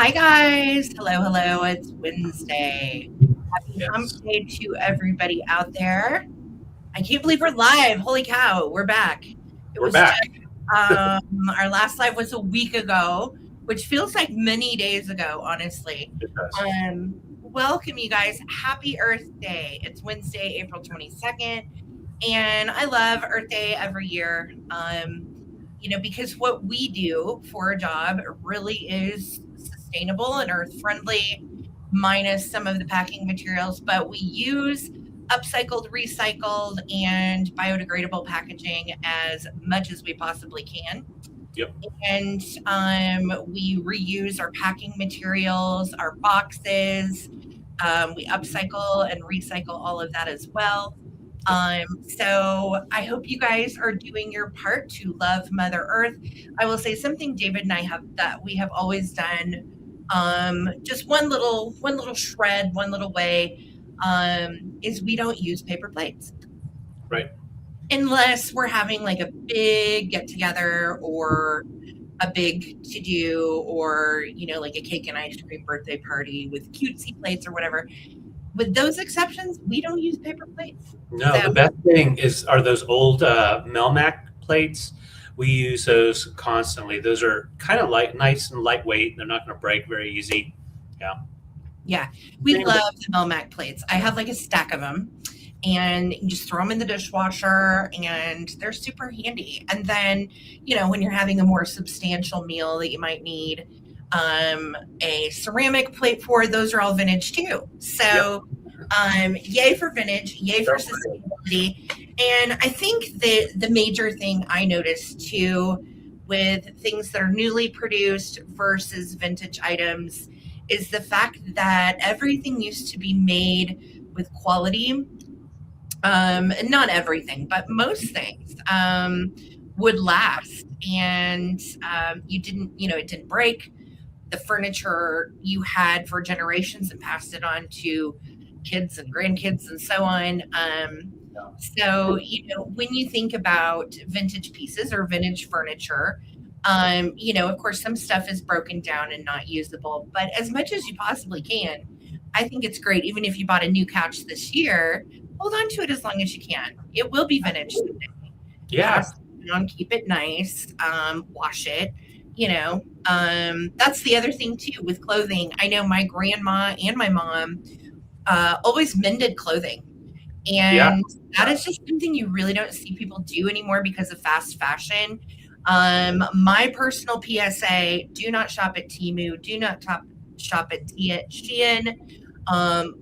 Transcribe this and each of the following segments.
Hi guys. Hello. It's Wednesday. Happy hump Yes, day to everybody out there. I can't believe we're live. Holy cow, we're back. It we're was just back. our last live was a week ago, which feels like many days ago, honestly. It does. Welcome you guys. Happy Earth Day. It's Wednesday, April 22nd, and I love Earth Day every year. Because what we do for a job really is sustainable and earth friendly, minus some of the packing materials, but we use upcycled, recycled, and biodegradable packaging as much as we possibly can. Yep. And we reuse our packing materials, our boxes. We upcycle and recycle all of that as well. Yep. So I hope you guys are doing your part to love Mother Earth. I will say something David and I have that we have always done. Just one little shred, one little way, is we don't use paper plates Right. unless we're having like a big get together or a big to do, or like a cake and ice cream birthday party with cutesy plates or whatever. With those exceptions, we don't use paper plates. No, So the best thing are those old Melmac plates. We use those constantly. Those are kind of nice and lightweight. They're not going to break very easy. Yeah. yeah, we Sustainable. love the Melmac plates. I have like a stack of them, and you just throw them in the dishwasher, and they're super handy. And then, when you're having a more substantial meal that you might need a ceramic plate for, those are all vintage too. Yep. So, yay for vintage, yay for sustainability. And I think the major thing I noticed too with things that are newly produced versus vintage items is the fact that everything used to be made with quality. Not everything, but most things would last, and you didn't, it didn't break. The furniture you had for generations and passed it on to kids and grandkids and so on. Yeah. So, when you think about vintage pieces or vintage furniture, of course, some stuff is broken down and not usable, but as much as you possibly can, I think it's great. Even if you bought a new couch this year, hold on to it as long as you can. It will be vintage someday. Yeah. Pass it on, keep it nice, wash it. That's the other thing too with clothing. I know my grandma and my mom always mended clothing. Yeah. And that is just something you really don't see people do anymore because of fast fashion. My personal PSA: do not shop at Temu. Do not shop at Shein.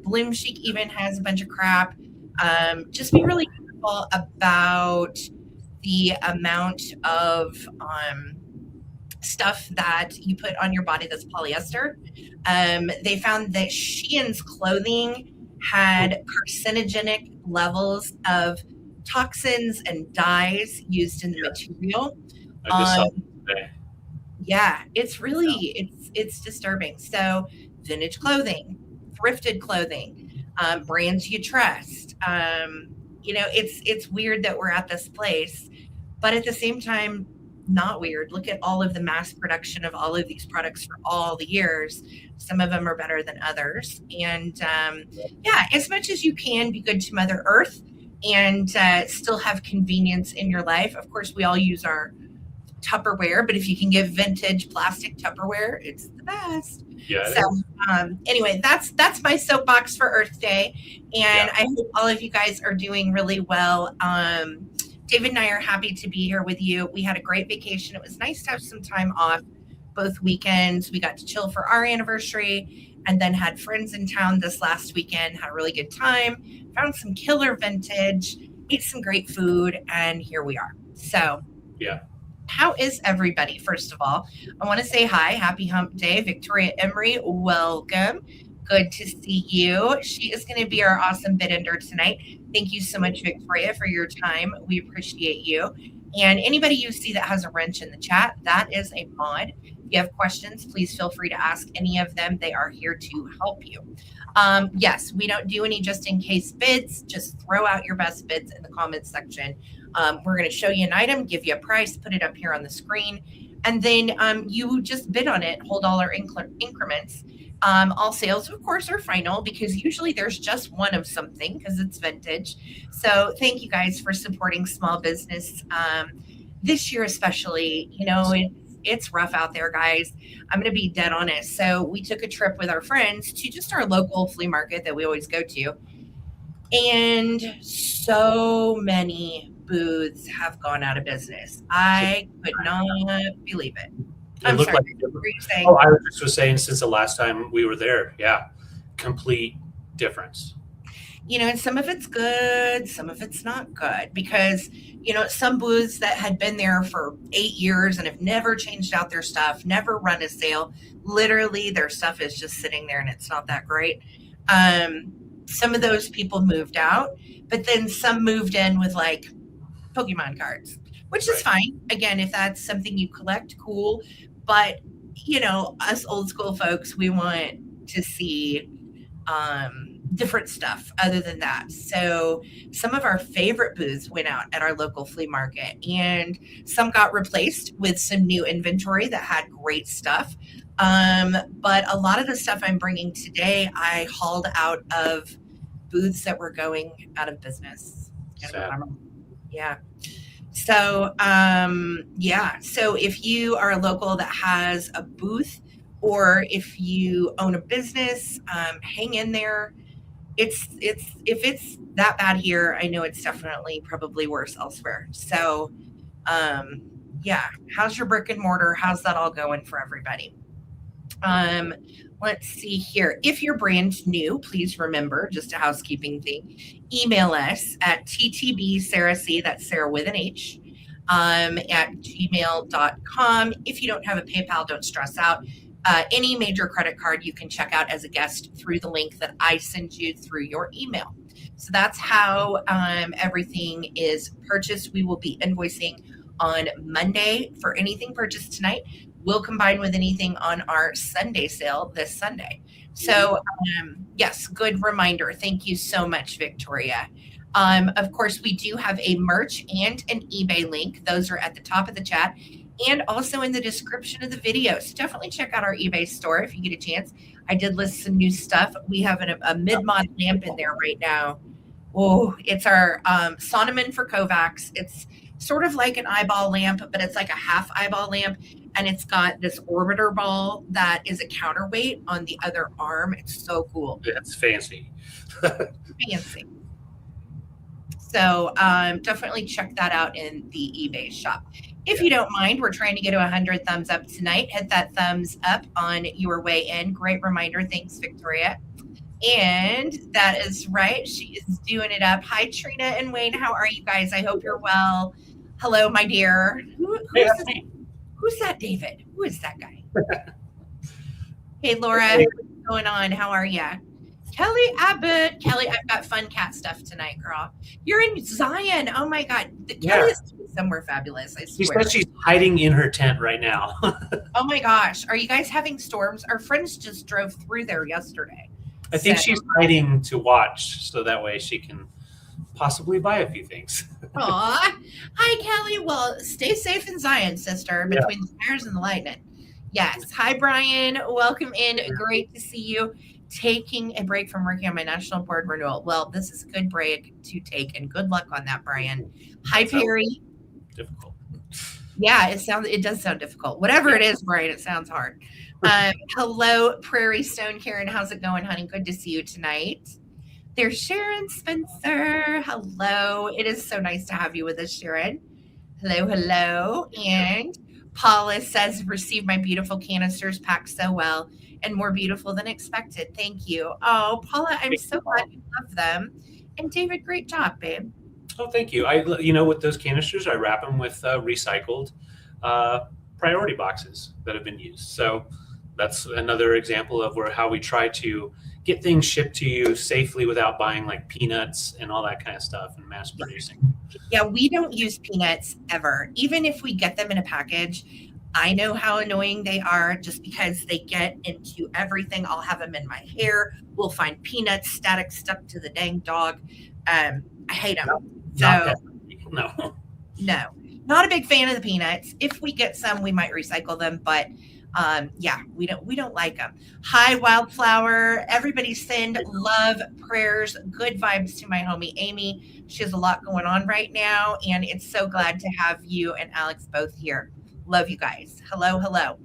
Bloom Chic even has a bunch of crap. Just be really careful about the amount of stuff that you put on your body that's polyester. They found that Shein's clothing had carcinogenic levels of toxins and dyes used in the material. I just saw Um, it today. yeah, it's Yeah. really it's disturbing. So vintage clothing, thrifted clothing, brands you trust. It's weird that we're at this place, but at the same time, not weird. Look at all of the mass production of all of these products for all the years. Some of them are better than others, and yeah, as much as you can, be good to Mother Earth and still have convenience in your life. Of course, we all use our Tupperware, but if you can get vintage plastic Tupperware, it's the best. Yeah, it So is. anyway, that's my soapbox for Earth Day, and Yeah. I hope all of you guys are doing really well. David and I are happy to be here with you. We had a great vacation. It was nice to have some time off both weekends. We got to chill for our anniversary and then had friends in town this last weekend, had a really good time, found some killer vintage, ate some great food, and here we are. So Yeah. how is everybody? First of all, I want to say hi. Happy Hump Day. Victoria Emery, welcome. Good to see you. She is going to be our awesome bid ender tonight. Thank you so much, Victoria, for your time. We appreciate you. And anybody you see that has a wrench in the chat, that is a mod. If you have questions, please feel free to ask any of them. They are here to help you. Yes, we don't do any just in case bids. Just throw out your best bids in the comments section. We're going to show you an item, give you a price, put it up here on the screen, And then you just bid on it, whole dollar increments. All sales, of course, are final because usually there's just one of something because it's vintage. So thank you guys for supporting small business this year, especially. It's rough out there, guys. I'm going to be dead honest. So we took a trip with our friends to just our local flea market that we always go to. And so many booths have gone out of business. I could not believe it. I'm sorry. What were you saying? Oh, I was just saying since the last time we were there, yeah, complete difference. And some of it's good, some of it's not good because, some booths that had been there for 8 years and have never changed out their stuff, never run a sale, literally their stuff is just sitting there and it's not that great. Some of those people moved out, but then some moved in with like Pokemon cards, which is fine. Again, if that's something you collect, cool. But, us old school folks, we want to see different stuff other than that. So some of our favorite booths went out at our local flea market, and some got replaced with some new inventory that had great stuff. But a lot of the stuff I'm bringing today, I hauled out of booths that were going out of business. Yeah. So, So if you are a local that has a booth, or if you own a business, hang in there. If it's that bad here, I know it's definitely probably worse elsewhere. So, how's your brick and mortar? How's that all going for everybody? Let's see here. If you're brand new, please remember, just a housekeeping thing, email us at ttbsarahc, that's Sarah with an H, at gmail.com. If you don't have a PayPal, don't stress out. Any major credit card you can check out as a guest through the link that I send you through your email. So that's how everything is purchased. We will be invoicing on Monday for anything purchased tonight. We'll combine with anything on our Sunday sale this Sunday. So yes, good reminder. Thank you so much, Victoria. Of course, we do have a merch and an eBay link. Those are at the top of the chat and also in the description of the video. So definitely check out our eBay store if you get a chance. I did list some new stuff. We have a mid-mod lamp in there right now. Oh, it's our Sonoman for Kovacs. It's sort of like an eyeball lamp, but it's like a half eyeball lamp. And it's got this orbiter ball that is a counterweight on the other arm. It's so cool. Yeah, it's fancy. Fancy. So definitely check that out in the eBay shop. If you don't mind, we're trying to get to 100 thumbs up tonight. Hit that thumbs up on your way in. Great reminder. Thanks, Victoria. And that is right. She is doing it up. Hi, Trina and Wayne. How are you guys? I hope you're well. Hello, my dear. Who's that, David? Who is that guy? Hey, Laura. What's going on? How are you? Kelly Abbott. Kelly, I've got fun cat stuff tonight, girl. You're in Zion. Oh, my God. Kelly is somewhere fabulous, I swear. She said she's hiding in her tent right now. Oh, my gosh. Are you guys having storms? Our friends just drove through there yesterday. I think she's hiding to watch so that way she can possibly buy a few things. Aw. Hi, Kelly. Well, stay safe in Zion, sister, between the fires and the lightning. Yes. Hi, Brian. Welcome in. Great to see you. Taking a break from working on my national board renewal. Well, this is a good break to take, and good luck on that, Brian. Hi, Perry. Difficult. Yeah, it does sound difficult. Whatever it is, Brian, it sounds hard. Hello, Prairie Stone Karen. How's it going, honey? Good to see you tonight. There's Sharon Spencer. Hello. It is so nice to have you with us, Sharon. Hello. And Paula says, receive my beautiful canisters packed so well and more beautiful than expected. Thank you. Oh, Paula, I'm so glad you love them. And David, great job, babe. Oh, thank you. With those canisters, I wrap them with recycled priority boxes that have been used. So that's another example of how we try to get things shipped to you safely without buying like peanuts and all that kind of stuff and mass producing. Yeah, we don't use peanuts ever. Even if we get them in a package, I know how annoying they are just because they get into everything. I'll have them in my hair. We'll find peanuts static stuck to the dang dog. I hate them. No. Not a big fan of the peanuts. If we get some, we might recycle them, but yeah, we don't like them. Hi, Wildflower. Everybody send love, prayers, good vibes to my homie Amy. She has a lot going on right now, and it's so glad to have you and Alex both here. Love you guys. Hello, hello.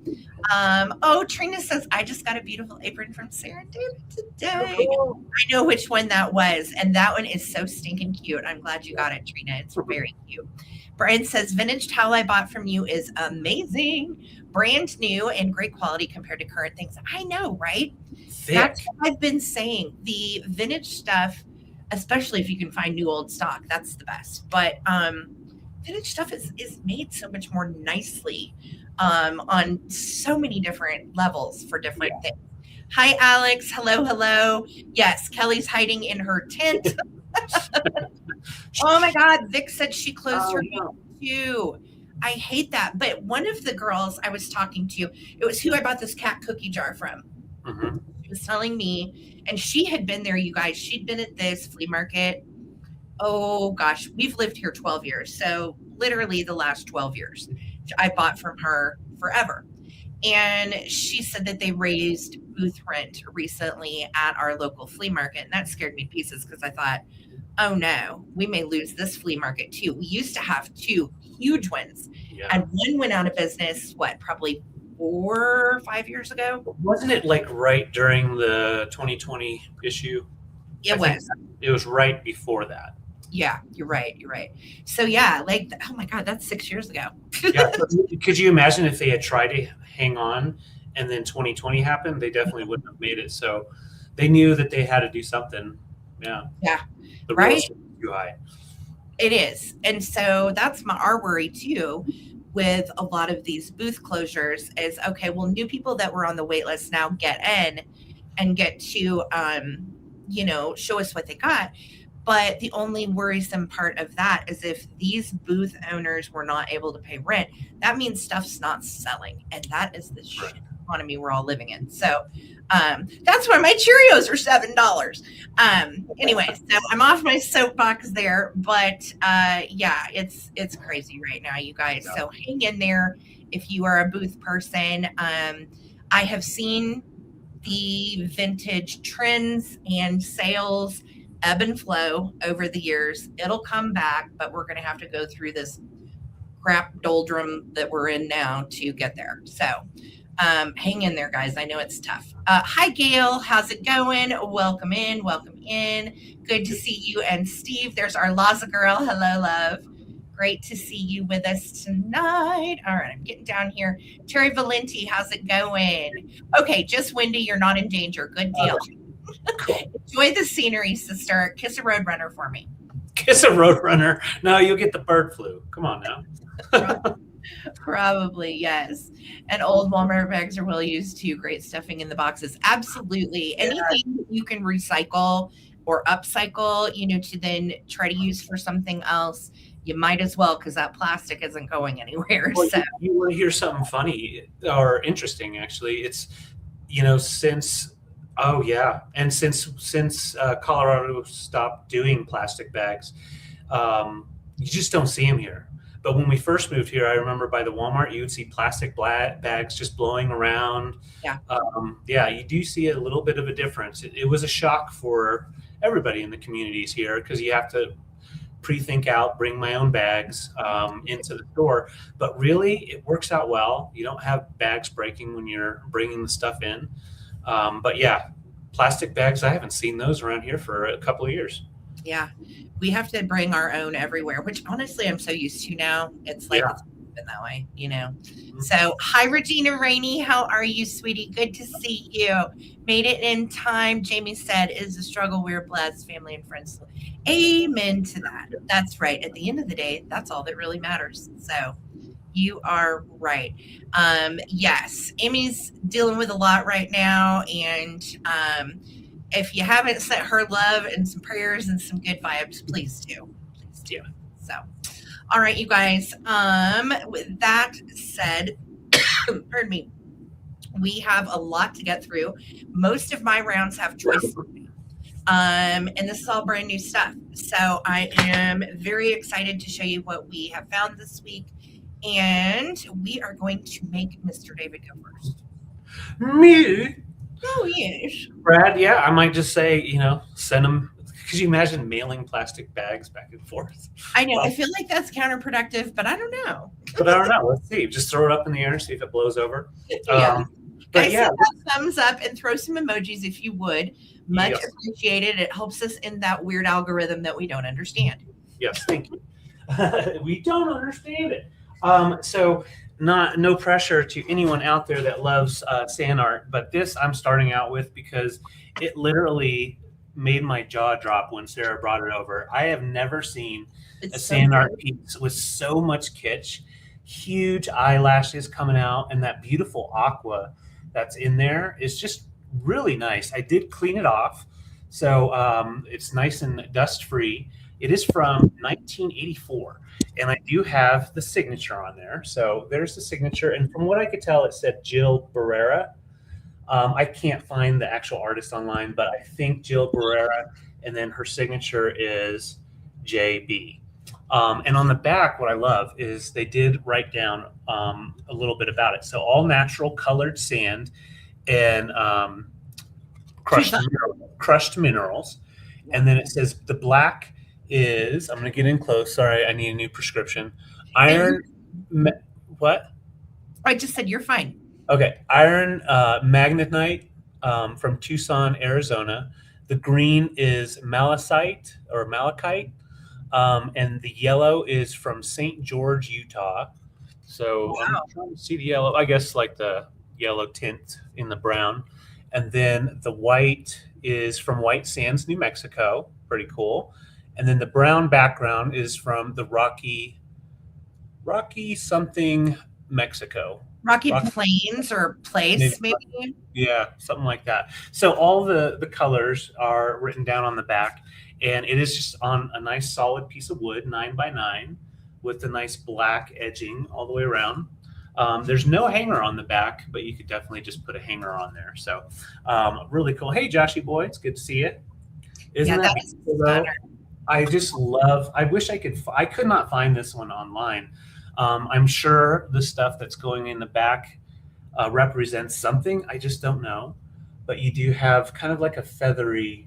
Oh, Trina says, I just got a beautiful apron from Sarah David today. I know which one that was, and that one is so stinking cute. I'm glad you got it, Trina. It's very cute. Brian says, vintage towel I bought from you is amazing. Brand new and great quality compared to current things. I know, right? Thick. That's what I've been saying. The vintage stuff, especially if you can find new old stock, that's the best. But vintage stuff is made so much more nicely on so many different levels for different things. Hi, Alex. Hello, hello. Yes, Kelly's hiding in her tent. Oh my God. Vic said she closed her tent too. I hate that. But one of the girls I was talking to, it was who I bought this cat cookie jar from. Mm-hmm. She was telling me, and she had been there, you guys. She'd been at this flea market. Oh gosh, we've lived here 12 years. So literally the last 12 years, I bought from her forever. And she said that they raised booth rent recently at our local flea market. And that scared me to pieces because I thought, oh no, we may lose this flea market too. We used to have two huge ones. Yeah. And one went out of business, probably 4 or 5 years ago? Wasn't it like right during the 2020 issue? It was. It was right before that. Yeah, you're right. You're right. So yeah, like, oh my God, that's 6 years ago. Yeah. Could you imagine if they had tried to hang on and then 2020 happened? They definitely wouldn't have made it. So they knew that they had to do something. Yeah. Yeah. The right. Is too high. It is. And so that's our worry too with a lot of these booth closures is, okay, well, new people that were on the wait list now get in and get to, show us what they got. But the only worrisome part of that is if these booth owners were not able to pay rent, that means stuff's not selling. And that is the shit economy we're all living in. So that's why my Cheerios are $7. Anyway, so I'm off my soapbox there. But yeah, it's crazy right now, you guys. So hang in there if you are a booth person. I have seen the vintage trends and sales ebb and flow over the years. It'll come back, but we're going to have to go through this crap doldrum that we're in now to get there. So hang in there, guys. I know it's tough. Hi, Gail. How's it going? Welcome in. Welcome in. Good to see you. And Steve, there's our Laza girl. Hello, love. Great to see you with us tonight. All right, I'm getting down here. Terry Valenti, how's it going? Okay, just windy. You're not in danger. Good deal. Cool. Enjoy the scenery, sister. Kiss a roadrunner for me. Kiss a roadrunner. No, you'll get the bird flu. Come on now. Probably, yes. And old Walmart bags are well used too. Great stuffing in the boxes. Absolutely. Anything that you can recycle or upcycle, to then try to use for something else, you might as well, because that plastic isn't going anywhere. Well, so you want to hear something funny or interesting, actually. It's, since Colorado stopped doing plastic bags, you just don't see them here. But when we first moved here, I remember by the Walmart, you would see plastic bags just blowing around. Yeah. You do see a little bit of a difference. It was a shock for everybody in the communities here because you have to pre-think out, bring my own bags into the store. But really, it works out well. You don't have bags breaking when you're bringing the stuff in. But yeah, plastic bags, I haven't seen those around here for a couple of years. Yeah, we have to bring our own everywhere, which honestly I'm so used to now. It's like it's been that way, Mm-hmm. So hi, Regina Rainey. How are you, sweetie? Good to see you. Made it in time. Jamie said, it is a struggle. We're blessed, family and friends. Amen to that. That's right. At the end of the day, that's all that really matters. So you are right. Yes, Amy's dealing with a lot right now. And if you haven't sent her love and some prayers and some good vibes, please do. Please do. So, all right, you guys. With that said, pardon me, we have a lot to get through. Most of my rounds have choice. And this is all brand new stuff. So I am very excited to show you what we have found this week. And we are going to make Mr. David go first. Me? Oh, yes. Brad, yeah, I might just say, send them. Could you imagine mailing plastic bags back and forth? I know. I feel like that's counterproductive, but I don't know. But I don't know. Let's see. Just throw it up in the air, see if it blows over. Yeah. But yeah, thumbs up and throw some emojis if you would. Much appreciated. It helps us in that weird algorithm that we don't understand. Yes, thank you. We don't understand it. So no pressure to anyone out there that loves sand art, but this I'm starting out with because it literally made my jaw drop when Sarah brought it over. I have never seen a sand art piece with so much kitsch, huge eyelashes coming out, and that beautiful aqua that's in there is just really nice. I did clean it off, so it's nice and dust free. It is from 1984, and I do have the signature on there. So there's the signature, and from what I could tell, it said Jill Barrera. I can't find the actual artist online, but I think Jill Barrera, and then her signature is JB. And on the back, what I love is they did write down a little bit about it. So all natural colored sand and crushed minerals. And then it says the black is, I'm going to get in close. Sorry, I need a new prescription. Iron, what? I just said you're fine. Okay, iron magnetite from Tucson, Arizona. The green is malachite, and the yellow is from St. George, Utah. So wow. I'm trying to see the yellow. I guess like the yellow tint in the brown. And then the white is from White Sands, New Mexico. Pretty cool. And then the brown background is from the Rocky something, Mexico. Rocky Plains or Place, maybe? Yeah, something like that. So all the colors are written down on the back, and it is just on a nice solid piece of wood, 9x9, with a nice black edging all the way around. There's no hanger on the back, but you could definitely just put a hanger on there. So really cool. Hey, Joshy boy, it's good to see you. Isn't that beautiful, though? I just love, I wish I could not find this one online. I'm sure the stuff that's going in the back represents something. I just don't know. But you do have kind of like a feathery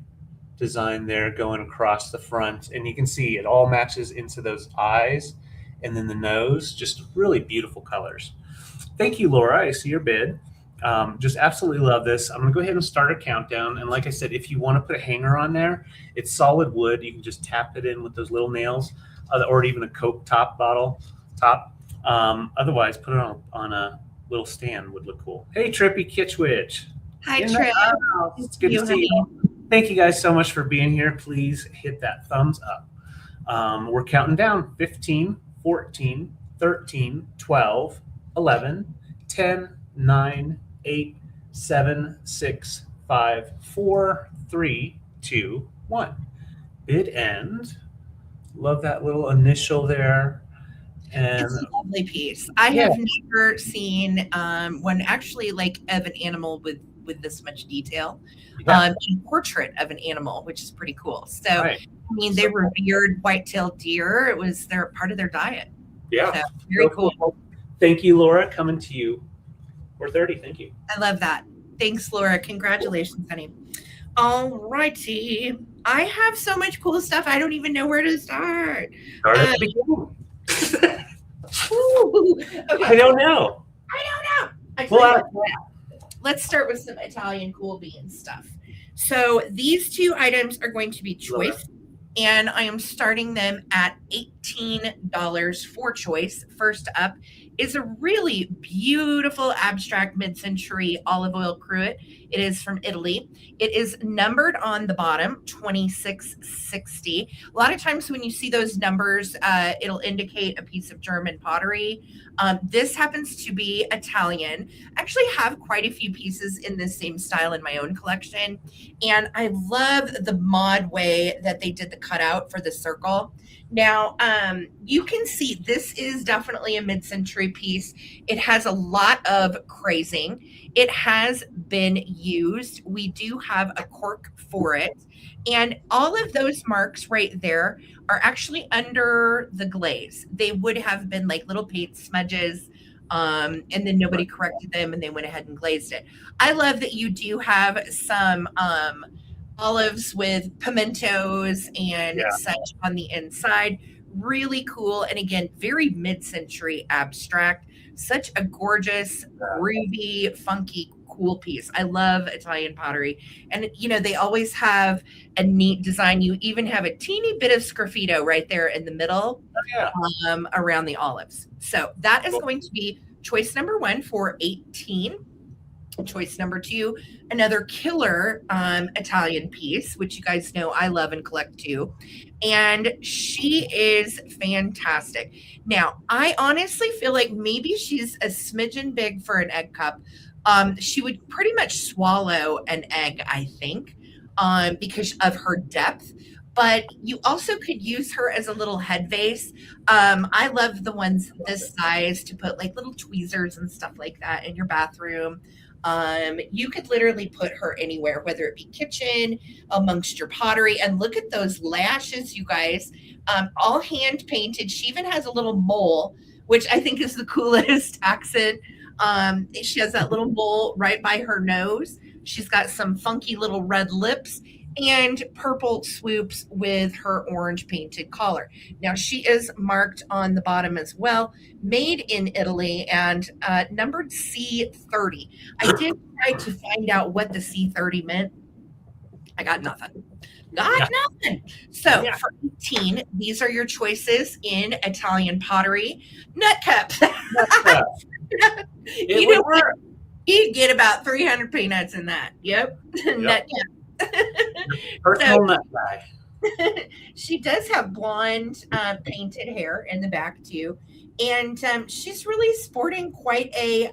design there going across the front. And you can see it all matches into those eyes and then the nose. Just really beautiful colors. Thank you, Laura. I see your bid. Just absolutely love this. I'm going to go ahead and start a countdown. And like I said, if you want to put a hanger on there, it's solid wood. You can just tap it in with those little nails or even a Coke top. Otherwise, put it on a little stand would look cool. Hey, Trippy Kitchwitch. Hi, Trip. It's good to see you. Thank you guys so much for being here. Please hit that thumbs up. We're counting down 15, 14, 13, 12, 11, 10, 9, 8, 7, 6, 5, 4, 3, 2, 1. Bid end. Love that little initial there. And it's a lovely piece. I have never seen one actually like of an animal with this much detail. A portrait of an animal, which is pretty cool. So I mean, they revered white-tailed deer. They're part of their diet. Yeah, so, very cool. Thank you, Laura. Coming to you. 4:30. Thank you. I love that. Thanks, Laura. Congratulations, honey. All righty. I have so much cool stuff. I don't even know where to start. Start at the beginning. Okay. I don't know. Let's start with some Italian cool bean stuff. So these two items are going to be choice, and I am starting them at $18 for choice. First up is a really beautiful abstract mid-century olive oil cruet. It is from Italy. It is numbered on the bottom, 2660. A lot of times when you see those numbers, it'll indicate a piece of German pottery. This happens to be Italian. I actually have quite a few pieces in this same style in my own collection. And I love the mod way that they did the cutout for the circle. Now, you can see this is definitely a mid-century piece. It has a lot of crazing. It has been used. We do have a cork for it. And all of those marks right there are actually under the glaze. They would have been like little paint smudges, and then nobody corrected them and they went ahead and glazed it. I love that you do have some olives with pimentos and such on the inside. Really cool. And again, very mid-century abstract. Such a gorgeous, groovy, funky, cool piece. I love Italian pottery. And, you know, they always have a neat design. You even have a teeny bit of sgraffito right there in the middle around the olives. So that is going to be choice number 1 for 18. Choice number 2, another killer Italian piece, which you guys know I love and collect too. And she is fantastic. Now, I honestly feel like maybe she's a smidgen big for an egg cup. She would pretty much swallow an egg, I think, because of her depth. But you also could use her as a little head vase. I love the ones this size to put like little tweezers and stuff like that in your bathroom. You could literally put her anywhere, whether it be kitchen, amongst your pottery. And look at those lashes, you guys, all hand painted. She even has a little mole, which I think is the coolest accent. She has that little mole right by her nose. She's got some funky little red lips and purple swoops with her orange painted collar. Now she is marked on the bottom as well, made in Italy and numbered C30. I did try to find out what the C30 meant. I got nothing. Nothing. So for 18, these are your choices in Italian pottery. Nut cup. You know what? You'd get about 300 peanuts in that. Yep. Nut cup. Personal nut guy. She does have blonde painted hair in the back too, and she's really sporting quite a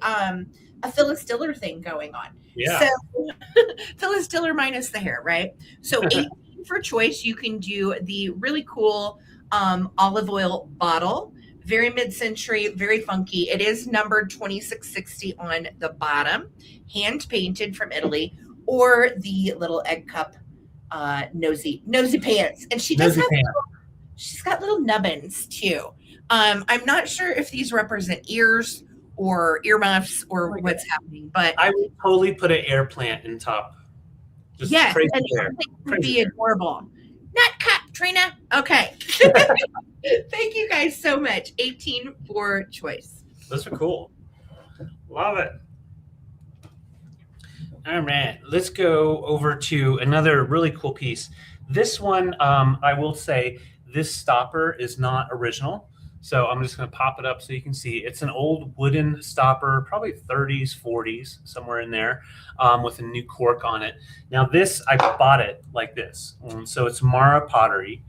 Phyllis Diller thing going on. Yeah. So Phyllis Diller minus the hair, right? So 18 for choice. You can do the really cool olive oil bottle. Very mid-century, very funky. It is numbered 2660 on the bottom, hand painted from Italy. Or the little egg cup nosy pants. And she does she's got little nubbins too. I'm not sure if these represent ears or earmuffs or what's happening, but I would totally put an air plant in top. Just yes, crazy and hair. it would be adorable. Nut cup, Trina. Okay. Thank you guys so much. 18 for choice. Those are cool. Love it. All right, let's go over to another really cool piece. This one, I will say, this stopper is not original. So I'm just going to pop it up so you can see. It's an old wooden stopper, probably 30s, 40s, somewhere in there, with a new cork on it. Now this, I bought it like this. So it's Mara pottery,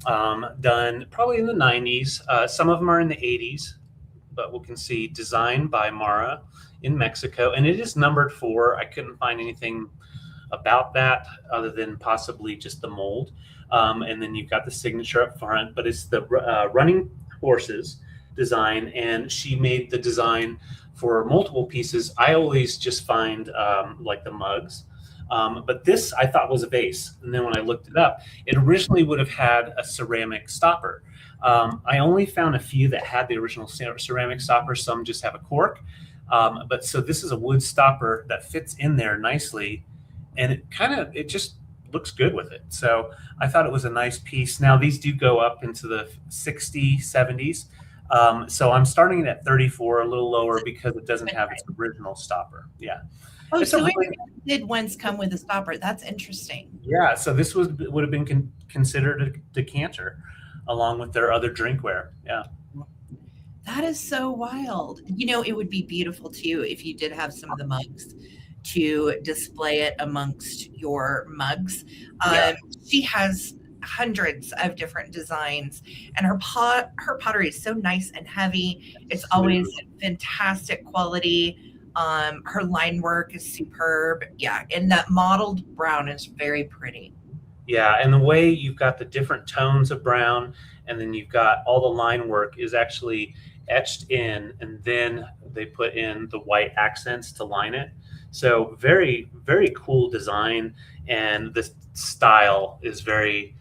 done probably in the 90s. Some of them are in the 80s, but we can see designed by Mara in Mexico, and it is numbered 4. I couldn't find anything about that other than possibly just the mold. And then you've got the signature up front, but it's the running horses design, and she made the design for multiple pieces. I always just find like the mugs, but this I thought was a vase. And then when I looked it up, it originally would have had a ceramic stopper. I only found a few that had the original ceramic stopper. Some just have a cork. But so this is a wood stopper that fits in there nicely, and it just looks good with it. So I thought it was a nice piece. Now these do go up into the 60s, 70s. So I'm starting it at 34, a little lower because it doesn't have its original stopper. Yeah. Oh, so really, did ones come with a stopper? That's interesting. Yeah. So this would have been considered a decanter along with their other drinkware. Yeah. That is so wild. You know, it would be beautiful too if you did have some of the mugs to display it amongst your mugs. She has hundreds of different designs, and her pottery is so nice and heavy. It's always fantastic quality. Her line work is superb. Yeah, and that mottled brown is very pretty. Yeah, and the way you've got the different tones of brown and then you've got all the line work is actually etched in, and then they put in the white accents to line it. So very, very cool design, and the style is very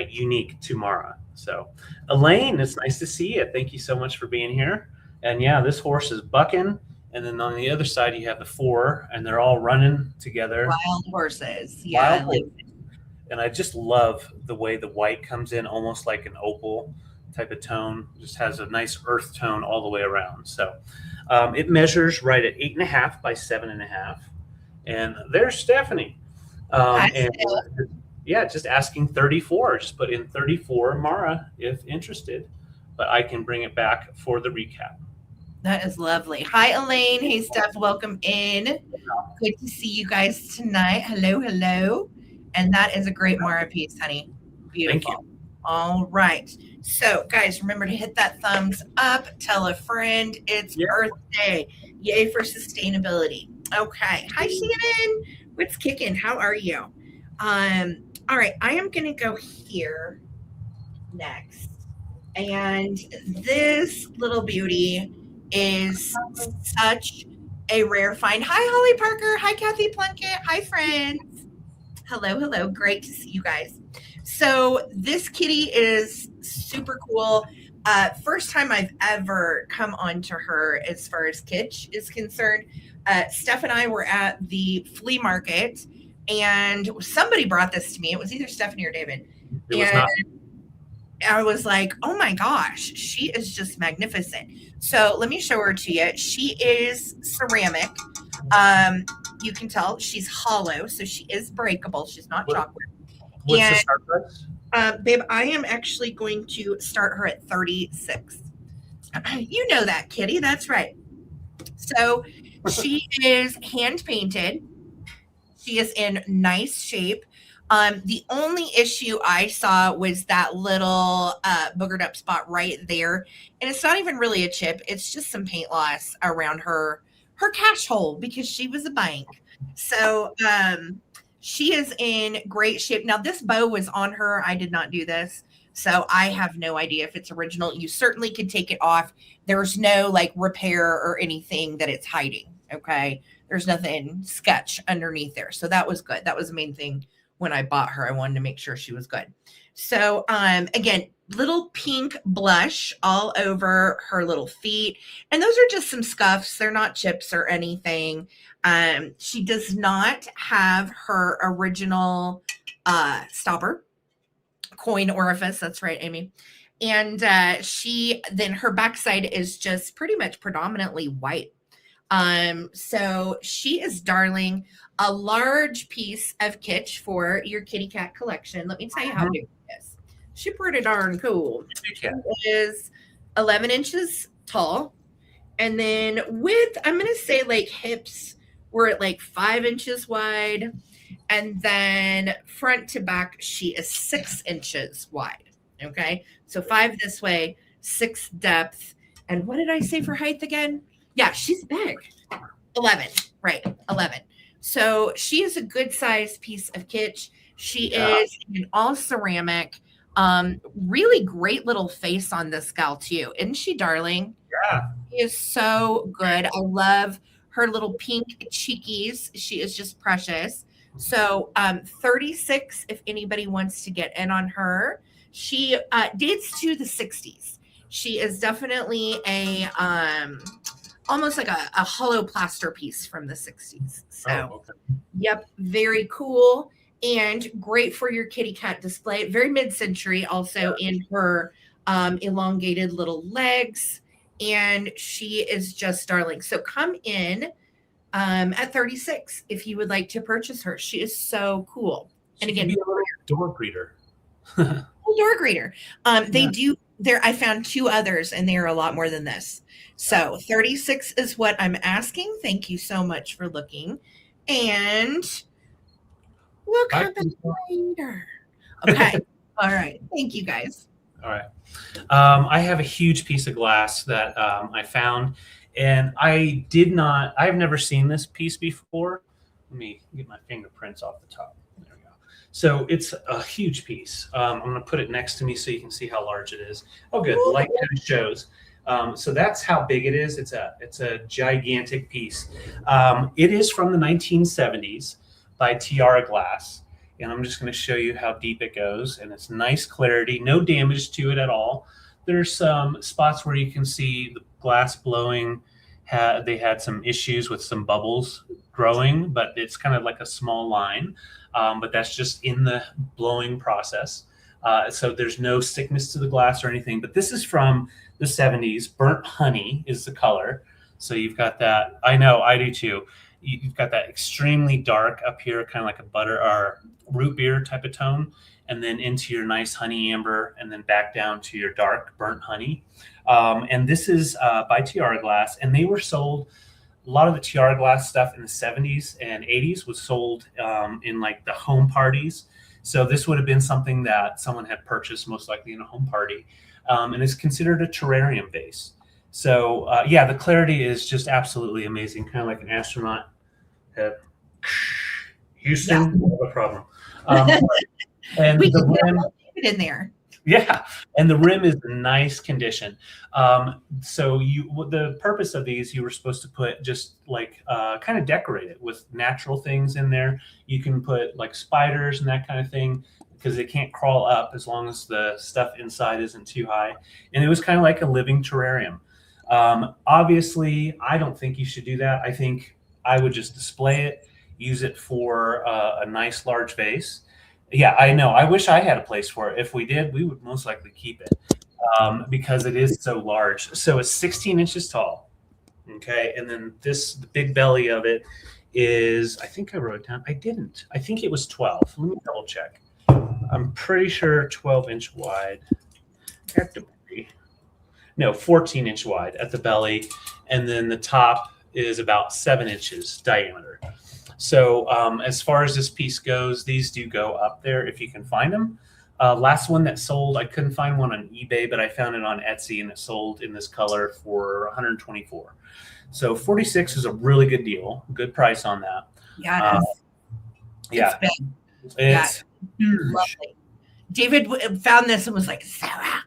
unique to Mara. So Elaine, it's nice to see you. Thank you so much for being here. And yeah, this horse is bucking. And then on the other side, you have the 4, and they're all running together. Wild horses. Yeah. Wild. And I just love the way the white comes in almost like an opal type of tone. Just has a nice earth tone all the way around. So it measures right at 8.5 by 7.5. And there's Stephanie. And yeah, just asking 34. Just put in 34 Mara if interested. But I can bring it back for the recap. That is lovely. Hi, Elaine. Hey, Steph. Welcome in. Good to see you guys tonight. Hello, hello. And that is a great Mara piece, honey. Beautiful. Thank you. All right. So, guys, remember to hit that thumbs up. Tell a friend. It's Earth Day. Yay for sustainability. Okay. Hi, Shannon. What's kicking? How are you? All right. I am going to go here next. And this little beauty is such a rare find. Hi, Holly Parker. Hi, Kathy Plunkett. Hi, friends. Hello, hello. Great to see you guys. So this kitty is super cool. First time I've ever come onto her as far as kitsch is concerned. Steph and I were at the flea market, and somebody brought this to me. It was either Stephanie or David. It was not. I was like, oh my gosh, she is just magnificent. So let me show her to you. She is ceramic. You can tell she's hollow, so she is breakable. She's not chocolate. What's the start price? Babe, I am actually going to start her at 36. You know that, kitty. That's right. So she is hand painted. She is in nice shape. The only issue I saw was that little boogered up spot right there. And it's not even really a chip. It's just some paint loss around her cash hole because she was a bank. So she is in great shape. Now, this bow was on her. I did not do this. So I have no idea if it's original. You certainly could take it off. There's no like repair or anything that it's hiding. Okay. There's nothing sketch underneath there. So that was good. That was the main thing. When I bought her, I wanted to make sure she was good. So again, little pink blush all over her little feet. And those are just some scuffs. They're not chips or anything. She does not have her original stopper, coin orifice. That's right, Amy. And her backside is just pretty much predominantly white. So she is darling. A large piece of kitsch for your kitty cat collection. Let me tell you how big it is. She pretty darn cool. It is 11 inches tall. And then width, I'm going to say like hips were at like 5 inches wide. And then front to back, she is 6 inches wide. Okay. So 5 this way, 6 depth. And what did I say for height again? Yeah, she's big. 11. Right. 11. So she is a good sized piece of kitsch. She is in all ceramic. Really great little face on this gal too. Isn't she darling? Yeah. She is so good. I love her little pink cheekies. She is just precious. So 36, if anybody wants to get in on her. She dates to the 60s. She is definitely a almost like a hollow plaster piece from the 60s. So, Yep, very cool and great for your kitty cat display. Very mid-century also in her elongated little legs. And she is just darling. So come in at 36 if you would like to purchase her. She is so cool. And again, door greeter. Door greeter. They do there. I found 2 others and they are a lot more than this. So 36 is what I'm asking. Thank you so much for looking. And we'll come back later. Okay. All right. Thank you guys. All right. I have a huge piece of glass that I found, and I've never seen this piece before. Let me get my fingerprints off the top. There we go. So it's a huge piece. I'm going to put it next to me so you can see how large it is. Oh, good. The Ooh. light kind of shows. So that's how big it is. It's a gigantic piece. It is from the 1970s by Tiara Glass. And I'm just going to show you how deep it goes. And it's nice clarity, no damage to it at all. There's some spots where you can see the glass blowing. They had some issues with some bubbles growing, but it's kind of like a small line. But that's just in the blowing process. So there's no thickness to the glass or anything. But this is from the 70s. Burnt honey is the color. So you've got that. I know, I do too. You've got that extremely dark up here, kind of like a butter or root beer type of tone, and then into your nice honey amber, and then back down to your dark burnt honey. And this is by Tiara Glass, and they were sold. A lot of the Tiara Glass stuff in the 70s and 80s was sold in like the home parties. So this would have been something that someone had purchased most likely in a home party. And it's considered a terrarium base. So yeah, the clarity is just absolutely amazing. Kind of like an astronaut head. Houston, no problem. And We the can rim, put it in there. yeah, and the rim is in nice condition. So the purpose of these, you were supposed to put just like kind of decorate it with natural things in there. You can put like spiders and that kind of thing because they can't crawl up as long as the stuff inside isn't too high. And it was kind of like a living terrarium. Obviously, I don't think you should do that. I think I would just display it, use it for a nice large vase. Yeah, I know. I wish I had a place for it. If we did, we would most likely keep it because it is so large. So it's 16 inches tall. Okay. And then the big belly of it is, I think I wrote it down. I didn't. I think it was 12. Let me double check. I'm pretty sure 12-inch wide. At the, no, 14-inch wide at the belly. And then the top is about 7 inches diameter. So as far as this piece goes, these do go up there if you can find them. Last one that sold, I couldn't find one on eBay, but I found it on Etsy, and it sold in this color for $124. So 46 is a really good deal, good price on that. Yeah, it is. Yeah, it's huge. Lovely. David found this and was like, Sarah.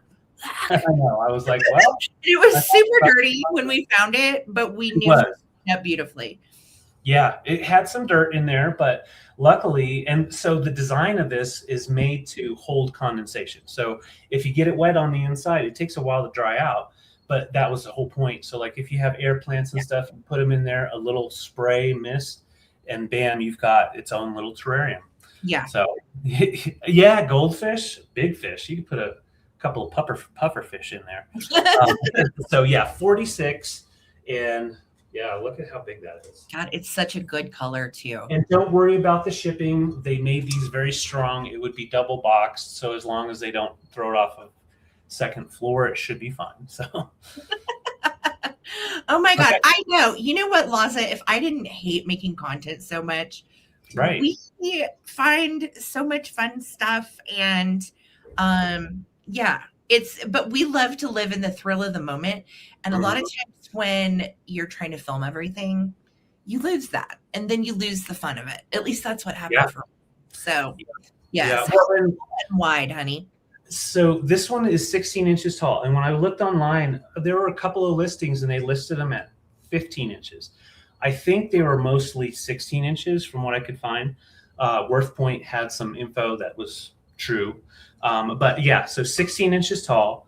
I know. I was like, well, it was super dirty when we found it, but we knew it was up beautifully. Yeah, it had some dirt in there, but luckily, and so the design of this is made to hold condensation. So if you get it wet on the inside, it takes a while to dry out, but that was the whole point. So like if you have air plants and stuff, you put them in there, a little spray mist, and bam, you've got its own little terrarium. Yeah. So yeah, goldfish, big fish. You can put a couple of puffer fish in there. So yeah, 46 and yeah, look at how big that is. God, it's such a good color too. And don't worry about the shipping. They made these very strong. It would be double boxed. So as long as they don't throw it off a second floor, it should be fine. So. Oh my God. Okay. I know. You know what, Laza, if I didn't hate making content so much, right? We find so much fun stuff. And yeah, but we love to live in the thrill of the moment. And a lot of times when you're trying to film everything, you lose that. And then you lose the fun of it. At least that's what happened for me. So yes, well, wide, honey. So this one is 16 inches tall. And when I looked online, there were a couple of listings and they listed them at 15 inches. I think they were mostly 16 inches from what I could find. Worth Point had some info that was true. But yeah, so 16 inches tall,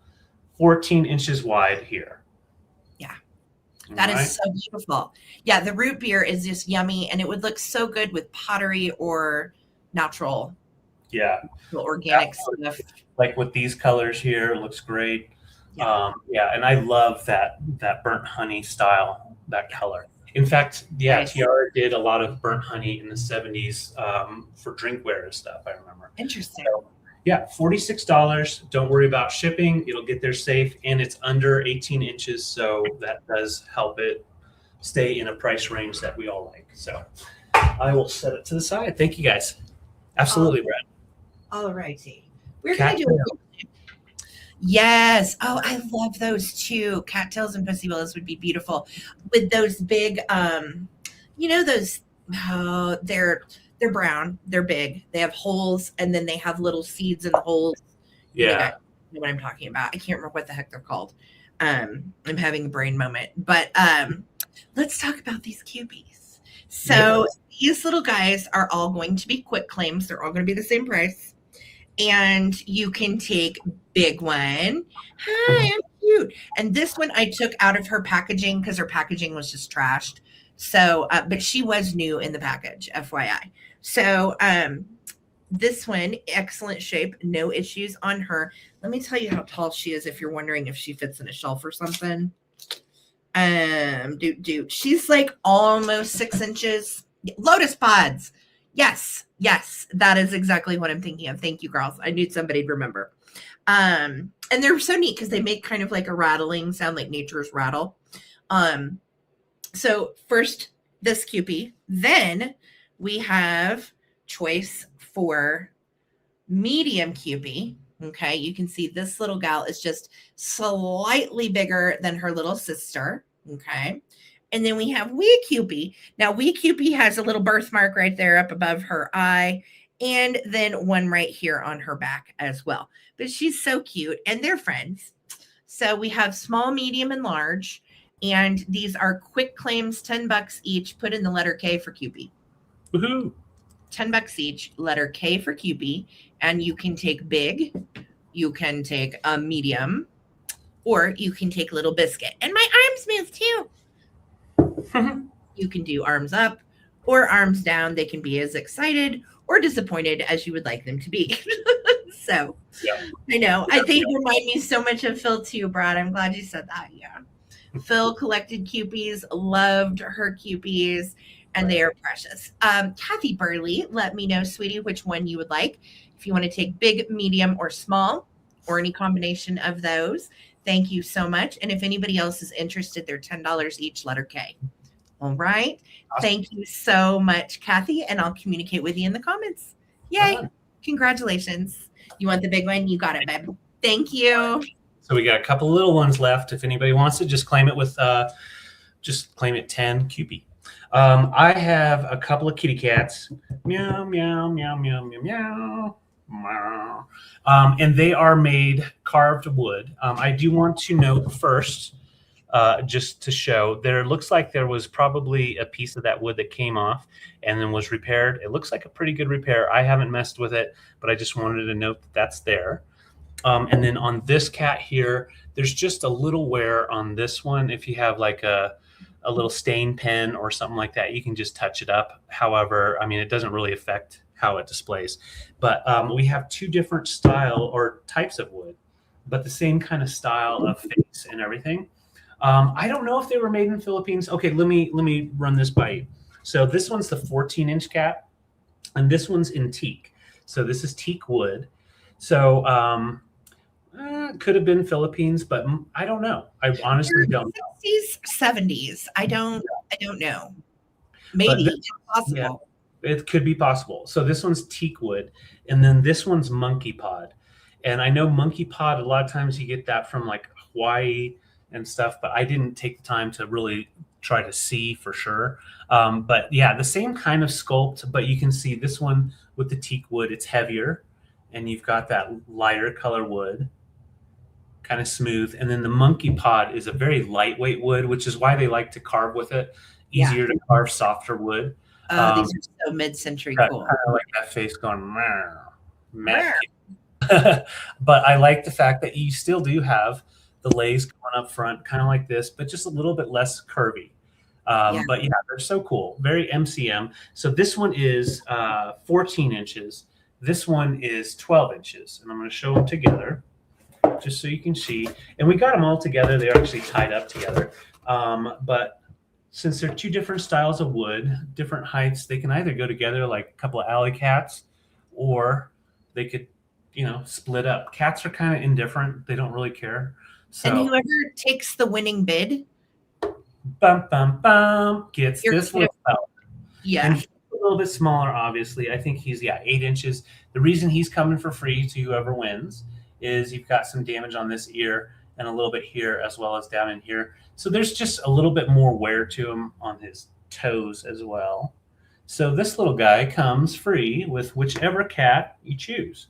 14 inches wide here. Yeah, that is so beautiful. Yeah, the root beer is just yummy, and it would look so good with pottery or natural. Yeah, organic stuff. Like with these colors here, it looks great. Yeah, and I love that burnt honey style, that color. In fact, nice. Tiara did a lot of burnt honey in the 70s for drinkware and stuff, I remember. Interesting. So, yeah, $46. Don't worry about shipping. It'll get there safe, and it's under 18 inches, so that does help it stay in a price range that we all like. So I will set it to the side. Thank you, guys. Absolutely, Brad. All righty. We're going to do it. Yes. Oh, I love those too. Cattails and pussy willows would be beautiful with those big, you know, those, they're They're brown. They're big. They have holes, and then they have little seeds in the holes. You Yeah. know what I'm talking about. I can't remember what the heck they're called. I'm having a brain moment. But let's talk about these cubies. So these little guys are all going to be quick claims. They're all going to be the same price. And you can take big one. Hi, I'm cute. And this one I took out of her packaging because her packaging was just trashed. So, but she was new in the package, FYI. So, this one, excellent shape, no issues on her. Let me tell you how tall she is if you're wondering if she fits in a shelf or something. She's like almost 6 inches. Lotus pods. Yes, that is exactly what I'm thinking of. Thank you, girls. I knew somebody'd remember. And they're so neat because they make kind of like a rattling sound, like nature's rattle. So first this Cupie, then we have choice for medium Cupie. Okay, you can see this little gal is just slightly bigger than her little sister. Okay, and then we have wee Cupie. Now wee Cupie has a little birthmark right there up above her eye, and then one right here on her back as well. But she's so cute, and they're friends. So we have small, medium, and large. And these are quick claims, $10 each. Put in the letter K for Cupie. Woohoo! $10 each, letter K for Cupie. And you can take big, you can take a medium, or you can take little biscuit. And my arms move too. You can do arms up or arms down. They can be as excited or disappointed as you would like them to be. So, I know. I think you remind me so much of Phil too, Brad. I'm glad you said that. Yeah. Phil collected Cupies, loved her Cupies, and they are precious. Kathy Burley, let me know, sweetie, which one you would like. If you want to take big, medium, or small, or any combination of those, thank you so much. And if anybody else is interested, they're $10 each, letter K. All right. Awesome. Thank you so much, Kathy, and I'll communicate with you in the comments. Yay. Congratulations. You want the big one? You got it, babe. Thank you. So we got a couple little ones left. If anybody wants to, just claim it with, just claim it 10 Cupie. I have a couple of kitty cats. Meow, meow, meow, meow, meow, meow. Meow. And they are made carved wood. I do want to note first, just to show, there looks like there was probably a piece of that wood that came off and then was repaired. It looks like a pretty good repair. I haven't messed with it, but I just wanted to note that that's there. And then on this cat here, there's just a little wear on this one. If you have like a little stain pen or something like that, you can just touch it up. However, I mean, it doesn't really affect how it displays. But we have two different style or types of wood, but the same kind of style of face and everything. I don't know if they were made in the Philippines. Okay, let me run this by you. So this one's the 14-inch cat, and this one's in teak. So this is teak wood. So could have been Philippines, but I don't know. I honestly don't know. 60s, 70s. I don't know. Maybe it's possible. Yeah, it could be possible. So this one's teak wood, and then this one's monkey pod. And I know monkey pod, a lot of times you get that from like Hawaii and stuff, but I didn't take the time to really try to see for sure. But yeah, the same kind of sculpt, but you can see this one with the teak wood, it's heavier, and you've got that lighter color wood, kind of smooth. And then the monkey pod is a very lightweight wood, which is why they like to carve with it. Easier to carve, softer wood. These are so mid-century cool. Kind of like that face going, meh. But I like the fact that you still do have the lays going up front, kind of like this, but just a little bit less curvy. But yeah, they're so cool. Very MCM. So this one is 14 inches. This one is 12 inches. And I'm going to show them together just so you can see. And we got them all together. They're actually tied up together. But since they're two different styles of wood, different heights, they can either go together like a couple of alley cats, or they could, split up. Cats are kind of indifferent. They don't really care. So, and whoever takes the winning bid, gets this little fella. Yeah. And he's a little bit smaller, obviously. I think he's 8 inches. The reason he's coming for free to whoever wins is you've got some damage on this ear and a little bit here as well as down in here. So there's just a little bit more wear to him on his toes as well. So this little guy comes free with whichever cat you choose.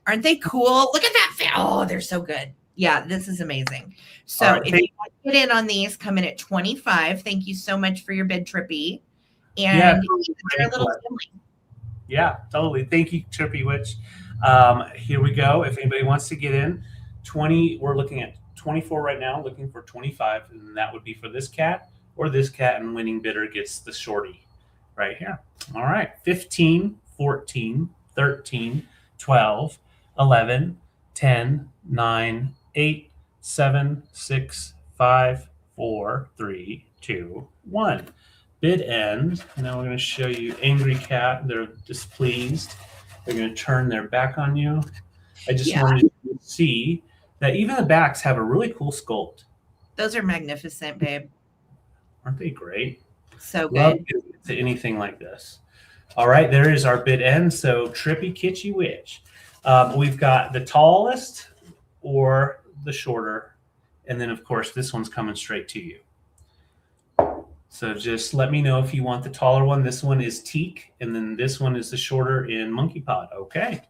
Aren't they cool? Look at that. Oh, they're so good. Yeah, this is amazing. So All right, if you want to get in on these, come in at 25. Thank you so much for your bid, Trippy. yeah, And they're a little family. yeah, totally. Thank you, Trippy Witch. Here we go. If anybody wants to get in, 20, we're looking at 24 right now, looking for 25, and that would be for this cat or this cat, and winning bidder gets the shorty right here. All right, 15, 14, 13, 12, 11, 10, 9, 8, 7, 6, 5, 4, 3, 2, 1. Bid end. Now we're going to show you angry cat. They're displeased. They're going to turn their back on you. I just wanted you to see that even the backs have a really cool sculpt. Those are magnificent, babe. Aren't they great? So good. Love to anything like this. All right, there is our bid end. So Trippy Kitschy Witch. We've got the tallest or the shorter. And then, of course, this one's coming straight to you. So just let me know if you want the taller one. This one is teak, and then this one is the shorter in monkey pod. Okay.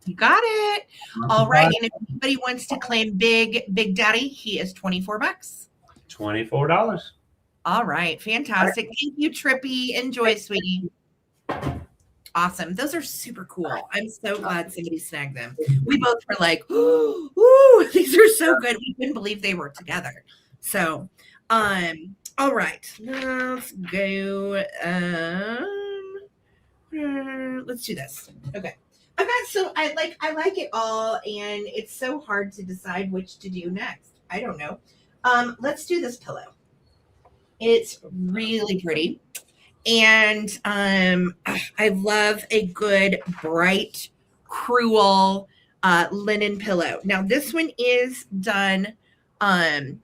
You got it. All right. And if anybody wants to claim Big Daddy, he is $24. $24. All right. Fantastic. Thank you, Trippy. Enjoy, sweetie. Awesome. Those are super cool. I'm so glad somebody snagged them. We both were like, ooh, these are so good. We couldn't believe they were together. So, all right, let's go. Let's do this. Okay. I like it all, and it's so hard to decide which to do next. I don't know. Let's do this pillow. It's really pretty. And I love a good, bright, cruel linen pillow. Now, this one is done on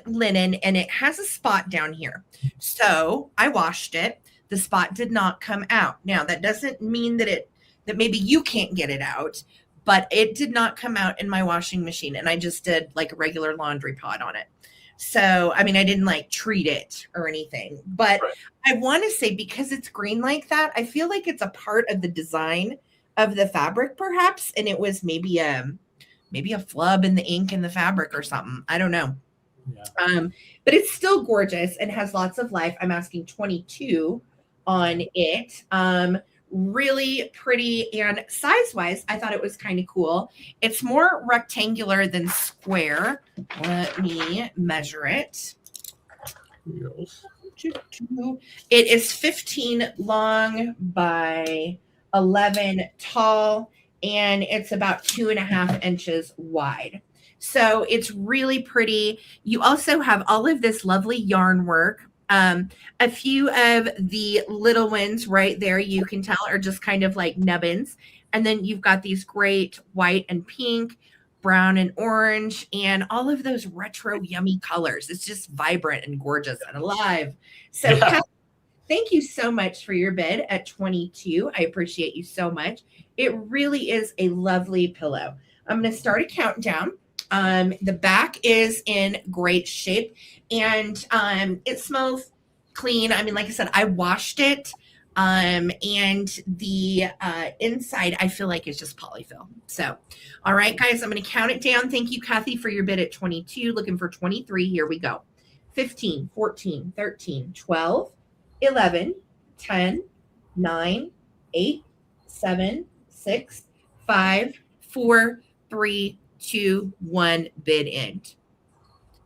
linen, and it has a spot down here. So I washed it. The spot did not come out. Now, that doesn't mean that maybe you can't get it out, but it did not come out in my washing machine, and I just did like a regular laundry pod on it. So, I mean, I didn't like treat it or anything, but right. I want to say, because it's green like that, I feel like it's a part of the design of the fabric, perhaps. And it was maybe a flub in the ink in the fabric or something. I don't know. Yeah. But it's still gorgeous and has lots of life. I'm asking 22 on it. Really pretty, and size-wise, I thought it was kind of cool. It's more rectangular than square. Let me measure it. Yes. It is 15 long by 11 tall, and it's about 2.5 inches wide. So it's really pretty. You also have all of this lovely yarn work. A few of the little ones right there, you can tell, are just kind of like nubbins. And then you've got these great white and pink, brown and orange, and all of those retro yummy colors. It's just vibrant and gorgeous and alive. So yeah. Thank you so much for your bid at 22. I appreciate you so much. It really is a lovely pillow. I'm going to start a countdown. The back is in great shape, and it smells clean. I mean, like I said, I washed it, and the inside I feel like is just polyfill. So, all right, guys, I'm going to count it down. Thank you, Kathy, for your bid at 22. Looking for 23. Here we go. 15, 14, 13, 12, 11, 10, 9, 8, 7, 6, 5, 4, 3, 2, 1, bid end.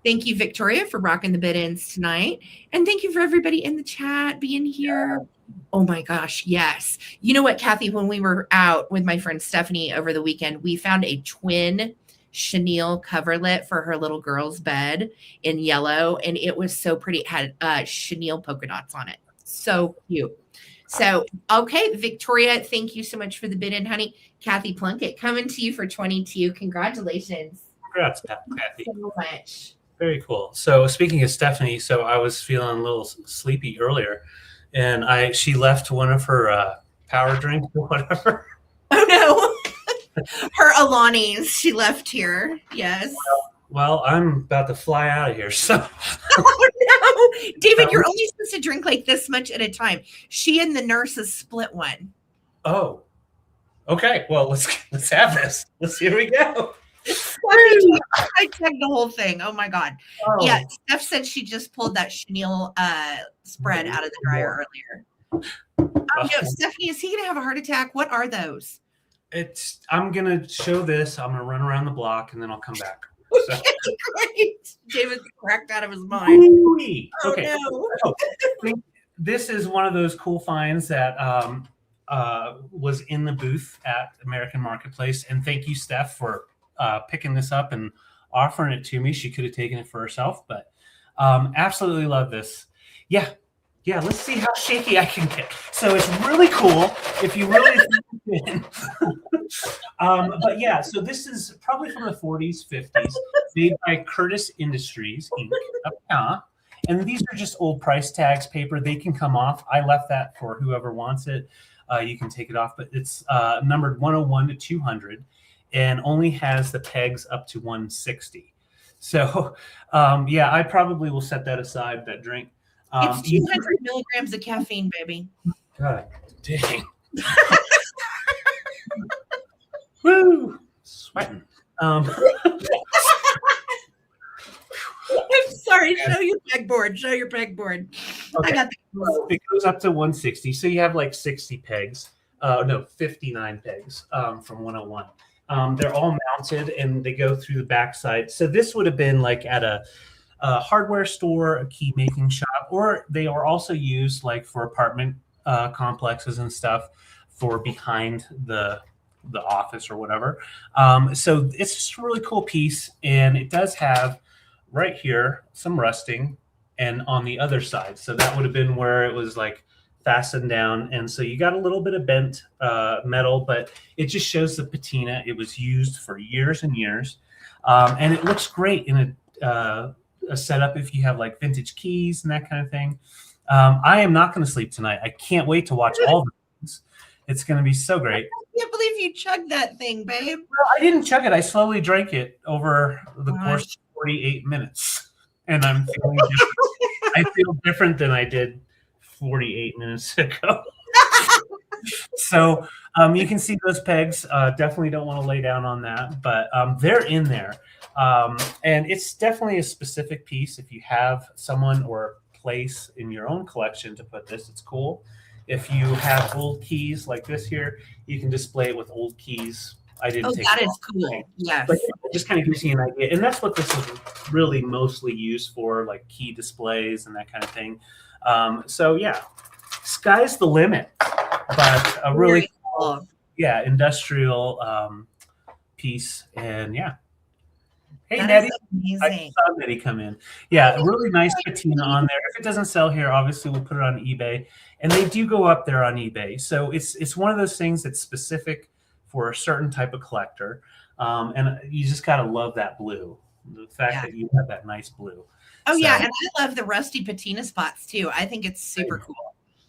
Thank you, Victoria, for rocking the bid ends tonight. And thank you for everybody in the chat being here. Oh my gosh, yes. You know what, Kathy, when we were out with my friend Stephanie over the weekend, we found a twin chenille coverlet for her little girl's bed in yellow. And it was so pretty. It had chenille polka dots on it. So cute. So, okay, Victoria, thank you so much for the bid in, honey. Kathy Plunkett, coming to you for 22. Congratulations. Congrats, Kathy. Thank you so much. Very cool. So speaking of Stephanie, so I was feeling a little sleepy earlier, and she left one of her power drinks or whatever. Oh, no. Her Alani's, she left here. Yes. Well, I'm about to fly out of here. So, Oh no, David, uh, you're only supposed to drink like this much at a time. She and the nurses split one. oh, okay. Well, let's have this. Here we go. Steffi, I checked the whole thing. Oh my god. Yeah, Oh, Steph said she just pulled that chenille spread out of the dryer more. earlier. Oh no, Stephanie, is he gonna have a heart attack? What are those? I'm gonna show this. I'm gonna run around the block and then I'll come back. So. Okay, great. David's cracked out of his mind. Ooh-wee. Oh Okay. no. So, this is one of those cool finds that was in the booth at American Marketplace. And thank you, Steph, for picking this up and offering it to me. She could have taken it for herself, but absolutely love this. Yeah. Yeah, let's see how shaky I can get. So it's really cool if you really but yeah, so this is probably from the 40s, 50s, made by Curtis Industries, Inc. And these are just old price tags paper. They can come off. I left that for whoever wants it. You can take it off, but it's numbered 101 to 200 and only has the pegs up to 160. So yeah, I probably will set that aside, that drink. It's 200 milligrams of caffeine, baby. God dang. Woo! Sweating. I'm sorry. Show your pegboard. Show your pegboard. Okay. I got It goes up to 160. So you have like 60 pegs. No, 59 pegs from 101. They're all mounted and they go through the backside. So this would have been like at a hardware store, a key making shop, or they are also used like for apartment complexes and stuff for behind the office or whatever. So it's just a really cool piece, and it does have right here some rusting, and on the other side. So that would have been where it was like fastened down, and so you got a little bit of bent metal, but it just shows the patina. It was used for years and years, and it looks great in a setup if you have like vintage keys and that kind of thing. I am not going to sleep tonight. I can't wait to watch all the things. It's going to be so great. I can't believe you chugged that thing, babe. Well, I didn't chug it. I slowly drank it over the course of 48 minutes, and I'm feeling different. I feel different than I did 48 minutes ago. So you can see those pegs. Definitely don't want to lay down on that, but they're in there. And it's definitely a specific piece. If you have someone or place in your own collection to put this, it's cool. If you have old keys like this here, you can display it with old keys. I didn't take that it is off. cool. Yes. But it just kind of gives you an idea. And that's what this is really mostly used for, like key displays and that kind of thing. So yeah, sky's the limit. But a really cool, yeah, industrial piece. And yeah. Hey, that Nettie. is I amazing. saw Nettie come in. Yeah, really nice patina on there. If it doesn't sell here, obviously we'll put it on eBay. And they do go up there on eBay. So it's one of those things that's specific for a certain type of collector. And you just got to love that blue. The fact that you have that nice blue. Oh, so, yeah. And I love the rusty patina spots too. I think it's super cool.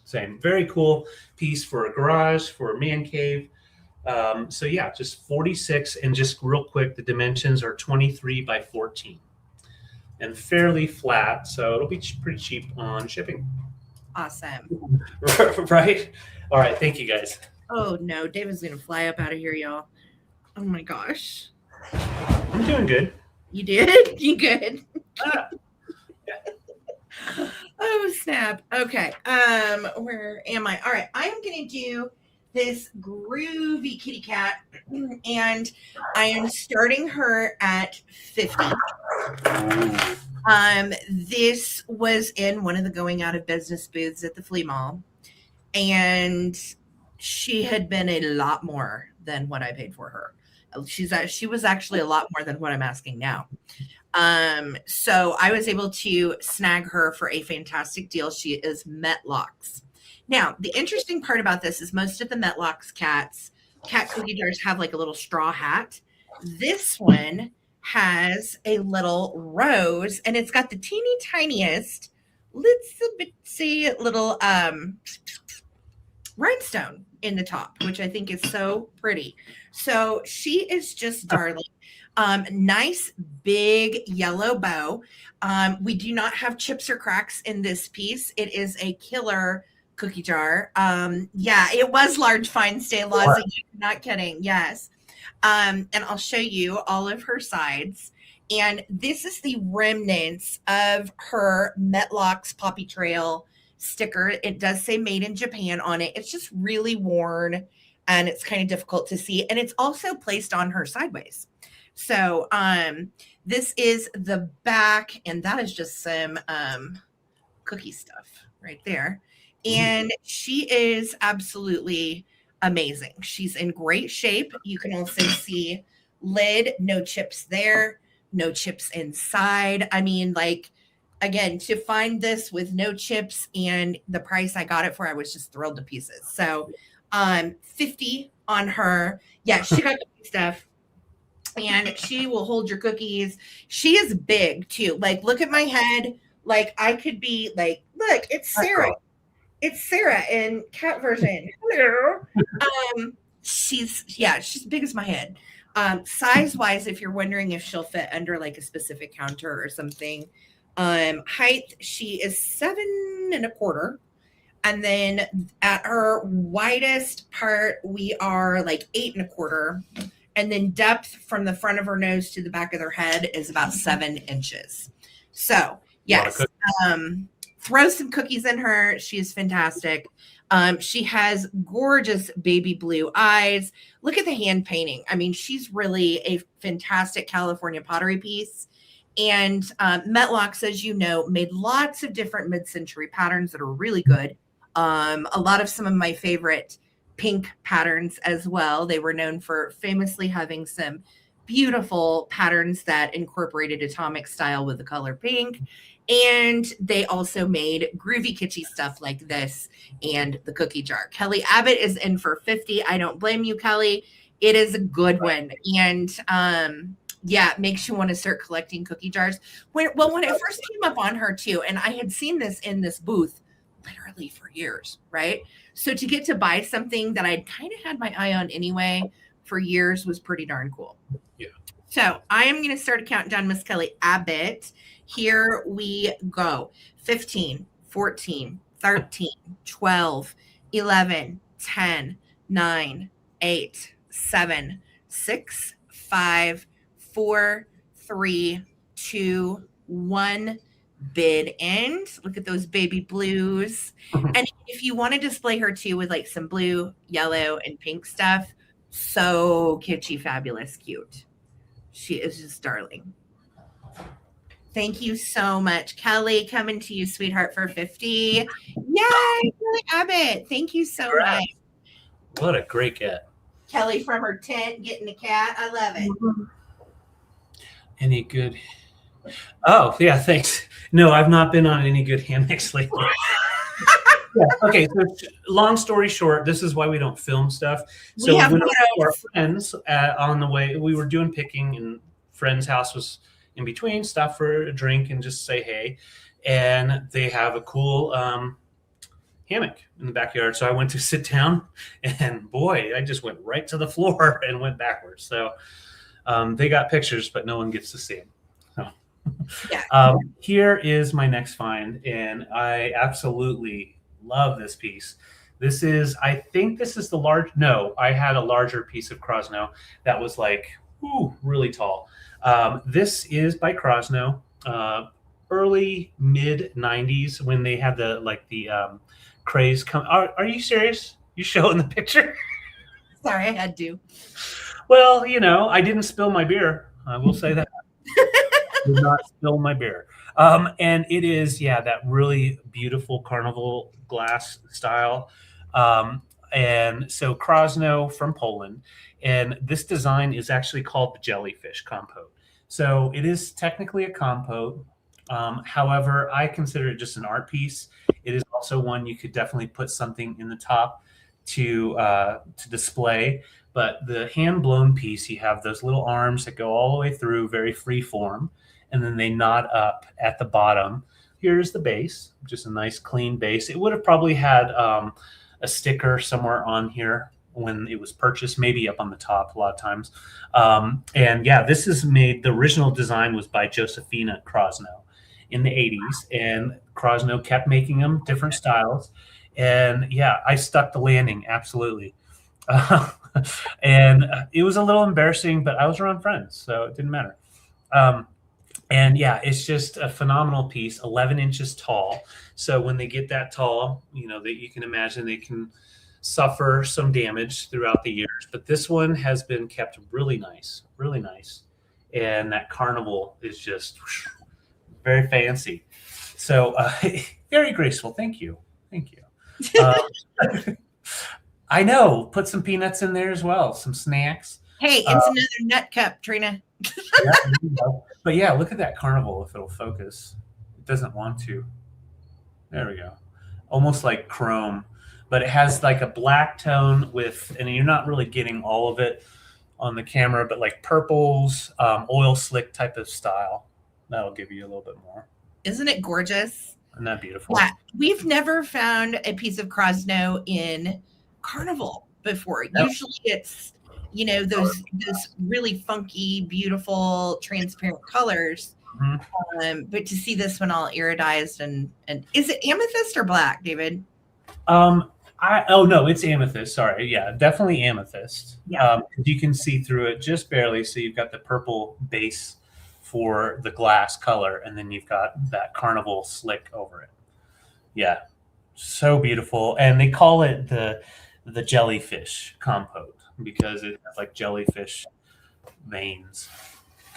Same. Very cool piece for a garage, for a man cave. So yeah, just 46, and just real quick, the dimensions are 23 by 14 and fairly flat. So it'll be pretty cheap on shipping. Awesome. Right. All right. Thank you guys. Oh no, David's going to fly up out of here, y'all. Oh my gosh. I'm doing good. You did? You good? Yeah. Oh snap. Okay. Where am I? All right. I am going to do this groovy kitty cat, and I am starting her at 50. This was in one of the going out of business booths at the flea mall, and she had been a lot more than what I paid for her. She was actually a lot more than what I'm asking now. So I was able to snag her for a fantastic deal. She is Metlocks. Now, the interesting part about this is most of the Metlocks cat cookie jars have like a little straw hat. This one has a little rose, and it's got the teeny tiniest little rhinestone in the top, which I think is so pretty. So she is just darling. Nice big yellow bow. We do not have chips or cracks in this piece. It is a killer cookie jar. Yeah, it was large fine stainless. Not kidding. Yes. And I'll show you all of her sides. And this is the remnants of her Metlocks Poppy Trail sticker. It does say made in Japan on it. It's just really worn and it's kind of difficult to see. And it's also placed on her sideways. So this is the back, and that is just some cookie stuff right there. And she is absolutely amazing. She's in great shape. You can also see lid, no chips there, no chips inside. I mean, like, again, to find this with no chips and the price I got it for, I was just thrilled to pieces. So 50 on her. Yeah, she got good stuff. And she will hold your cookies. She is big too. Like, look at my head. Like, I could be like, look, it's Sarah. It's Sarah in cat version. Hello. She's big as my head. Size wise, if you're wondering if she'll fit under like a specific counter or something. Height, she is 7.25. And then at her widest part, we are like 8.25. And then depth from the front of her nose to the back of her head is about 7 inches. So yes, throw some cookies in her. She is fantastic. She has gorgeous baby blue eyes. Look at the hand painting. I mean, she's really a fantastic California pottery piece. And Metlocks, as you know, made lots of different mid-century patterns that are really good. A lot of some of my favorite pink patterns as well. They were known for famously having some beautiful patterns that incorporated atomic style with the color pink. And they also made groovy kitschy stuff like this and the cookie jar. Kelly Abbott is in for 50. I don't blame you, Kelly. It is a good one. And yeah, it makes you want to start collecting cookie jars. When it first came up on her too, and I had seen this in this booth literally for years, right? So to get to buy something that I'd kind of had my eye on anyway for years was pretty darn cool. Yeah. So I am going to start counting down Miss Kelly Abbott. Here we go. 15, 14, 13, 12, 11, 10, 9, 8, 7, 6, 5, 4, 3, 2, 1. Bid end. Look at those baby blues. And if you want to display her too with like some blue, yellow, and pink stuff, so kitschy, fabulous, cute. She is just darling. Thank you so much, Kelly. Coming to you, sweetheart, for 50. Yay, Kelly Abbott. Thank you so much. What a great cat. Kelly from her tent getting the cat. I love it. Any good? Oh, yeah, thanks. No, I've not been on any good hammocks lately. Yeah, okay, so long story short, this is why we don't film stuff. So we went to our friends on the way. We were doing picking, and friend's house was in between, stop for a drink and just say hey. And they have a cool hammock in the backyard. So I went to sit down, and boy, I just went right to the floor and went backwards. So they got pictures, but no one gets to see them. Yeah. Here is my next find, and I absolutely love this piece. This is, I think this is the large, no, I had a larger piece of Krosno that was like, really tall. This is by Krosno, early mid 90s when they had the craze come. Are you serious? You showing the picture? Sorry, I had to. Well, I didn't spill my beer. I will say that. Did not spill my beer. And it is, that really beautiful carnival glass style. And so Krosno from Poland. And this design is actually called the jellyfish compote. So it is technically a compote. However, I consider it just an art piece. It is also one you could definitely put something in the top to display. But the hand-blown piece, you have those little arms that go all the way through, very free form. And then they knot up at the bottom. Here's the base, just a nice clean base. It would have probably had a sticker somewhere on here when it was purchased, maybe up on the top a lot of times. And yeah, this is made, the original design was by Josephina Krosno in the 80s, and Krosno kept making them different styles. And yeah, I stuck the landing, absolutely. And it was a little embarrassing, but I was around friends, so it didn't matter. And yeah, it's just a phenomenal piece, 11 inches tall. So when they get that tall, you know, that you can imagine they can suffer some damage throughout the years. But this one has been kept really nice, really nice. And that carnival is just very fancy. So very graceful. Thank you. Thank you. I know. Put some peanuts in there as well. Some snacks. Hey, it's another nut cup, Trina. Yeah, but yeah, look at that carnival if it'll focus. It doesn't want to. There we go. Almost like chrome, but it has like a black tone with, and you're not really getting all of it on the camera, but like purples, oil slick type of style. That'll give you a little bit more. Isn't it gorgeous? Isn't that beautiful? Yeah, we've never found a piece of Krosno in carnival before. Nope. Usually it's, you know, those really funky, beautiful, transparent colors. Mm-hmm. But to see this one all iridized and is it amethyst or black, David? No, it's amethyst. Sorry, yeah, definitely amethyst. Yeah, you can see through it just barely. So you've got the purple base for the glass color, and then you've got that carnival slick over it. Yeah, so beautiful, and they call it the jellyfish compote because it has like jellyfish veins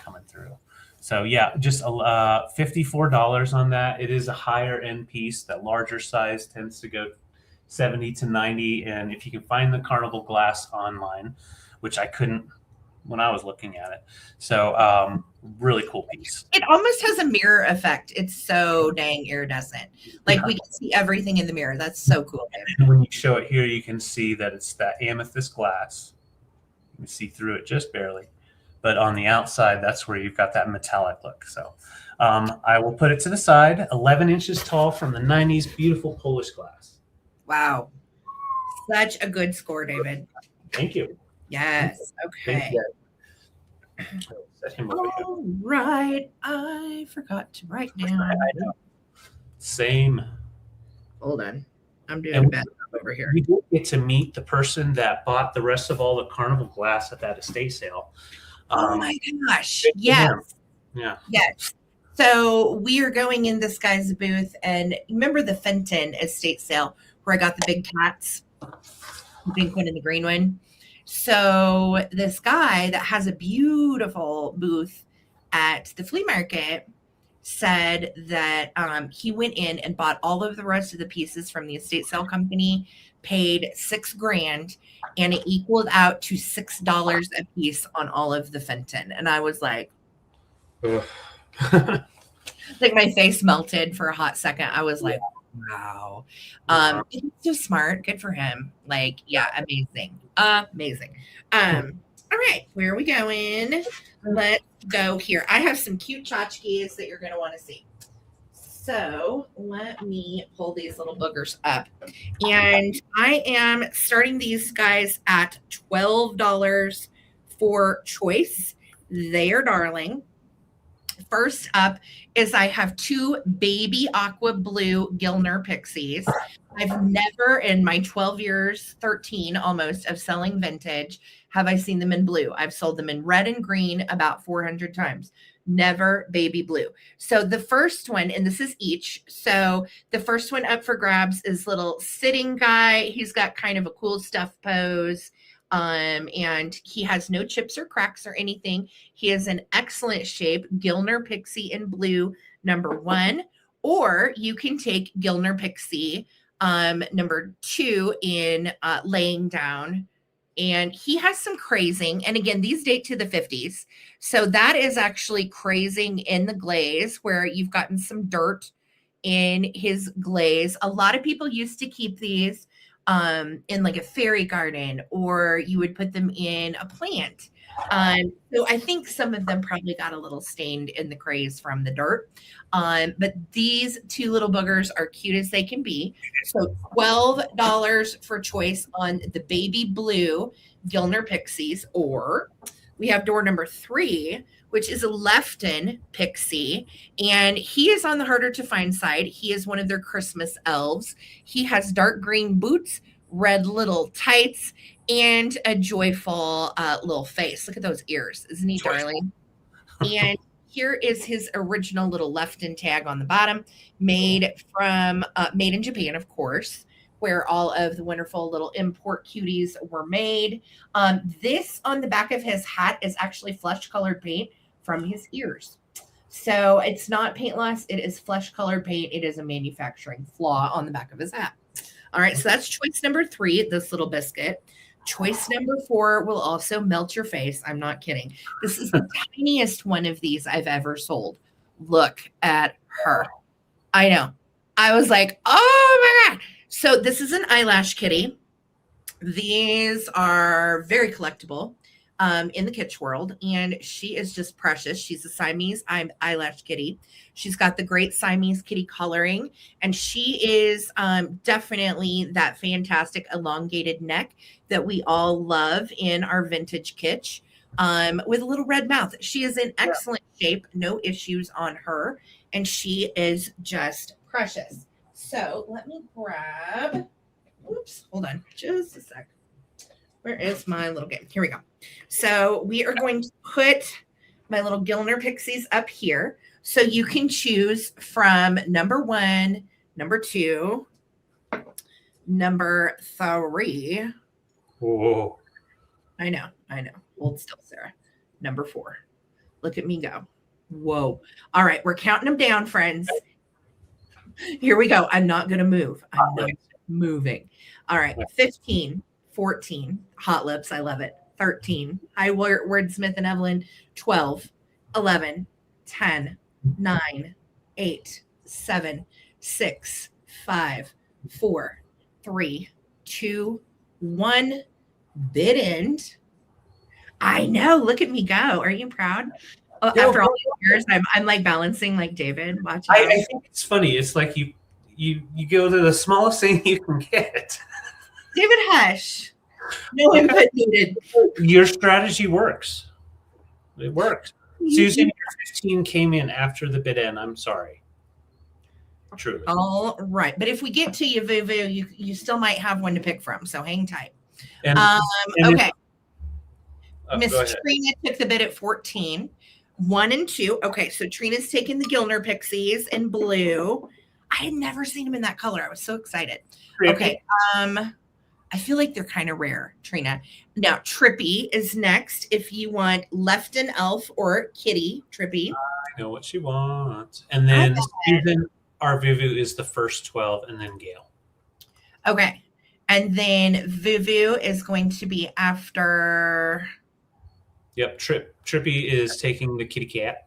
coming through. So yeah, just $54 on that. It is a higher end piece. That larger size tends to go 70 to 90. And if you can find the carnival glass online, which I couldn't when I was looking at it. So really cool piece. It almost has a mirror effect. It's so dang iridescent. Like we can see everything in the mirror. That's so cool. And when you show it here, you can see that it's that amethyst glass. You can see through it just barely. But on the outside, that's where you've got that metallic look. So I will put it to the side. 11 inches tall from the 90s. Beautiful Polish glass. Wow. Such a good score, David. Thank you. Yes. Okay. All right. I forgot to write down. I know. Same. Hold on. I'm doing bad over here. We did get to meet the person that bought the rest of all the carnival glass at that estate sale. Oh my gosh. Yes. Yeah. Yes. So we are going in this guy's booth, and remember the Fenton estate sale where I got the big cats, the pink one and the green one? So this guy that has a beautiful booth at the flea market said that he went in and bought all of the rest of the pieces from the estate sale company, paid $6,000, and it equaled out to $6 a piece on all of the Fenton. And I was like, like my face melted for a hot second. I was like, wow. He's so smart. Good for him. Like, yeah, amazing. Amazing. All right, where are we going? Let's go here. I have some cute tchotchkes that you're going to want to see. So let me pull these little boogers up. And I am starting these guys at $12 for choice. They are darling. First up is I have two baby aqua blue Gilner pixies. I've never in my 12 years, 13 almost of selling vintage, have I seen them in blue. I've sold them in red and green about 400 times. Never baby blue. So the first one, and this is each. So the first one up for grabs is little sitting guy. He's got kind of a cool stuff pose. And he has no chips or cracks or anything. He is in excellent shape. Gilner Pixie in blue, number 1. Or you can take Gilner Pixie, number 2 in laying down. And he has some crazing. And again, these date to the 50s. So that is actually crazing in the glaze where you've gotten some dirt in his glaze. A lot of people used to keep these in like a fairy garden, or you would put them in a plant. So I think some of them probably got a little stained in the craze from the dirt. But these two little boogers are cute as they can be. So $12 for choice on the baby blue Gilner Pixies, or we have door number 3, which is a Lefton Pixie, and he is on the harder to find side. He is one of their Christmas elves. He has dark green boots, red little tights, and a joyful little face. Look at those ears. Isn't he darling? And here is his original little Lefton tag on the bottom, made in Japan, of course, where all of the wonderful little import cuties were made. This on the back of his hat is actually flesh colored paint from his ears. So it's not paint loss, it is flesh colored paint. It is a manufacturing flaw on the back of his hat. All right, so that's choice number 3, this little biscuit. Choice number 4 will also melt your face. I'm not kidding. This is the tiniest one of these I've ever sold. Look at her. I know. I was like, oh my God. So this is an eyelash kitty. These are very collectible in the kitsch world, and she is just precious. She's a Siamese eyelash kitty. She's got the great Siamese kitty coloring, and she is definitely that fantastic elongated neck that we all love in our vintage kitsch, with a little red mouth. She is in excellent shape, no issues on her, and she is just precious. So let me grab, oops, hold on just a sec. Where is my little game? Here we go. So we are going to put my little Gilner Pixies up here. So you can choose from number 1, number 2, number 3. Whoa. I know. Hold still, Sarah. Number 4. Look at me go. Whoa. All right. We're counting them down, friends. Here we go. I'm not going to move. I'm not moving. All right. 15, 14. Hot Lips. I love it. 13. Hi, Wordsmith and Evelyn. 12, 11, 10, 9, 8, 7, 6, 5, 4, 3, 2, 1. Bid end. I know. Look at me go. Are you proud? After all these years, I'm like balancing like David. Watch out. I think it's funny. It's like you go to the smallest thing you can get. David, hush. No input needed. Your strategy works. It worked. Susan, your 15 came in after the bid end. I'm sorry. Truly. All right. But if we get to you, Vuvu, you still might have one to pick from. So hang tight. And okay. Miss Trina took the bid at 14. 1 and 2. Okay, so Trina's taking the Gilner Pixies in blue. I had never seen them in that color. I was so excited. Okay. I feel like they're kind of rare, Trina. Now, Trippy is next. If you want Lefton Elf or Kitty Trippy. I know what she wants. And then Susan, our Vuvu is the first 12, and then Gail. Okay. And then Vuvu is going to be after. Yep, Trippy is taking the kitty cat.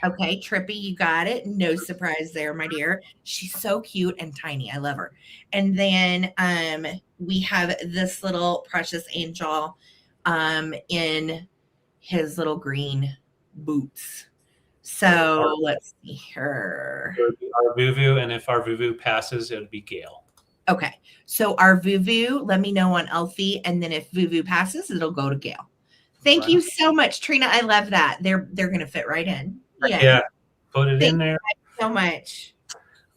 Okay, Trippy, you got it. No surprise there, my dear. She's so cute and tiny. I love her. And then we have this little precious angel in his little green boots. So let's see her. Our Vuvu, and if our Vuvu passes, it would be Gail. Okay, so our Vuvu, let me know on Elfie, and then if Vuvu passes, it'll go to Gail. Thank you so much, Trina. I love that. They're going to fit right in. Yeah. Put it in there. Thank you so much.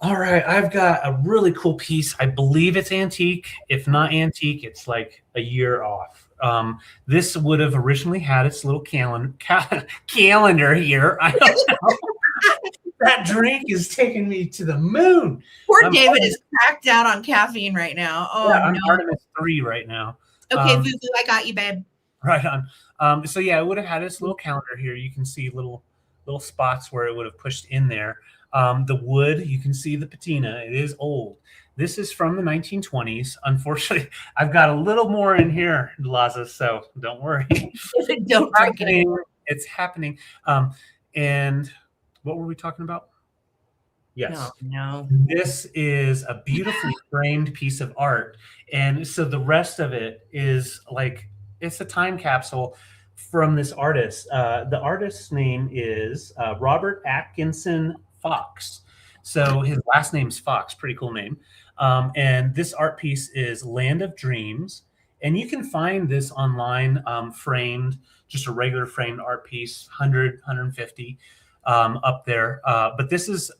All right. I've got a really cool piece. I believe it's antique. If not antique, it's like a year off. This would have originally had its little calendar here. I don't know. That drink is taking me to the moon. Poor David is cracked out on caffeine right now. Oh, yeah, I'm Artemis 3 right now. Okay, Vuvu, I got you, babe. Right on. So yeah, it would have had its little calendar here. You can see little spots where it would have pushed in there. The wood, you can see the patina. It is old. This is from the 1920s. Unfortunately, I've got a little more in here, Laza, so don't worry. Don't drink it. It's happening. And what were we talking about? Yes. Oh, no. This is a beautifully framed piece of art. And so the rest of it is like, it's a time capsule from this artist. The artist's name is Robert Atkinson Fox. So his last name's Fox, pretty cool name. And this art piece is Land of Dreams. And you can find this online, framed, just a regular framed art piece, 100, 150 up there. But this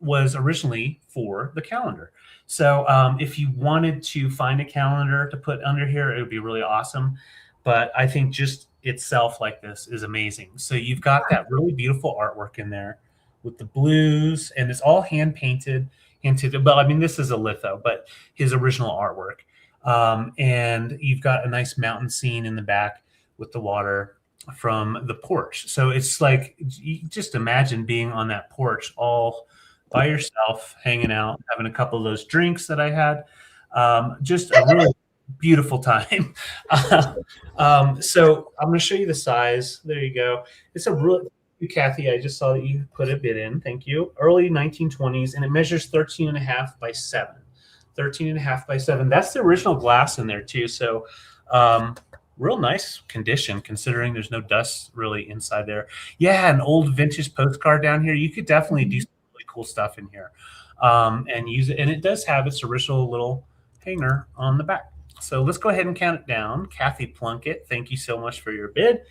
was originally for the calendar. So if you wanted to find a calendar to put under here, it would be really awesome. But I think just itself like this is amazing. So you've got that really beautiful artwork in there with the blues, and it's all hand painted into. Well, I mean, this is a litho, but his original artwork. And you've got a nice mountain scene in the back with the water from the porch. So it's like, you just imagine being on that porch all by yourself, hanging out, having a couple of those drinks that I had. Just a really beautiful time. So I'm going to show you the size. There you go. It's a really, Kathy, I just saw that you put a bid in. Thank you. Early 1920s, and it measures 13 and a half by 7. 13 and a half by 7. That's the original glass in there too. So real nice condition considering there's no dust really inside there. Yeah, an old vintage postcard down here. You could definitely do some really cool stuff in here and use it. And it does have its original little hanger on the back. So let's go ahead and count it down. Kathy Plunkett, thank you so much for your bid.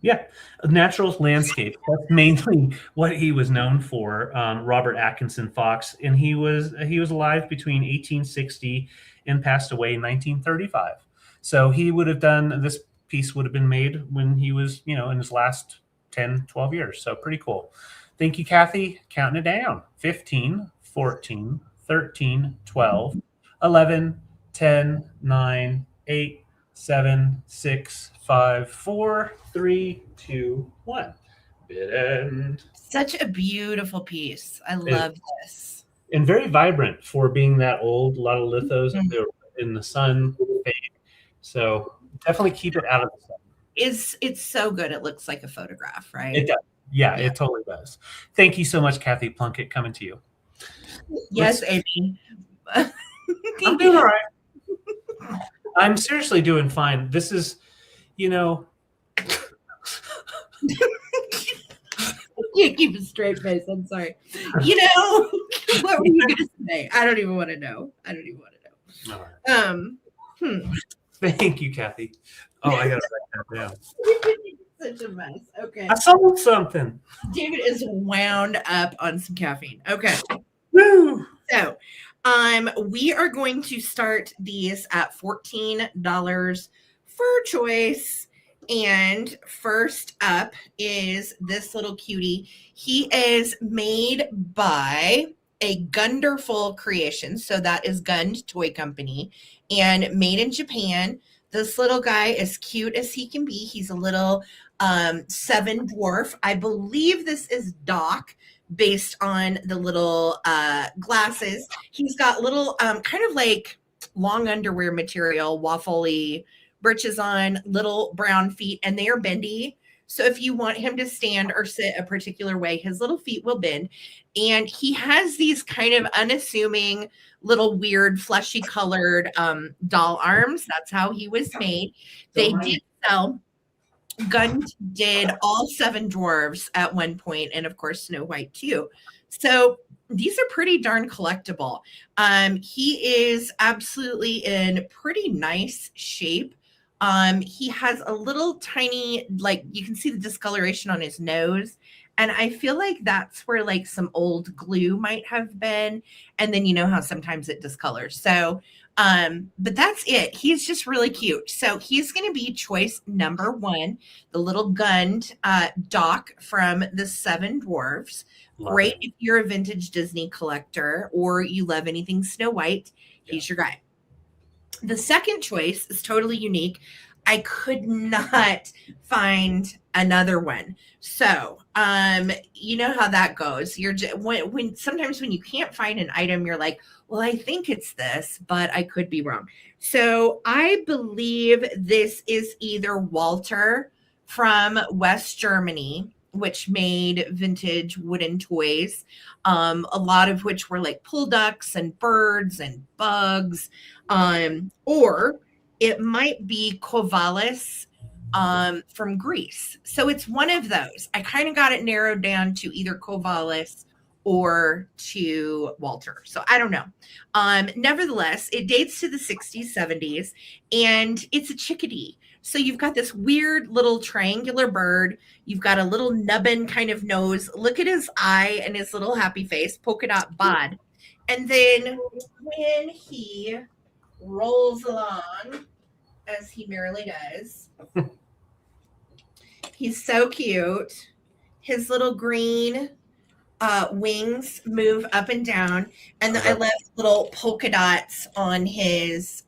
Yeah, natural landscape. That's mainly what he was known for, Robert Atkinson Fox, and he was alive between 1860 and passed away in 1935. So he would have done, this piece would have been made when he was, in his last 10, 12 years. So pretty cool. Thank you, Kathy. Counting it down. 15, 14, 13, 12, 11, 10, 9, 8, 7, 6, 5, 4, 3, 2, 1. Bid end. Such a beautiful piece. I love this. And very vibrant for being that old. A lot of lithos in the sun. So definitely keep it out of the sun. It's so good. It looks like a photograph, right? It does. Yeah, it totally does. Thank you so much, Kathy Plunkett, coming to you. Yes, Amy. I'm doing all right. I'm seriously doing fine. This is, You keep a straight face. I'm sorry. What were you gonna say? I don't even want to know. All right. Thank you, Kathy. Oh, I gotta write that down. Such a mess. Okay. I sold something. David is wound up on some caffeine. Okay. Woo! So, we are going to start these at $14 for choice. And first up is this little cutie. He is made by a Gunderful creation. So that is Gund Toy Company and made in Japan. This little guy is cute as he can be. He's a little 7 dwarf. I believe this is Doc based on the little glasses. He's got little kind of like long underwear material, waffly breeches on, little brown feet, and they are bendy. So if you want him to stand or sit a particular way, his little feet will bend. And he has these kind of unassuming little weird fleshy colored doll arms. That's how he was made. They did sell. Gund did all 7 dwarves at one point, and of course Snow White too. So these are pretty darn collectible. He is absolutely in pretty nice shape. He has a little tiny, like you can see the discoloration on his nose. And I feel like that's where like some old glue might have been. And then you know how sometimes it discolors. So, but that's it. He's just really cute. So he's going to be choice number 1, the little Gund Doc from the 7 Dwarfs. Great if you're a vintage Disney collector or you love anything Snow White. He's your guy. The second choice is totally unique. I could not find another one. So, you know how that goes. You're when sometimes when you can't find an item, you're like, well, I think it's this, but I could be wrong. So I believe this is either Walter from West Germany which made vintage wooden toys, a lot of which were like pool ducks and birds and bugs. Or it might be Covalis from Greece. So it's one of those. I kind of got it narrowed down to either Covalis or to Walter. So I don't know. Nevertheless, it dates to the 60s, 70s, and it's a chickadee. So you've got this weird little triangular bird. You've got a little nubbin kind of nose. Look at his eye and his little happy face, polka dot bod. And then when he rolls along, as he merrily does, he's so cute. His little green wings move up and down, and I love little polka dots on his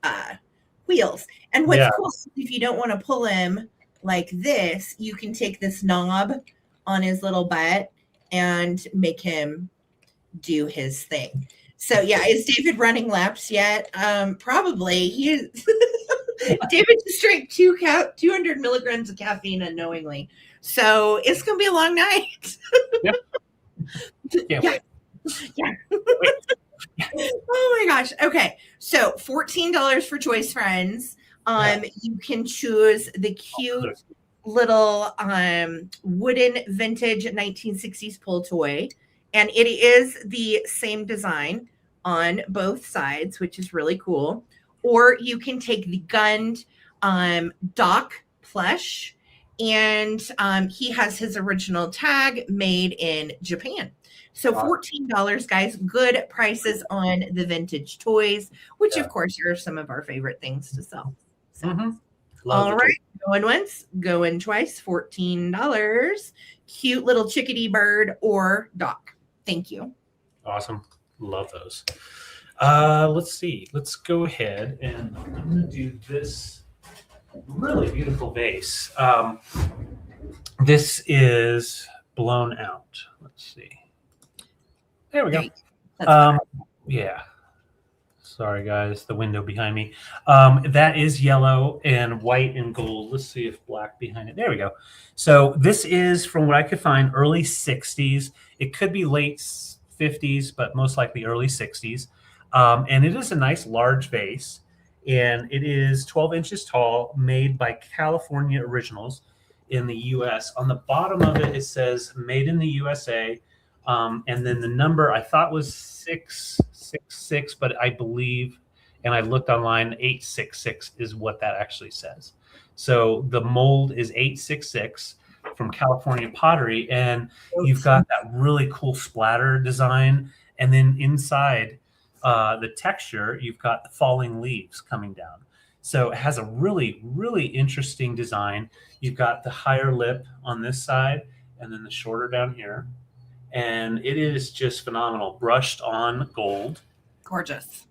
wheels. And what's cool, if you don't want to pull him like this, you can take this knob on his little butt and make him do his thing. So yeah, is David running laps yet? Probably. He is. David just drank 200 milligrams of caffeine unknowingly. So it's going to be a long night. Yep. Yeah. Oh my gosh. Okay. So $14 for Choice Friends. You can choose the cute little wooden vintage 1960s pull toy. And it is the same design on both sides, which is really cool. Or you can take the gunned Doc plush, and he has his original tag made in Japan. So $14, guys. Good prices on the vintage toys, which of course are some of our favorite things to sell. So, all right, going once, going twice. $14. Cute little chickadee bird or Doc. Thank you. Awesome. Love those. Let's see. Let's go ahead and I'm going to do this really beautiful vase. This is blown out. Let's see. There we go. Yeah. Sorry, guys. The window behind me. That is yellow and white and gold. Let's see if black behind it. There we go. So this is, from what I could find, early 60s. It could be late 50s, but most likely early 60s. And it is a nice large vase. And it is 12 inches tall, made by California Originals in the U.S. On the bottom of it, it says made in the USA. And then the number I thought was 666, but I believe, and I looked online, 866 is what that actually says. So the mold is 866 from California Pottery. And you've got that really cool splatter design. And then inside the texture, you've got the falling leaves coming down. So it has a really, really interesting design. You've got the higher lip on this side and then the shorter down here. And it is just phenomenal. Brushed on gold. Gorgeous.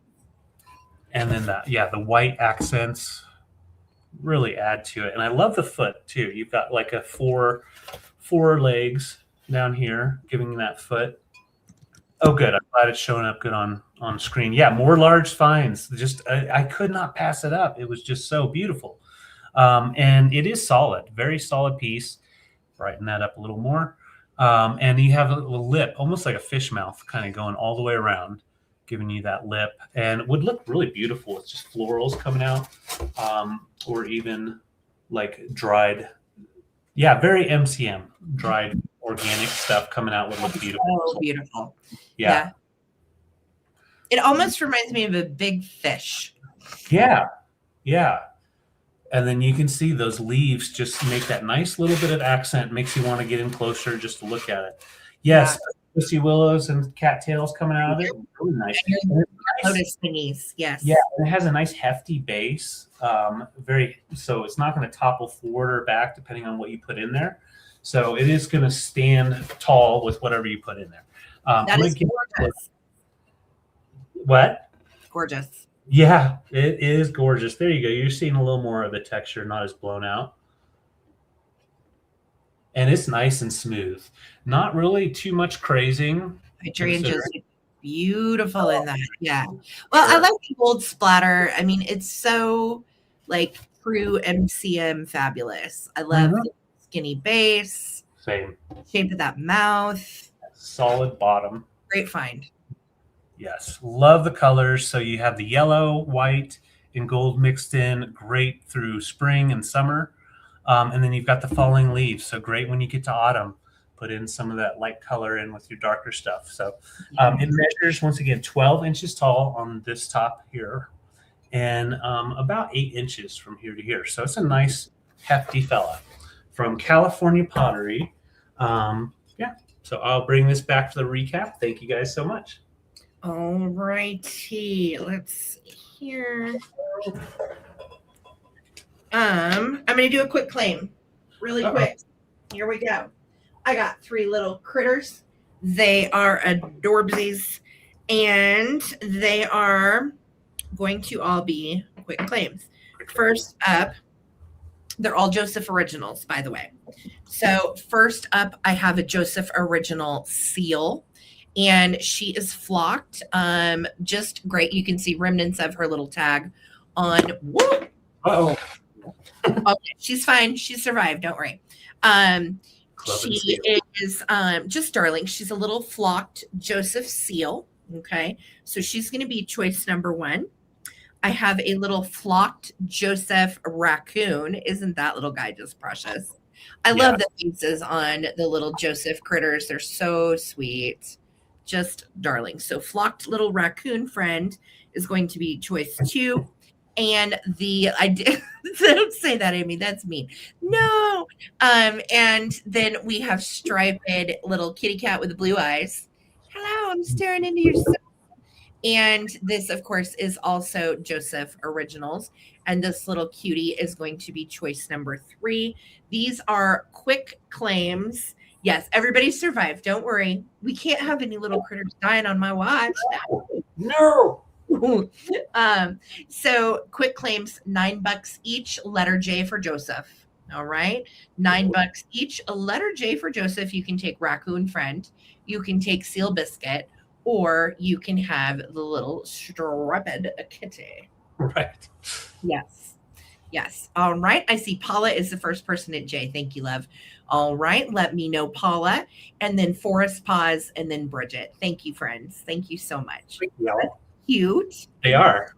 And then the white accents really add to it. And I love the foot too. You've got like a four legs down here giving that foot. Oh, good. I'm glad it's showing up good on screen. Yeah, more large finds. Just I could not pass it up. It was just so beautiful. And it is solid, very solid piece. Brighten that up a little more. And you have a little lip, almost like a fish mouth, kind of going all the way around, giving you that lip. And it would look really beautiful. It's just florals coming out, or even like dried. Yeah, very MCM, dried organic stuff coming out would look beautiful. So beautiful. Yeah. It almost reminds me of a big fish. Yeah. And then you can see those leaves just make that nice little bit of accent, makes you want to get in closer just to look at it. Yes, pussy willows and cattails coming out of it. Really nice. Lotus thingies, yes. Yeah, it has a nice hefty base. So it's not going to topple forward or back depending on what you put in there. So it is going to stand tall with whatever you put in there. That is gorgeous. What? Gorgeous. Yeah, it is gorgeous. There you go. You're seeing a little more of the texture, not as blown out. And it's nice and smooth. Not really too much crazing. Adrian just beautiful in that. Yeah. Well, I like the gold splatter. I mean, it's so like true MCM fabulous. I love the skinny base. Same. Shape of that mouth. Solid bottom. Great find. Yes. Love the colors. So you have the yellow, white, and gold mixed in. Great through spring and summer. And then you've got the falling leaves. So great when you get to autumn. Put in some of that light color in with your darker stuff. So it measures, once again, 12 inches tall on this top here, and about 8 inches from here to here. So it's a nice, hefty fella from California Pottery. Yeah. So I'll bring this back for the recap. Thank you guys so much. All righty. Let's see here. I'm going to do a quick claim really quick. Here we go. I got 3 little critters. They are adorbsies, and they are going to all be quick claims. First up, they're all Joseph originals, by the way. So first up, I have a Joseph original seal, and she is flocked. Just great. You can see remnants of her little tag on. Whoop. Uh-oh. Okay, she's fine. She survived. Don't worry. She is just darling. She's a little flocked Joseph seal. Okay, so she's going to be choice number 1. I have a little flocked Joseph raccoon. Isn't that little guy just precious? I love the faces on the little Joseph critters. They're so sweet. Just darling. So flocked little raccoon friend is going to be choice 2. And don't say that, Amy. That's mean. No. And then we have striped little kitty cat with the blue eyes. Hello, I'm staring into your soul. And this, of course, is also Joseph Originals. And this little cutie is going to be choice number 3. These are quick claims. Yes, everybody survived. Don't worry. We can't have any little critters dying on my watch. No. So quick claims, $9 each, letter J for Joseph. All right. $9 each, a letter J for Joseph. You can take raccoon friend, you can take seal biscuit, or you can have the little striped kitty. Right. Yes. Yes. All right. I see Paula is the first person at J. Thank you, love. All right. Let me know, Paula. And then Forest Paws, and then Bridget. Thank you, friends. Thank you so much. Cute. They are.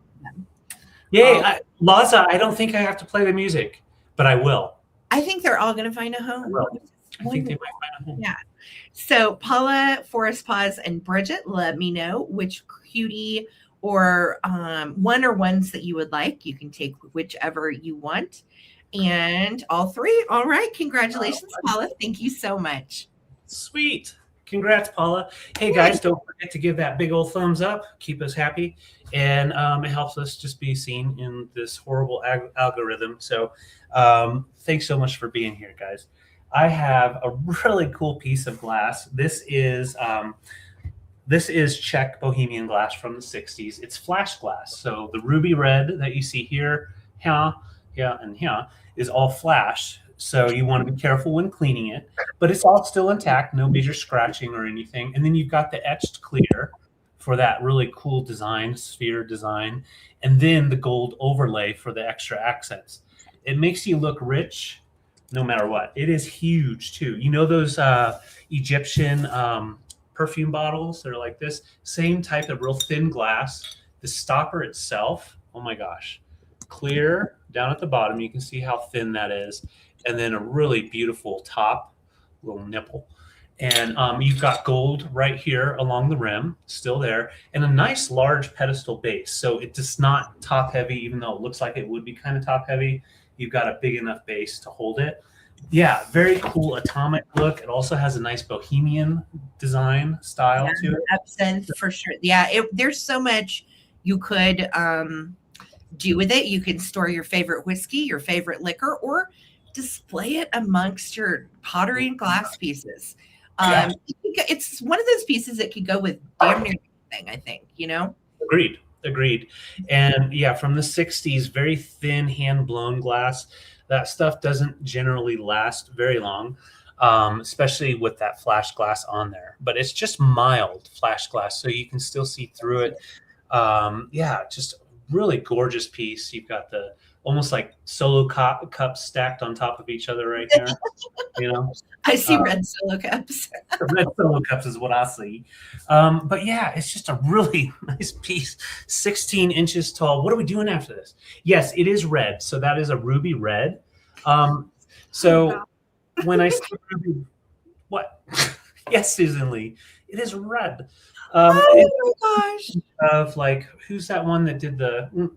Yay. Laza, I don't think I have to play the music, but I will. I think they're all going to find a home. I think they might find a home. Yeah. So Paula, Forest Paws, and Bridget, let me know which cutie or one or ones that you would like. You can take whichever you want. And all 3. All right. Congratulations, Paula. Thank you so much. Sweet. Congrats, Paula. Hey, guys, don't forget to give that big old thumbs up. Keep us happy. And it helps us just be seen in this horrible algorithm. So thanks so much for being here, guys. I have a really cool piece of glass. This is Czech Bohemian glass from the 60s. It's flash glass. So the ruby red that you see here, and here is all flash. So you want to be careful when cleaning it, but it's all still intact, no major scratching or anything. And then you've got the etched clear for that really cool design, sphere design, and then the gold overlay for the extra accents. It makes you look rich no matter what. It is huge too. You know those Egyptian perfume bottles that are like this? Same type of real thin glass. The stopper itself, oh my gosh, clear down at the bottom. You can see how thin that is. And then a really beautiful top, little nipple. And you've got gold right here along the rim, still there, and a nice large pedestal base. So it does not top heavy, even though it looks like it would be kind of top heavy. You've got a big enough base to hold it. Yeah, very cool atomic look. It also has a nice bohemian design style to it. Accent for sure. Yeah, there's so much you could do with it. You can store your favorite whiskey, your favorite liquor, or display it amongst your pottery and glass pieces. It's one of those pieces that could go with damn near anything, I think, you know? Agreed. And yeah, from the 60s, very thin hand-blown glass. That stuff doesn't generally last very long, especially with that flash glass on there. But it's just mild flash glass, so you can still see through it. Yeah, just really gorgeous piece. You've got the almost like solo cups stacked on top of each other right here. You know, I see red solo cups. red solo cups is what I see. But yeah, it's just a really nice piece, 16 inches tall. What are we doing after this? Yes, it is red. So that is a ruby red. So when I say ruby, what? Yes, Susan Lee, it is red. Oh my gosh. Of like, who's that one that did the?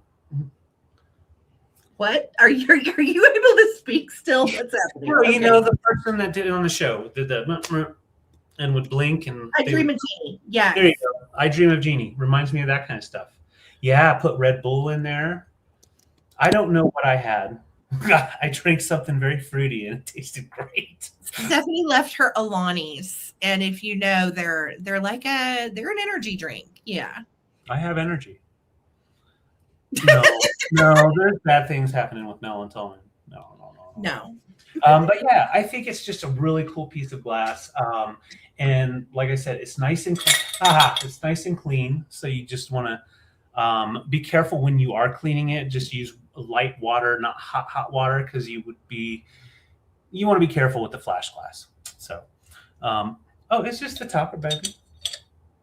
What are you able to speak still? What's happening? Well, you know, the person that did it on the show did the and would blink and I Dream of Jeannie. Yeah. There you go. I Dream of Jeannie reminds me of that kind of stuff. Yeah, put Red Bull in there. I don't know what I had. I drank something very fruity and it tasted great. Stephanie left her Alani's, and if you know, they're an energy drink. Yeah. I have energy. No, there's bad things happening with melatonin. No. But yeah, I think it's just a really cool piece of glass. And like I said, it's nice and it's nice and clean. So you just want to be careful when you are cleaning it. Just use light water, not hot water, because you want to be careful with the flash glass. So, it's just the topper, baby.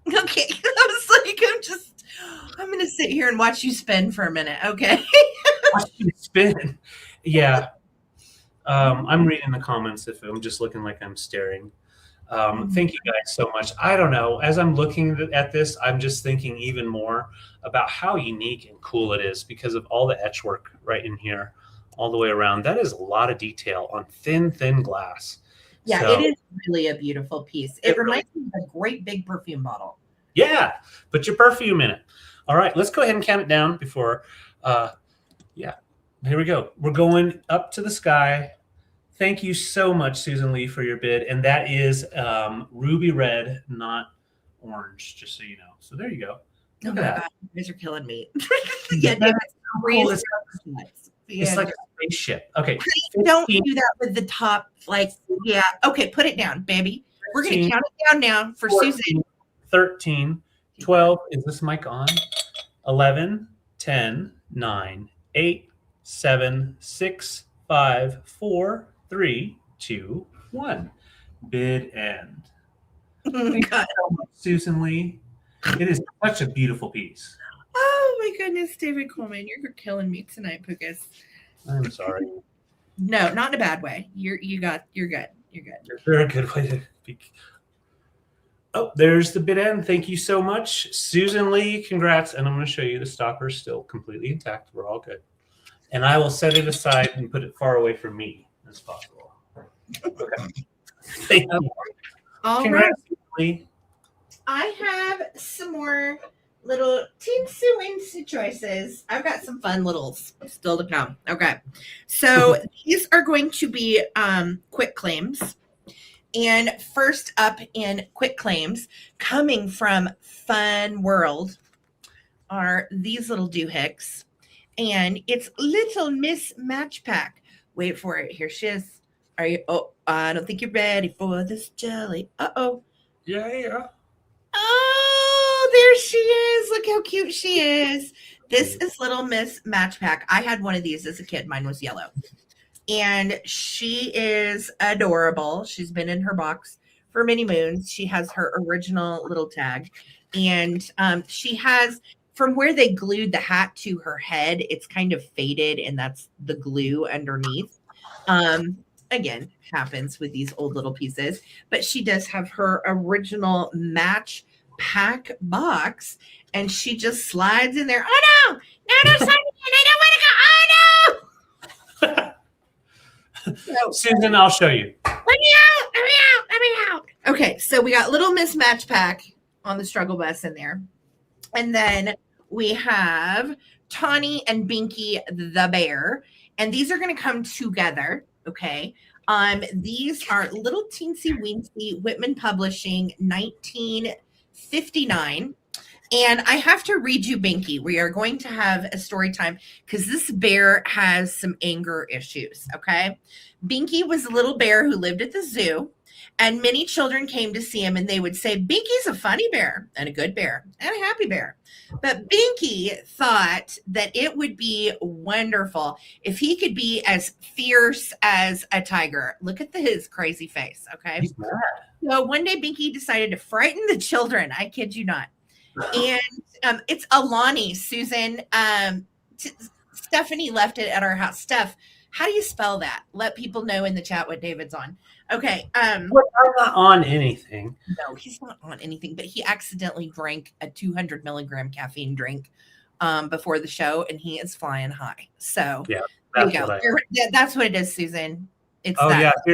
Okay, I was like, I'm going to sit here and watch you spin for a minute. Okay. Watch you spin. Yeah. I'm reading the comments if I'm just looking like I'm staring. Thank you guys so much. I don't know. As I'm looking at this, I'm just thinking even more about how unique and cool it is because of all the etch work right in here, all the way around. That is a lot of detail on thin glass. Yeah, so, it is really a beautiful piece. It reminds me of a great big perfume bottle. Yeah, put your perfume in it. All right, let's go ahead and count it down before. Here we go. We're going up to the sky. Thank you so much, Susan Lee, for your bid. And that is ruby red, not orange, just so you know. So there you go. Look at that. You guys are killing me. Yeah, cool. It's like a spaceship. Okay. Don't do that with the top. Okay, put it down, baby. We're going to count it down now for 14, Susan. 13, 12. Is this mic on? 11, 10, 9, 8, 7, 6, 5, 4, 3, 2, 1. Bid end. Thank you so much, Susan Lee. It is such a beautiful piece. Oh my goodness, David Coleman, you're killing me tonight, Pukas. I'm sorry. No, not in a bad way. You're good. You're good. It's a very good way to speak. Oh, there's the bid end. Thank you so much, Susan Lee. Congrats. And I'm going to show you the stopper is still completely intact. We're all good. And I will set it aside and put it far away from me as possible. Okay. Thank you. All Congrats, right. Lee. I have some more little teensy-weensy choices. I've got some fun littles still to come. Okay. So these are going to be quick claims. And first up in quick claims, coming from Fun World, are these little doohicks. And it's Little Miss Match Pack. Wait for it. Here she is. Are you? Oh, I don't think you're ready for this jelly. Uh-oh. Yeah. Oh, there she is. Look how cute she is. This is Little Miss Match Pack. I had one of these as a kid. Mine was yellow. And she is adorable. She's been in her box for many moons. She has her original little tag. And she has, from where they glued the hat to her head, it's kind of faded, and that's the glue underneath. Again, happens with these old little pieces. But she does have her original match pack box, and she just slides in there. Oh, no! No, slide in. I don't want to go. Oh, no! Susan, I'll show you. Let me out. Okay, so we got Little Miss Match Pack on the struggle bus in there. And then we have Tawny and Binky the bear. And these are going to come together, okay? These are little teensy weensy Whitman Publishing 1959. And I have to read you Binky. We are going to have a story time because this bear has some anger issues, okay? Binky was a little bear who lived at the zoo, And many children came to see him, and they would say, Binky's a funny bear and a good bear and a happy bear. But Binky thought that it would be wonderful if he could be as fierce as a tiger. Look at his crazy face, okay? He's mad. So one day Binky decided to frighten the children. I kid you not. And it's Alani, Susan. Stephanie left it at our house. Steph, how do you spell that? Let people know in the chat what David's on. Okay. What, I'm not on anything. No, he's not on anything, but he accidentally drank a 200 milligram caffeine drink before the show, and he is flying high. So yeah, there you go. That's what it is, Susan. It's oh, that. yeah.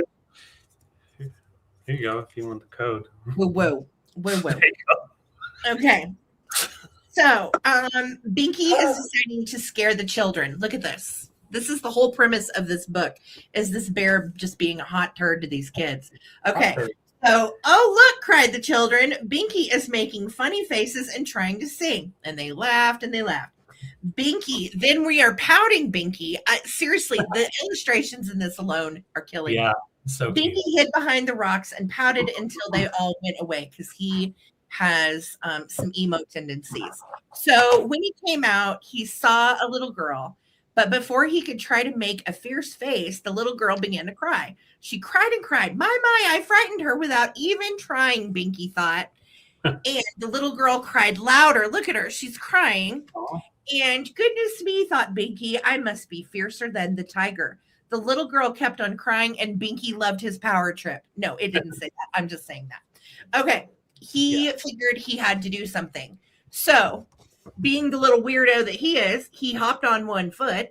Here you go if you want the code. Whoa. Okay. So Binky is deciding to scare the children. Look at this. This is the whole premise of this book, is this bear just being a hot turd to these kids. Okay. So, oh, look, cried the children. Binky is making funny faces and trying to sing. And they laughed and they laughed. Binky, then we are pouting Binky. Seriously, the illustrations in this alone are killing me. So Binky cute. hid behind the rocks and pouted until they all went away because he has some emo tendencies. So when he came out, he saw a little girl. But before he could try to make a fierce face, the little girl began to cry. She cried and cried. My, I frightened her without even trying, Binky thought. And the little girl cried louder. Look at her. She's crying. Aww. And goodness me, thought Binky, I must be fiercer than the tiger. The little girl kept on crying, and Binky loved his power trip. No, it didn't say that. I'm just saying that. Okay. He figured he had to do something. So, being the little weirdo that he is, he hopped on one foot,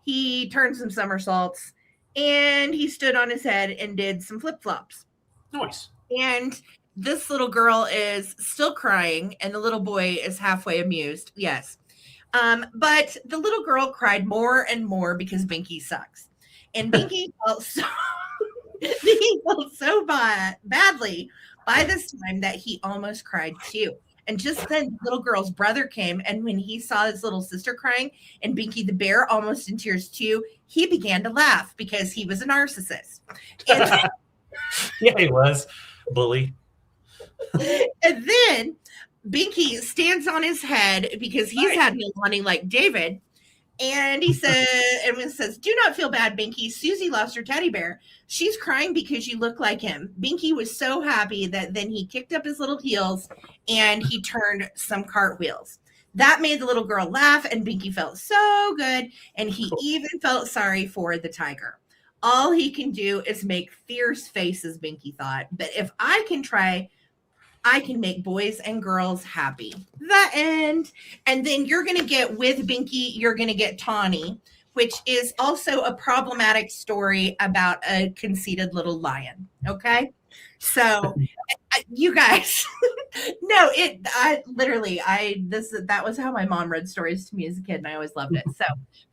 he turned some somersaults, and he stood on his head and did some flip-flops. Nice. And this little girl is still crying, and the little boy is halfway amused. Yes. But the little girl cried more and more because Binky sucks. And Binky felt so badly by this time that he almost cried too. And just then, the little girl's brother came, and when he saw his little sister crying and Binky the bear almost in tears too, he began to laugh because he was a narcissist. And yeah, he was. Bully. And then Binky stands on his head because he's had no money like David. And he says, do not feel bad, Binky. Susie lost her teddy bear. She's crying because you look like him. Binky was so happy that then he kicked up his little heels and he turned some cartwheels. That made the little girl laugh, and Binky felt so good. And he even felt sorry for the tiger. All he can do is make fierce faces, Binky thought. But if I can try, I can make boys and girls happy. The end. And then you're going to get, with Binky, you're going to get Tawny, which is also a problematic story about a conceited little lion. Okay. So you guys, no, that was how my mom read stories to me as a kid, and I always loved it. So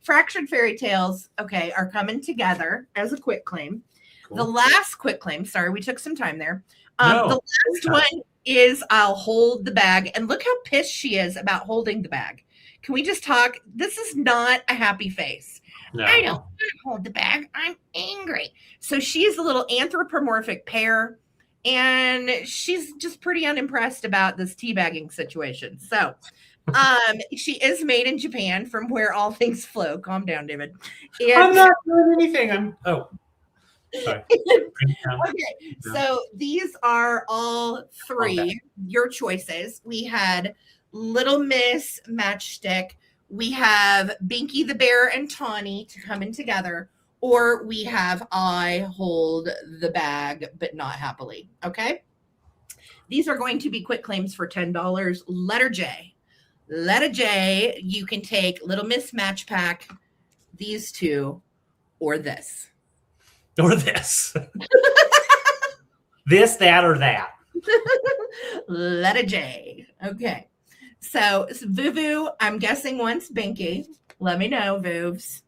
fractured fairy tales, okay, are coming together as a quick claim. Cool. The last quick claim, sorry, we took some time there. The last one is I'll hold the bag. And look how pissed she is about holding the bag. Can we just talk? This is not a happy face. No. I don't want to hold the bag. I'm angry. So she's a little anthropomorphic pear, and she's just pretty unimpressed about this teabagging situation. So she is made in Japan, from where all things flow. Calm down, David. And I'm not doing anything. Sorry. Okay, so these are all three your choices. We had Little Miss Matchstick, we have Binky the Bear and Tawny to come in together, or we have I hold the bag but not happily. Okay, these are going to be quick claims for $10. Letter J, you can take Little Miss Match Pack, these two, or this. Or this. This, that, or that. Letter J. Okay. So Vuvu, I'm guessing wants Binky. Let me know, Vuvs.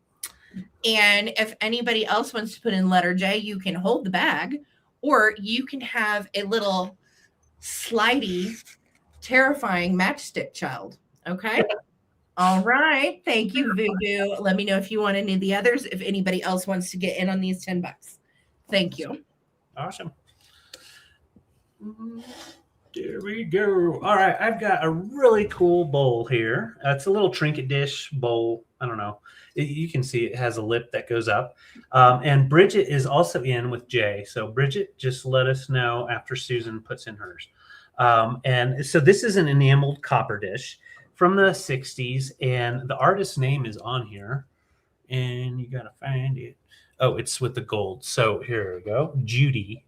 And if anybody else wants to put in letter J, you can hold the bag, or you can have a little slidey, terrifying matchstick child. Okay. All right. Thank you, Vuvu. Let me know if you want any of the others, if anybody else wants to get in on these $10. Thank you. Awesome. There we go. All right, I've got a really cool bowl here. It's a little trinket dish bowl. I don't know. You can see it has a lip that goes up. And Bridget is also in with Jay. So Bridget, just let us know after Susan puts in hers. And so this is an enameled copper dish from the 60s, and the artist's name is on here. And you got to find it. Oh, it's with the gold. So here we go. Judy.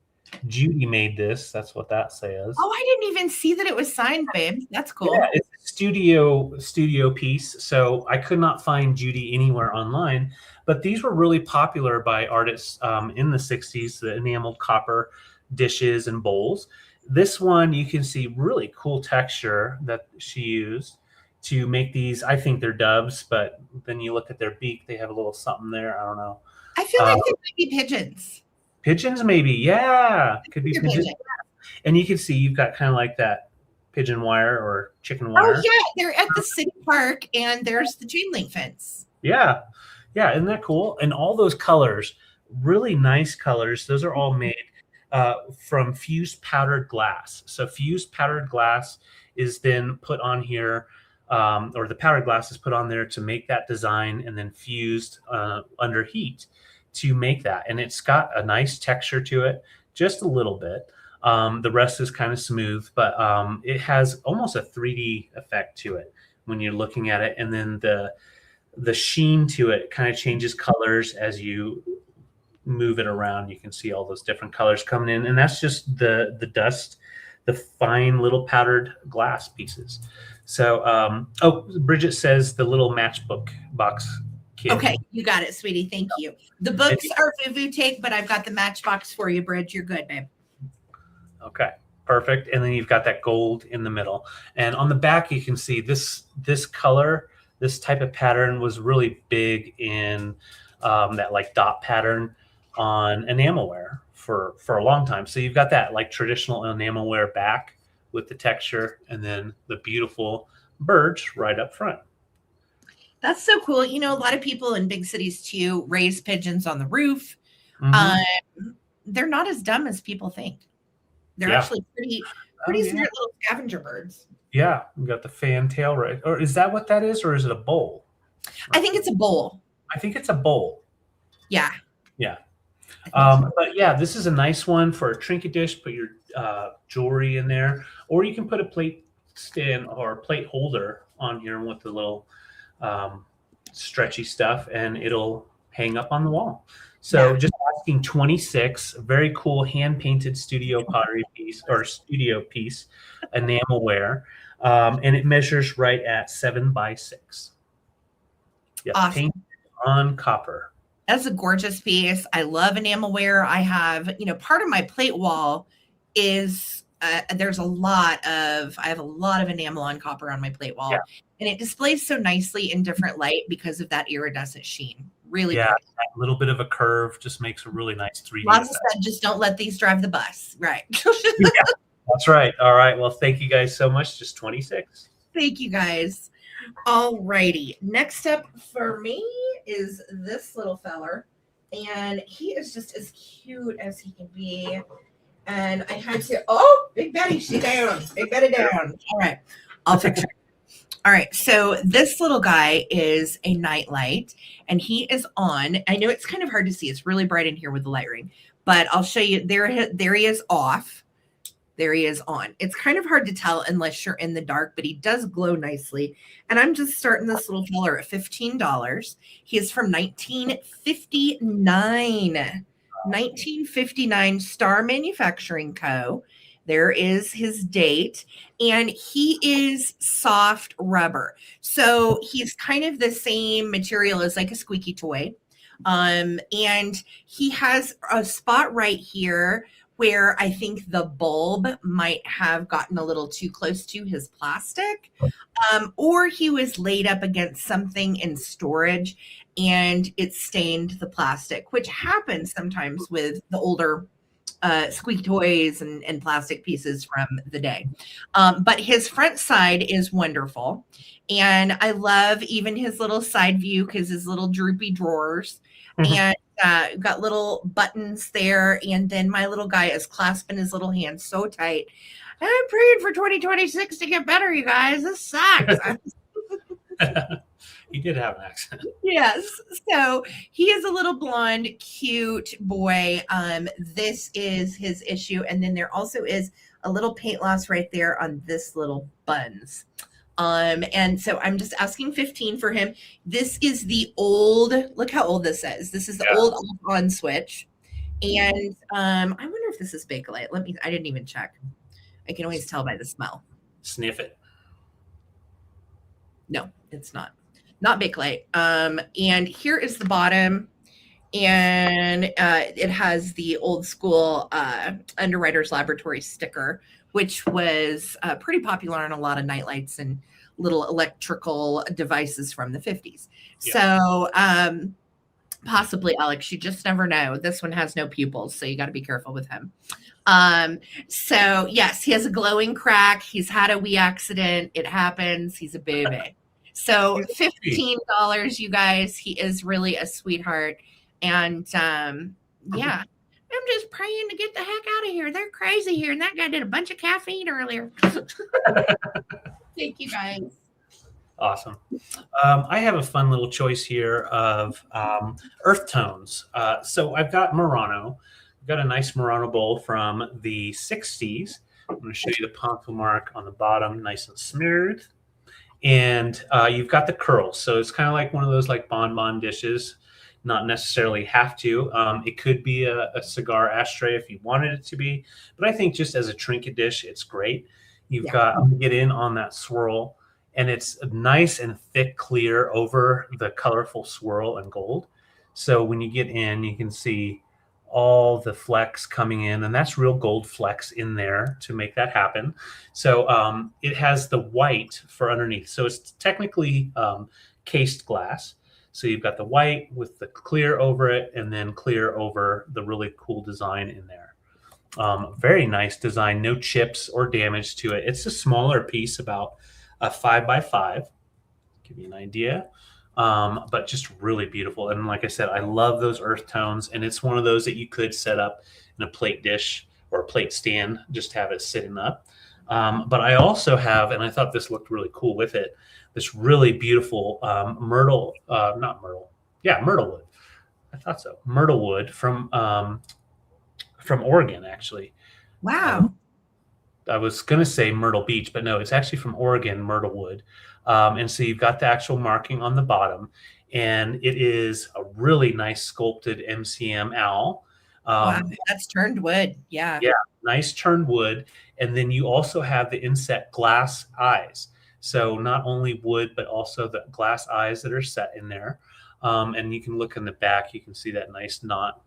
Judy made this. That's what that says. Oh, I didn't even see that it was signed, babe. That's cool. Yeah, it's a studio piece. So I could not find Judy anywhere online, but these were really popular by artists in the 60s, the enameled copper dishes and bowls. This one, you can see really cool texture that she used to make these. I think they're doves, but then you look at their beak, they have a little something there. I don't know. I feel like they might be pigeons. Pigeons, maybe. Yeah. Could be pigeons. Pigeon. And you can see you've got kind of like that pigeon wire or chicken wire. Oh, yeah. They're at the city park, and there's the chain link fence. Yeah. Yeah. Isn't that cool? And all those colors, really nice colors. Those are all made from fused powdered glass. So fused powdered glass is then put on here, or the powdered glass is put on there to make that design, and then fused under heat to make that. And it's got a nice texture to it, just a little bit. The rest is kind of smooth, but it has almost a 3D effect to it when you're looking at it. And then the sheen to it kind of changes colors as you move it around. You can see all those different colors coming in, and that's just the dust, the fine little powdered glass pieces. So, Bridget says the little matchbook box kit. Okay, you got it, sweetie. Thank you. The books are Vuvu take, but I've got the matchbox for you, Bridge. You're good, babe. Okay, perfect. And then you've got that gold in the middle. And on the back, you can see this color, this type of pattern was really big in that like dot pattern on enamelware for a long time. So you've got that like traditional enamelware back with the texture, and then the beautiful birds right up front. That's so cool. You know, a lot of people in big cities too raise pigeons on the roof. Mm-hmm. They're not as dumb as people think. They're actually pretty smart little scavenger birds. Yeah, you got the fantail right. Or is that what that is, or is it a bowl? I think it's a bowl. I think it's a bowl. Yeah. Yeah. But yeah, this is a nice one for a trinket dish. Put your jewelry in there, or you can put a plate stand or a plate holder on here with the little stretchy stuff, and it'll hang up on the wall. So just asking 26, very cool hand painted studio pottery piece or studio piece, enamelware, and it measures right at 7 by 6. Yeah, awesome. Painted on copper. That's a gorgeous piece. I love enamelware. I have, part of my plate wall is I have a lot of enamel on copper on my plate wall, and it displays so nicely in different light because of that iridescent sheen. Really, a little bit of a curve just makes a really nice 3D. Lots of stuff. Just don't let these drive the bus, right? Yeah, that's right. All right. Well, thank you guys so much. Just 26. Thank you guys. All righty. Next up for me is this little feller, and he is just as cute as he can be. And I had to, Big Betty, she down. Big Betty down. All right. I'll fix her. All right. So this little guy is a nightlight, and he is on. I know it's kind of hard to see. It's really bright in here with the light ring, but I'll show you. There he is off. There he is on. It's kind of hard to tell unless you're in the dark, but he does glow nicely. And I'm just starting this little feller at $15. He is from 1959. 1959 Star Manufacturing Co. There is his date, and he is soft rubber. So he's kind of the same material as like a squeaky toy. And he has a spot right here where I think the bulb might have gotten a little too close to his plastic, or he was laid up against something in storage and it stained the plastic, which happens sometimes with the older squeaky toys and plastic pieces from the day. But his front side is wonderful. And I love even his little side view because his little droopy drawers. Mm-hmm. And we've got little buttons there, and then my little guy is clasping his little hands so tight. I'm praying for 2026 to get better, you guys. This sucks. He did have an accent. Yes. So he is a little blonde, cute boy. This is his issue. And then there also is a little paint loss right there on this little buns. And so I'm just asking 15 for him. This is the old, look how old this is. This is the old on switch. And I wonder if this is Bakelite. I didn't even check. I can always tell by the smell. Sniff it. No, it's not. Not Bakelite. And here is the bottom. And it has the old school Underwriters Laboratory sticker, which was pretty popular on a lot of nightlights and little electrical devices from the 50s. Yeah. So possibly, Alex, you just never know. This one has no pupils, so you got to be careful with him. So yes, he has a glowing crack. He's had a wee accident. It happens. He's a baby. So $15, you guys. He is really a sweetheart. And yeah, I'm just praying to get the heck out of here. They're crazy here. And that guy did a bunch of caffeine earlier. Thank you, guys. Awesome. I have a fun little choice here of earth tones. So I've got Murano. I've got a nice Murano bowl from the 60s. I'm going to show you the poncho mark on the bottom, nice and smooth. And you've got the curls. So it's kind of like one of those like bonbon dishes. Not necessarily have to. It could be a cigar ashtray if you wanted it to be. But I think just as a trinket dish, it's great. You've got to get in on that swirl. And it's nice and thick clear over the colorful swirl and gold. So when you get in, you can see all the flecks coming in. And that's real gold flecks in there to make that happen. So it has the white for underneath. So it's technically cased glass. So you've got the white with the clear over it and then clear over the really cool design in there. Very nice design, no chips or damage to it. It's a smaller piece, about a 5x5, give you an idea, but just really beautiful. And like I said, I love those earth tones, and it's one of those that you could set up in a plate dish or a plate stand, just have it sitting up. But I also have, and I thought this looked really cool with it, this really beautiful myrtle wood. I thought so. Myrtle wood from Oregon, actually. Wow. I was going to say Myrtle Beach, but no, it's actually from Oregon, myrtle wood. And so you've got the actual marking on the bottom, and it is a really nice sculpted MCM owl. Wow, that's turned wood. Yeah. Yeah, nice turned wood. And then you also have the inset glass eyes. So not only wood, but also the glass eyes that are set in there. And you can look in the back, you can see that nice knot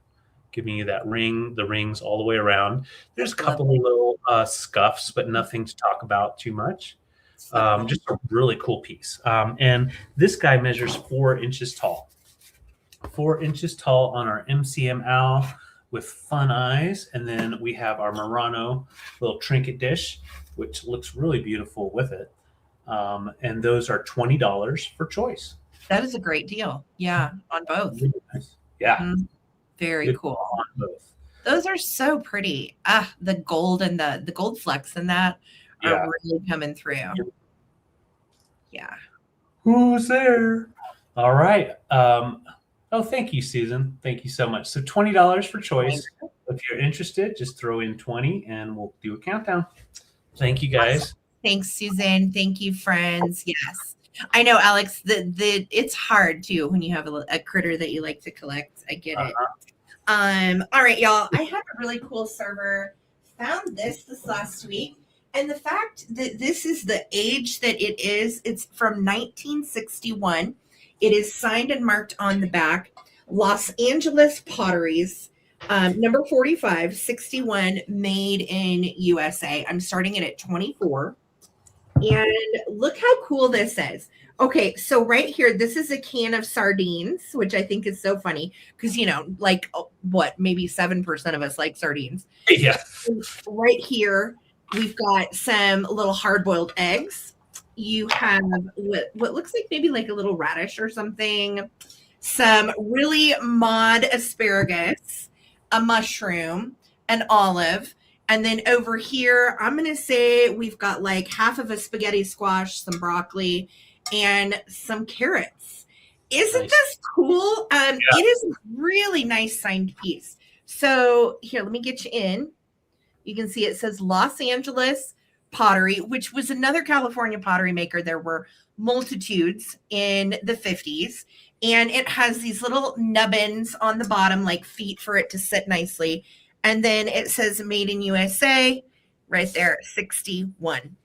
giving you that ring, the rings all the way around. There's a couple of little scuffs, but nothing to talk about too much. Just a really cool piece. And this guy measures 4 inches tall. 4 inches tall on our MCM owl with fun eyes. And then we have our Murano little trinket dish, which looks really beautiful with it. And those are $20 for choice. That is a great deal. Yeah, on both. Really nice. Yeah. Mm-hmm. Very Good cool. On both. Those are so pretty. The gold and the gold flecks in that are really coming through. Yeah. Who's there? All right. Thank you, Susan. Thank you so much. So $20 for choice. If you're interested, just throw in 20 and we'll do a countdown. Thank you, guys. Awesome. Thanks, Susan. Thank you, friends. Yes. I know, Alex, it's hard too when you have a critter that you like to collect. I get it. All right, y'all. I have a really cool server. Found this last week. And the fact that this is the age that it is, it's from 1961. It is signed and marked on the back. Los Angeles Potteries, number 45, 61, made in USA. I'm starting it at 24. And look how cool this is. Okay, so right here, this is a can of sardines, which I think is so funny because, like maybe 7% of us like sardines. Yeah. And right here, we've got some little hard-boiled eggs. You have what looks like maybe like a little radish or something. some really mod asparagus, a mushroom, an olive. And then over here, I'm going to say we've got like half of a spaghetti squash, some broccoli, and some carrots. Isn't Nice. this cool? It is a really nice signed piece. So here, let me get you in. You can see it says Los Angeles Pottery, which was another California pottery maker. There were multitudes in the 50s. And it has these little nubbins on the bottom, like feet for it to sit nicely. And then it says Made in USA right there, 61.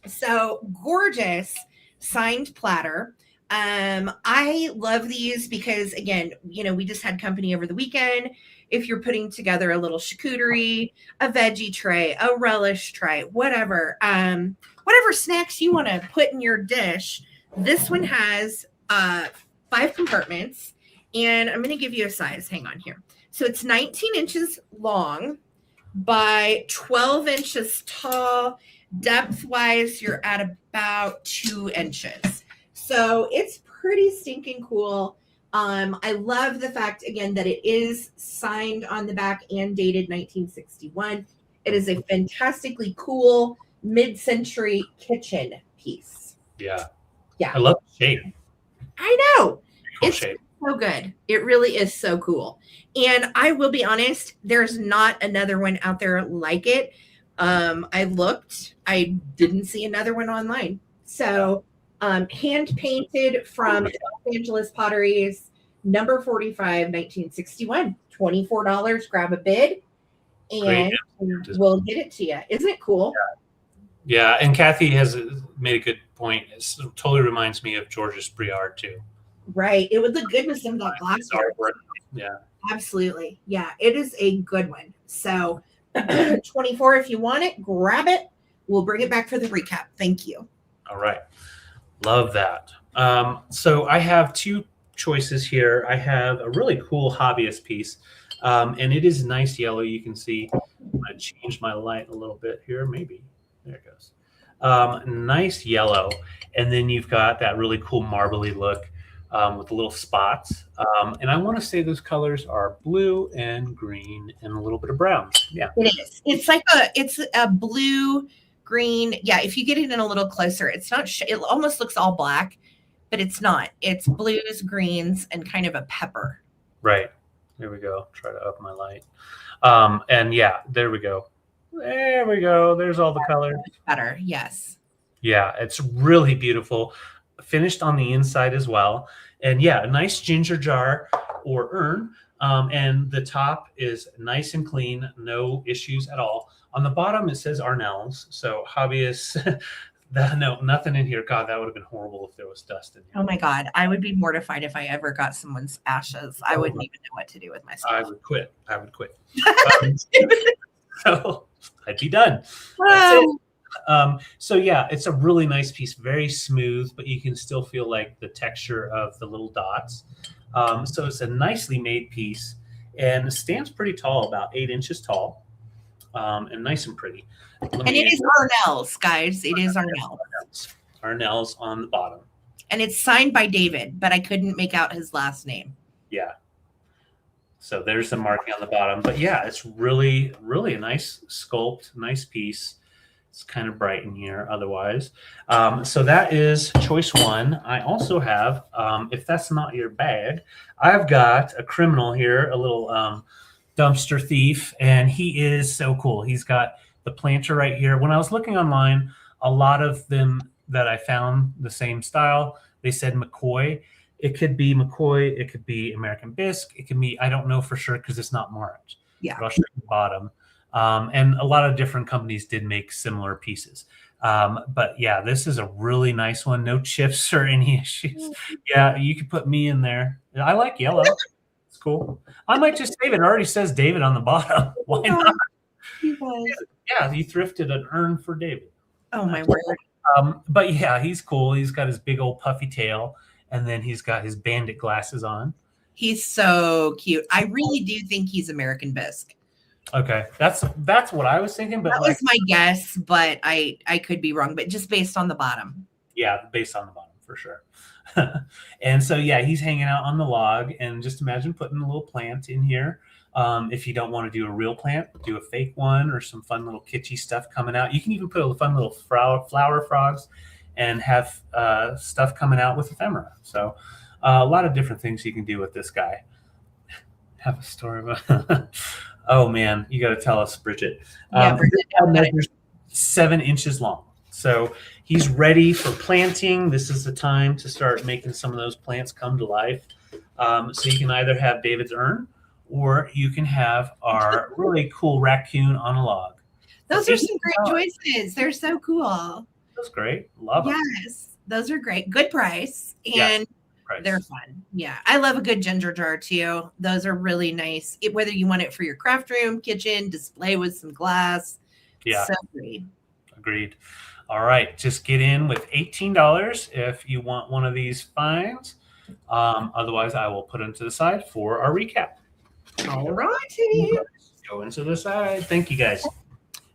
So gorgeous signed platter. I love these because, again, we just had company over the weekend. If you're putting together a little charcuterie, a veggie tray, a relish tray, whatever snacks you want to put in your dish, this one has 5 compartments. And I'm going to give you a size. Hang on here. So it's 19 inches long by 12 inches tall. Depth-wise, you're at about 2 inches. So it's pretty stinking cool. I love the fact, again, that it is signed on the back and dated 1961. It is a fantastically cool mid-century kitchen piece. Yeah. Yeah. I love the shape. I know. Cool It's shape. so good. It really is so cool. And I will be honest, there's not another one out there like it. I looked, I didn't see another one online. So hand painted from Los Angeles Potteries, number 45, 1961, $24. Grab a bid and we'll get it to you. Isn't it cool? Yeah, and Kathy has made a good point. It totally reminds me of Georges Briard too. Right. It was the goodness of that glassware. Yeah. Absolutely. Yeah, it is a good one. So 24, if you want it, grab it. We'll bring it back for the recap. Thank you. All right. Love that. So I have 2 choices here. I have a really cool hobbyist piece, and it is nice yellow. You can see I'm going to change my light a little bit here. Maybe. There it goes. Nice yellow. And then you've got that really cool marbly look with the little spots. And I want to say those colors are blue and green and a little bit of brown. Yeah. It is. It's a blue, green. Yeah, if you get it in a little closer, it's not, it almost looks all black, but it's not. It's blues, greens, and kind of a pepper. Right. There we go. Try to up my light. And yeah, there we go. There we go. There's all the colors. Better. Yes. Yeah, it's really beautiful. Finished on the inside as well. And yeah, a nice ginger jar or urn. And the top is nice and clean. No issues at all. On the bottom, it says Arnell's. So hobbyists, no, nothing in here. God, that would have been horrible if there was dust in here. Oh my God. I would be mortified if I ever got someone's ashes. I wouldn't even know what to do with myself. I would quit. So I'd be done. That's it. So yeah, it's a really nice piece, very smooth, but you can still feel like the texture of the little dots. So it's a nicely made piece and stands pretty tall, about 8 inches tall, and nice and pretty. And it is Arnell's, guys. It is Arnell's. Arnell's on the bottom. And it's signed by David, but I couldn't make out his last name. Yeah. So there's the marking on the bottom. But yeah, it's really, really a nice sculpt, nice piece. It's kind of bright in here otherwise. So that is choice 1. I also have, if that's not your bag, I've got a criminal here, a little dumpster thief, and he is so cool. He's got the planter right here. When I was looking online, a lot of them that I found the same style, they said McCoy. It could be McCoy. It could be American Bisque. It can be, I don't know for sure because it's not marked. Yeah. But I'll show you the bottom. And a lot of different companies did make similar pieces. But yeah, this is a really nice one. No chips or any issues. Yeah, you could put me in there. I like yellow. It's cool. I might just save it. It already says David on the bottom. Why not? Yeah, you thrifted an urn for David. Oh, my word. But yeah, he's cool. He's got his big old puffy tail, and then he's got his bandit glasses on. He's so cute. I really do think he's American Bisque. Okay, that's what I was thinking. But that was my guess, but I could be wrong. But just based on the bottom. Yeah, based on the bottom for sure. And so, yeah, he's hanging out on the log, and just imagine putting a little plant in here. If you don't want to do a real plant, do a fake one or some fun little kitschy stuff coming out. You can even put a fun little flower frogs and have stuff coming out with ephemera. So a lot of different things you can do with this guy. Have a story about oh man, you got to tell us, Bridget. Yeah, Bridget, measures 7 inches long. So he's ready for planting. This is the time to start making some of those plants come to life. So you can either have David's urn, or you can have our really cool raccoon on a log. Those are some great choices. They're so cool. That's great. Love them. Yes, those are great. Good price. And yes. They're fun. Yeah. I love a good ginger jar too. Those are really nice. Whether you want it for your craft room, kitchen, display with some glass. Yeah. So great. Agreed. All right. Just get in with $18 if you want one of these finds. Otherwise, I will put them to the side for our recap. All righty. Go into the side. Thank you, guys.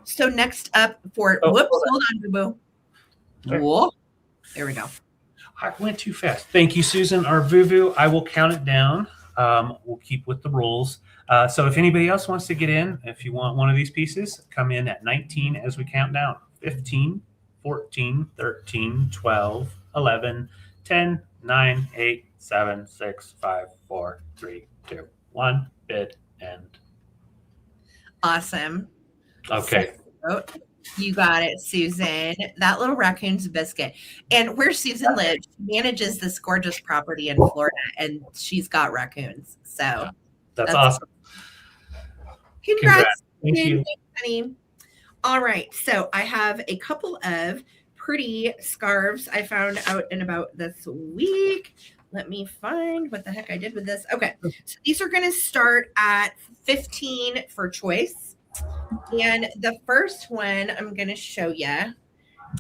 So next up for whoops, hold on, boo boo. Whoa. There we go. I went too fast. Thank you, Susan. Our Vuvu, I will count it down. We'll keep with the rules. So if anybody else wants to get in, if you want one of these pieces, come in at 19 as we count down. 15, 14, 13, 12, 11, 10, 9, 8, 7, 6, 5, 4, 3, 2, 1. Bid end. Awesome. Okay. So, you got it, Susan. That little raccoon's a biscuit. And where Susan lives, she manages this gorgeous property in Florida, and she's got raccoons. So yeah, that's awesome. Congrats. Thank you. Honey. All right. So I have a couple of pretty scarves I found out and about this week. Let me find what the heck I did with this. Okay. So these are going to start at $15 for choice. And the first one I'm going to show you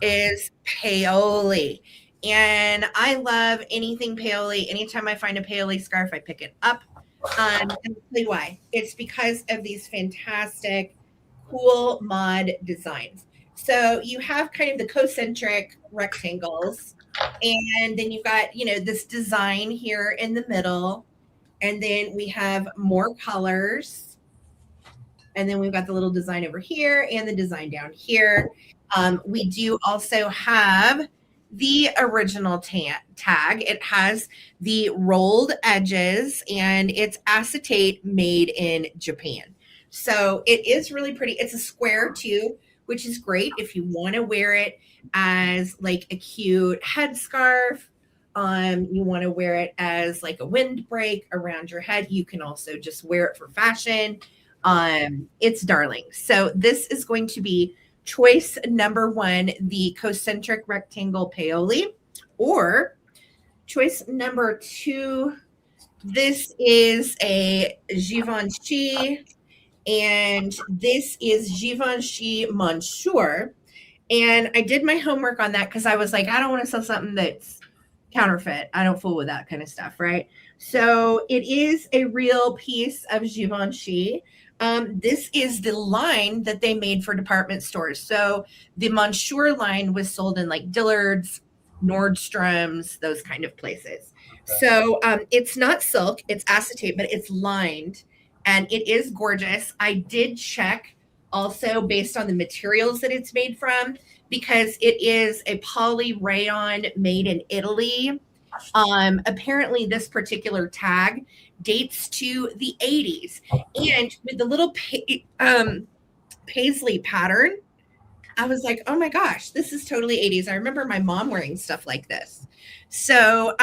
is paoli. And I love anything paoli. Anytime I find a paoli scarf, I pick it up. And I'll tell you why. It's because of these fantastic, cool mod designs. So you have kind of the concentric rectangles. And then you've got, this design here in the middle. And then we have more colors. And then we've got the little design over here and the design down here. We do also have the original tag. It has the rolled edges, and it's acetate made in Japan. So it is really pretty. It's a square too, which is great if you want to wear it as like a cute headscarf. You want to wear it as like a windbreak around your head. You can also just wear it for fashion. It's darling. So this is going to be choice number 1, the concentric rectangle paoli, or choice number 2. This is a Givenchy, and this is Givenchy Monsieur. And I did my homework on that because I was like, I don't want to sell something that's counterfeit. I don't fool with that kind of stuff, right? So it is a real piece of Givenchy. This is the line that they made for department stores. So the Monsieur line was sold in like Dillard's, Nordstrom's, those kind of places. Okay. So it's not silk, it's acetate, but it's lined, and it is gorgeous. I did check also based on the materials that it's made from, because it is a poly rayon made in Italy. Apparently this particular tag dates to the 80s, and with the little paisley pattern, I was like, oh my gosh, this is totally 80s. I remember my mom wearing stuff like this. So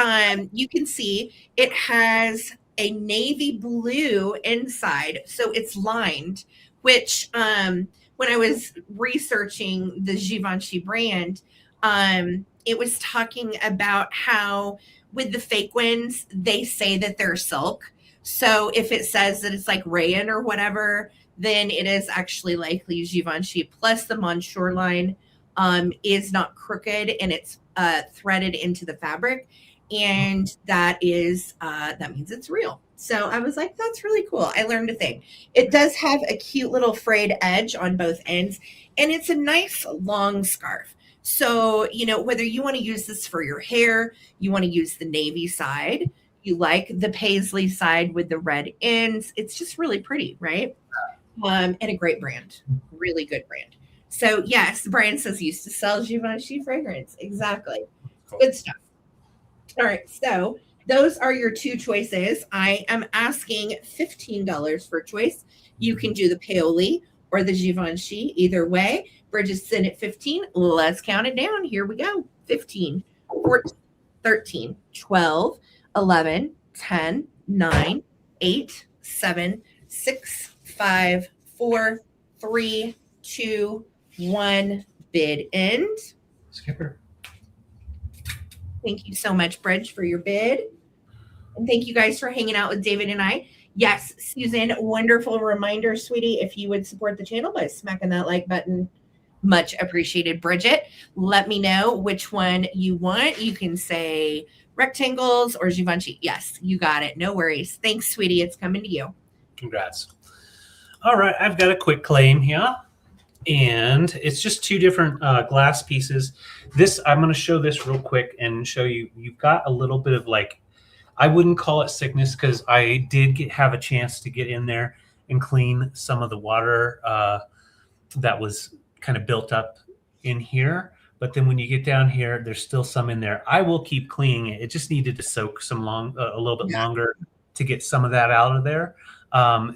you can see it has a navy blue inside, so it's lined, which when I was researching the Givenchy brand, it was talking about how with the fake ones, they say that they're silk. So if it says that it's like rayon or whatever, then it is actually likely Givenchy. Plus the Monsieur line is not crooked, and it's threaded into the fabric. And that means it's real. So I was like, that's really cool. I learned a thing. It does have a cute little frayed edge on both ends, and it's a nice long scarf. So, whether you want to use this for your hair, you want to use the navy side, you like the paisley side with the red ends. It's just really pretty, right? And a great brand, really good brand. So, yes, Brian says he used to sell Givenchy fragrance. Exactly. Good stuff. All right. So, those are your two choices. I am asking $15 for choice. You can do the Paoli or the Givenchy, either way. Bridget's in at 15. Let's count it down. Here we go. 15, 14, 13, 12, 11, 10, 9, 8, 7, 6, 5, 4, 3, 2, 1. Bid end. Skipper. Thank you so much, Bridge, for your bid. And thank you guys for hanging out with David and I. Yes, Susan, wonderful reminder, sweetie. If you would support the channel by smacking that like button, much appreciated. Bridget, let me know which one you want. You can say rectangles or Givenchy. Yes, you got it. No worries. Thanks, sweetie. It's coming to you. Congrats. All right, I've got a quick claim here. And it's just two different glass pieces. This, I'm going to show this real quick and show you, you've got a little bit of like, I wouldn't call it sickness because I did have a chance to get in there and clean some of the water that was kind of built up in here. But then when you get down here, there's still some in there. I will keep cleaning it. It just needed to soak a little bit longer to get some of that out of there.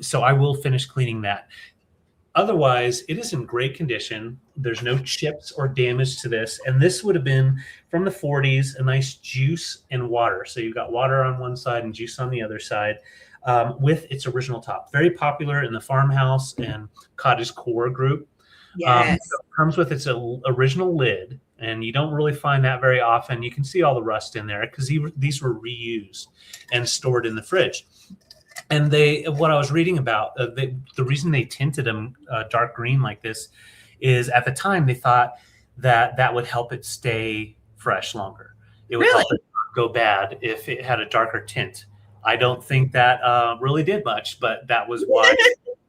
So I will finish cleaning that. Otherwise, it is in great condition. There's no chips or damage to this. And this would have been from the 40s, a nice juice and water. So you've got water on one side and juice on the other side with its original top. Very popular in the farmhouse and cottage core group. Yes. So it comes with its original lid, and you don't really find that very often. You can see all the rust in there because these were reused and stored in the fridge. And what I was reading about, the reason they tinted them dark green like this is at the time they thought that would help it stay fresh longer. It would help it not go bad if it had a darker tint. I don't think that really did much, but that was why.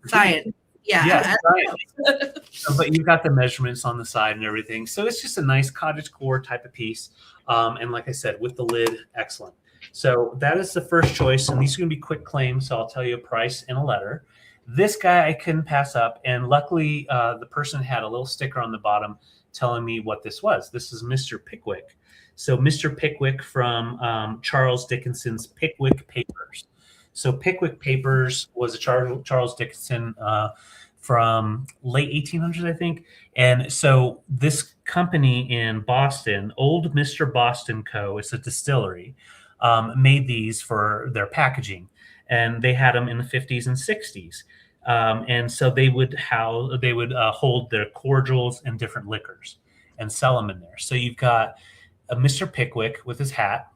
Science. Yeah. Science. But you've got the measurements on the side and everything. So it's just a nice cottage core type of piece. And like I said, with the lid, excellent. So that is the first choice, and these are going to be quick claims, so I'll tell you a price and a letter. This guy I couldn't pass up, and luckily the person had a little sticker on the bottom telling me what this was. This is Mr. Pickwick. So Mr. Pickwick from Charles Dickenson's Pickwick Papers. So Pickwick Papers was a Charles Dickens from late 1800s, I think. And so this company in Boston, Old Mr. Boston Co., is a distillery, made these for their packaging, and they had them in the 50s and 60s. And so they would hold their cordials and different liquors and sell them in there. So you've got a Mr. Pickwick with his hat,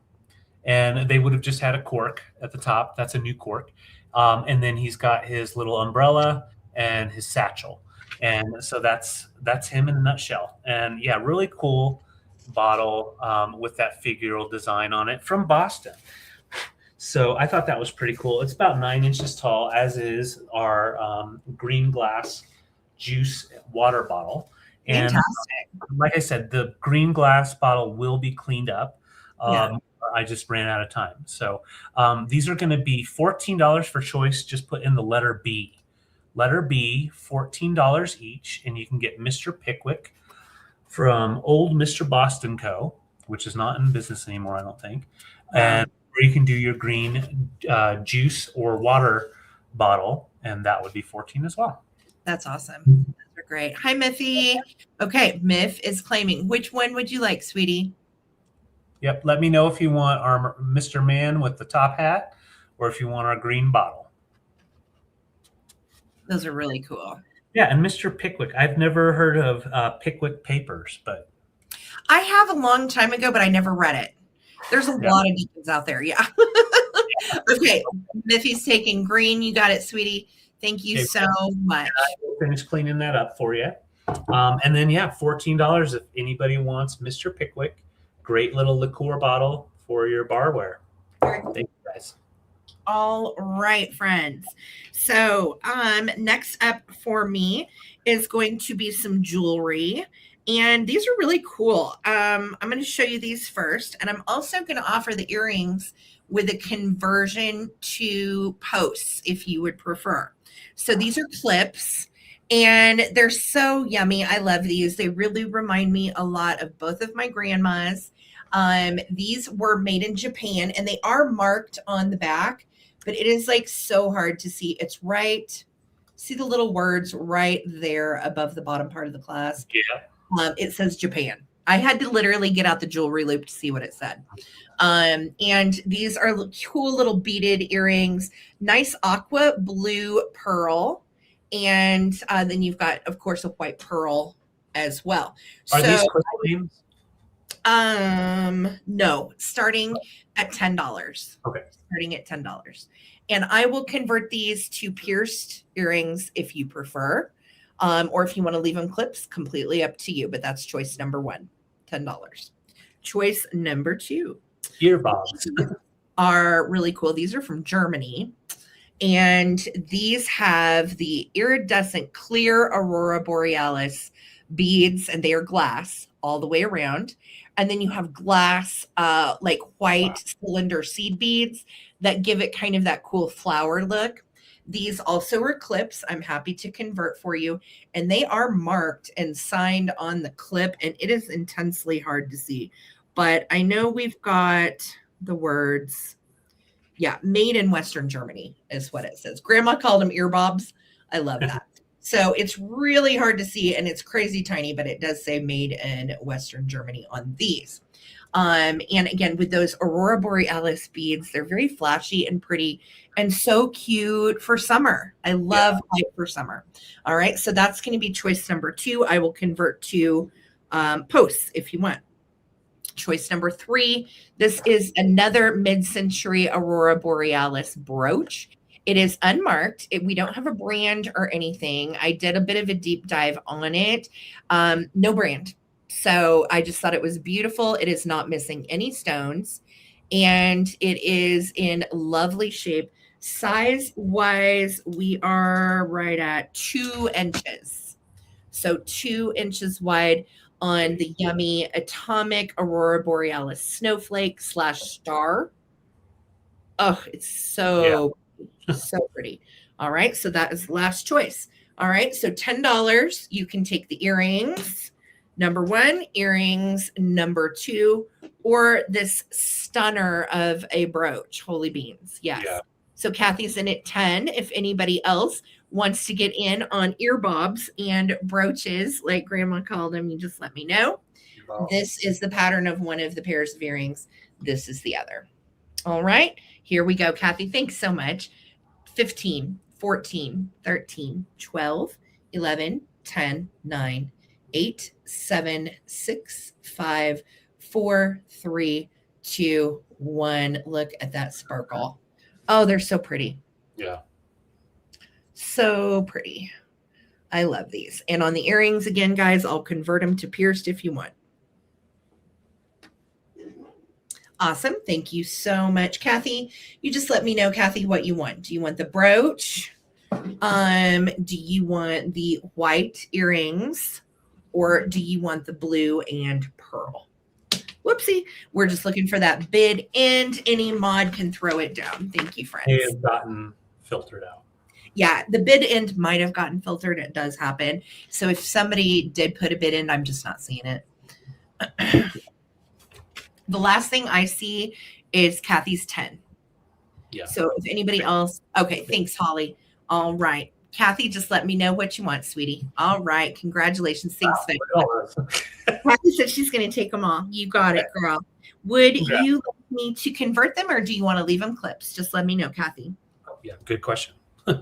and they would have just had a cork at the top. That's a new cork. And then he's got his little umbrella and his satchel. And so that's him in a nutshell. And yeah, really cool bottle with that figural design on it from Boston. So I thought that was pretty cool. It's about 9 inches tall, as is our green glass juice water bottle. And like I said, the green glass bottle will be cleaned up. I just ran out of time. So these are going to be $14 for choice. Just put in the letter B. Letter B, $14 each, and you can get Mr. Pickwick from Old Mr. Boston Co., which is not in business anymore, I don't think. And or you can do your green juice or water bottle, and that would be 14 as well. That's awesome. Those are great. Hi, Miffy. Okay, Miff is claiming. Which one would you like, sweetie? Yep. Let me know if you want our Mr. Man with the top hat or if you want our green bottle. Those are really cool. Yeah, and Mr. Pickwick. I've never heard of Pickwick Papers, but I have a long time ago, but I never read it. There's a lot of Deacons out there. Yeah. Okay. Miffy's taking green. You got it, sweetie. Thank you so much. I will finish cleaning that up for you. And then, yeah, $14 if anybody wants Mr. Pickwick. Great little liqueur bottle for your barware. Thank you, guys. All right, friends. So next up for me is going to be some jewelry. And these are really cool. I'm going to show you these first. And I'm also going to offer the earrings with a conversion to posts if you would prefer. So these are clips and they're so yummy. I love these. They really remind me a lot of both of my grandmas. These were made in Japan and they are marked on the back, but it is like so hard to see. It's right. See the little words right there above the bottom part of the clasp. Yeah. It says Japan. I had to literally get out the jewelry loop to see what it said. And these are cool little beaded earrings, nice aqua blue pearl. And then you've got, of course, a white pearl as well. Are these crystallines? No, starting at $10. Okay. Starting at $10. And I will convert these to pierced earrings if you prefer. Or if you want to leave them clips, completely up to you. But that's choice number one, $10. Choice number two. Earbobs are really cool. These are from Germany. And these have the iridescent clear aurora borealis beads, and they are glass all the way around. And then you have glass, like white cylinder seed beads that give it kind of that cool flower look. These also are clips. I'm happy to convert for you. And they are marked and signed on the clip. And it is intensely hard to see. But I know we've got the words. Yeah, made in Western Germany is what it says. Grandma called them earbobs. I love that. So it's really hard to see and it's crazy tiny, but it does say made in Western Germany on these. And again, with those aurora borealis beads, they're very flashy and pretty and so cute for summer. I love white for summer. All right, so that's going to be choice number two. I will convert to posts if you want. Choice number three, this is another mid-century aurora borealis brooch. It is unmarked. We don't have a brand or anything. I did a bit of a deep dive on it. No brand. So I just thought it was beautiful. It is not missing any stones. And it is in lovely shape. Size-wise, we are right at 2 inches. So 2 inches wide on the yummy atomic aurora borealis snowflake / star. Oh, it's so pretty. All right, so that is last choice. All right, so $10. You can take the earrings, number one, earrings, number two, or this stunner of a brooch. Holy beans, yes. Yeah. So Kathy's in at 10. If anybody else wants to get in on earbobs and brooches, like Grandma called them, you just let me know. This is the pattern of one of the pairs of earrings. This is the other. All right, here we go, Kathy. Thanks so much. 15, 14, 13, 12, 11, 10, 9, 8, 7, 6, 5, 4, 3, 2, 1. Look at that sparkle. Oh, they're so pretty. Yeah. So pretty. I love these. And on the earrings, again, guys, I'll convert them to pierced if you want. Awesome. Thank you so much, Kathy. You just let me know, Kathy, what you want. Do you want the brooch? Do you want the white earrings? Or do you want the blue and pearl? Whoopsie. We're just looking for that bid and any mod can throw it down. Thank you, friends. They have gotten filtered out. Yeah, the bid end might have gotten filtered. It does happen. So if somebody did put a bid in, I'm just not seeing it. The last thing I see is Kathy's 10. Yeah. So if anybody else, okay, thanks, Holly. All right. Kathy, just let me know what you want, sweetie. All right. Congratulations. Thanks, Kathy said she's going to take them all. You got it, girl. Would you like me to convert them or do you want to leave them clips? Just let me know, Kathy. Oh, yeah, good question.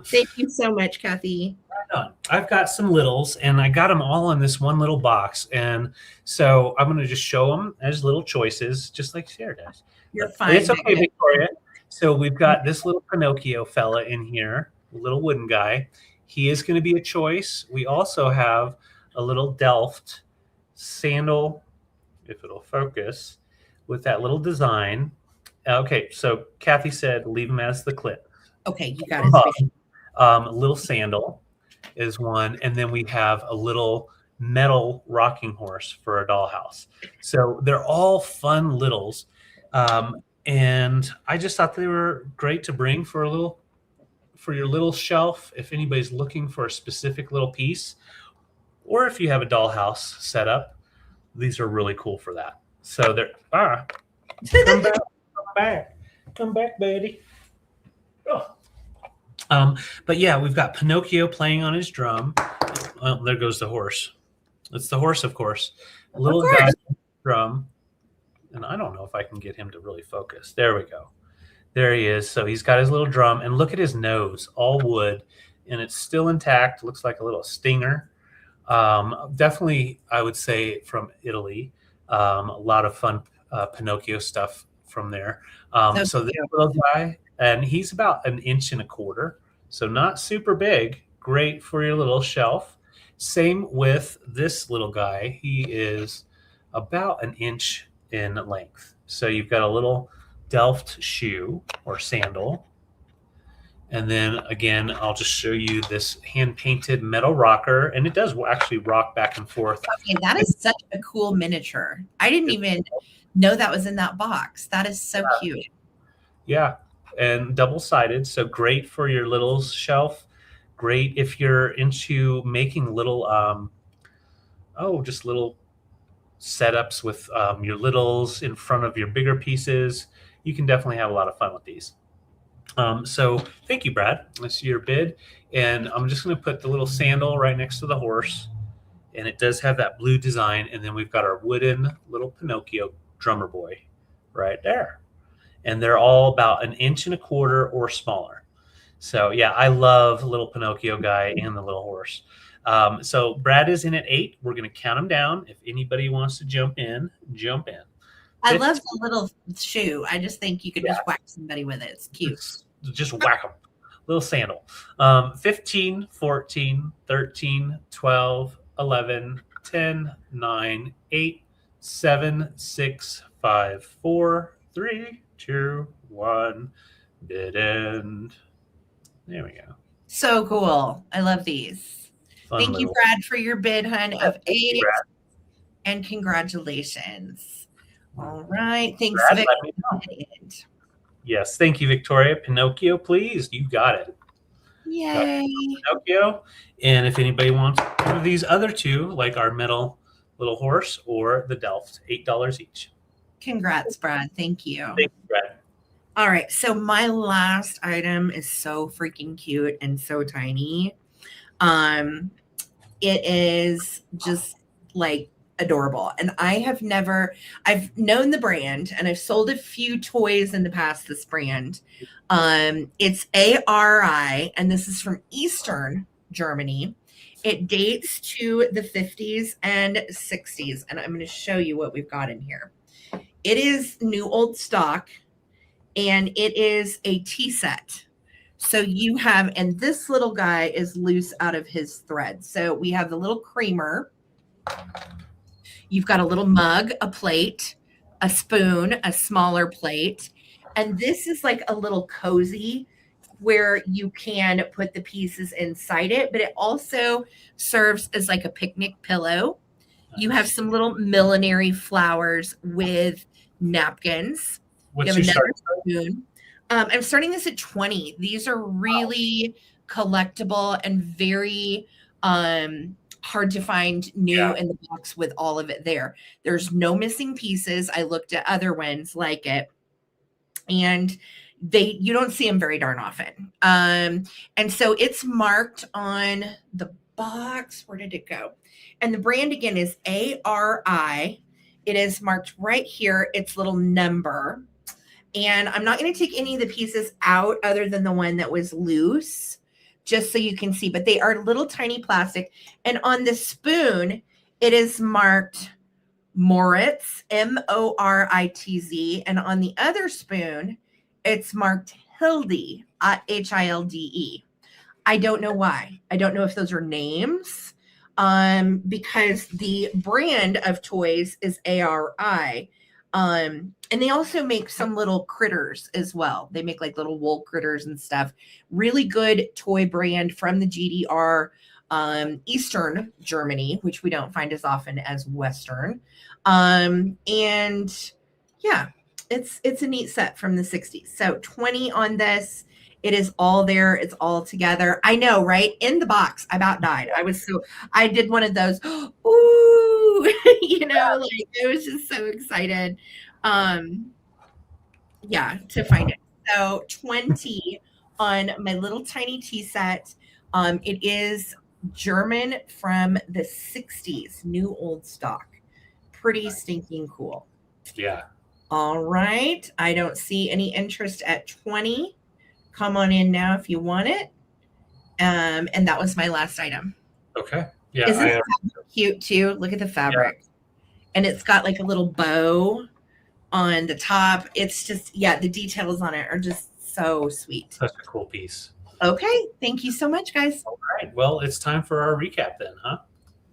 Thank you so much, Kathy. Right on. I've got some littles and I got them all in this one little box. And so I'm going to just show them as little choices, just like Sarah does. You're fine. It's okay, Victoria. So we've got this little Pinocchio fella in here, a little wooden guy. He is going to be a choice. We also have a little Delft sandal, if it'll focus, with that little design. Okay, so Kathy said leave him as the clip. Okay, you got it. A little sandal is one, and then we have a little metal rocking horse for a dollhouse. So they're all fun littles. And I just thought they were great to bring for your little shelf if anybody's looking for a specific little piece, or if you have a dollhouse set up. These are really cool for that. So they're come back, baby. Oh. But yeah, we've got Pinocchio playing on his drum. Oh, there goes the horse. It's the horse, of course. Little guy drum. And I don't know if I can get him to really focus. There we go. There he is. So he's got his little drum, and look at his nose, all wood, and it's still intact. Looks like a little stinger. Definitely, I would say from Italy. A lot of fun Pinocchio stuff from there. So this little guy, and he's about 1.25 inches, so not super big. Great for your little shelf. Same with this little guy. He is about 1 inch in length. So you've got a little Delft shoe or sandal. And then again, I'll just show you this hand-painted metal rocker, and it does actually rock back and forth. Okay, that is such a cool miniature. I didn't even know that was in that box. That is so cute. Yeah, and double-sided, so great for your little shelf. Great if you're into making little, just little setups with your littles in front of your bigger pieces. You can definitely have a lot of fun with these. So thank you, Brad. Let's see your bid. And I'm just going to put the little sandal right next to the horse. And it does have that blue design. And then we've got our wooden little Pinocchio drummer boy right there. And they're all about 1.25 inches or smaller. So yeah, I love little Pinocchio guy and the little horse. So Brad is in at 8. We're going to count him down. If anybody wants to jump in, jump in. I love the little shoe. I just think you could just whack somebody with it. It's cute. Just whack them. Little sandal. 15, 14, 13, 12, 11, 10, 9, 8, 7, 6, 5, 4, 3, 2, 1. Bid end. There we go. So cool. I love these. Thank you, Brad, for your bid, hun, of 8. And congratulations. All right. Thanks, Brad, Victoria. Yes. Thank you, Victoria. Pinocchio, please. You got it. Yay. Pinocchio. And if anybody wants one of these other two, like our metal little horse or the Delft, $8 each. Congrats, Brad. Thank you. Thank you, Brad. All right. So my last item is so freaking cute and so tiny. It is just like adorable. And I've known the brand, and I've sold a few toys in the past, this brand. It's ARI, and this is from Eastern Germany. It dates to the 50s and 60s, and I'm going to show you what we've got in here. It is new old stock, and it is a tea set. So you have, and this little guy is loose out of his thread. So we have the little creamer. You've got a little mug, a plate, a spoon, a smaller plate. And this is like a little cozy where you can put the pieces inside it, but it also serves as like a picnic pillow. You have some little millinery flowers with napkins. What's you have another spoon. I'm starting this at 20. These are really collectible and very hard to find new in the box with all of it there. There's no missing pieces. I looked at other ones like it, and you don't see them very darn often. And so it's marked on the box. Where did it go? And the brand again is ARI. It is marked right here. Its little number. And I'm not going to take any of the pieces out other than the one that was loose, just so you can see. But they are little tiny plastic. And on the spoon, it is marked Moritz, Moritz. And on the other spoon, it's marked Hilde, Hilde. I don't know why. I don't know if those are names, because the brand of toys is ARI. And they also make some little critters as well. They make like little wool critters and stuff. Really good toy brand from the GDR. Eastern Germany, which we don't find as often as Western. And yeah, it's a neat set from the 60s. So 20 on this. It is all there. It's all together. I know, right? In the box. I about died. I did one of those, ooh, like I was just so excited. Yeah, to find it. So 20 on my little tiny tea set. It is German from the 60s, new old stock. Pretty stinking cool. Yeah. All right. I don't see any interest at 20. Come on in now if you want it. And that was my last item. Okay. Yeah. Isn't it cute too? Look at the fabric. Yeah. And it's got like a little bow on the top. It's just, the details on it are just so sweet. Such a cool piece. Okay. Thank you so much, guys. All right. Well, it's time for our recap then, huh?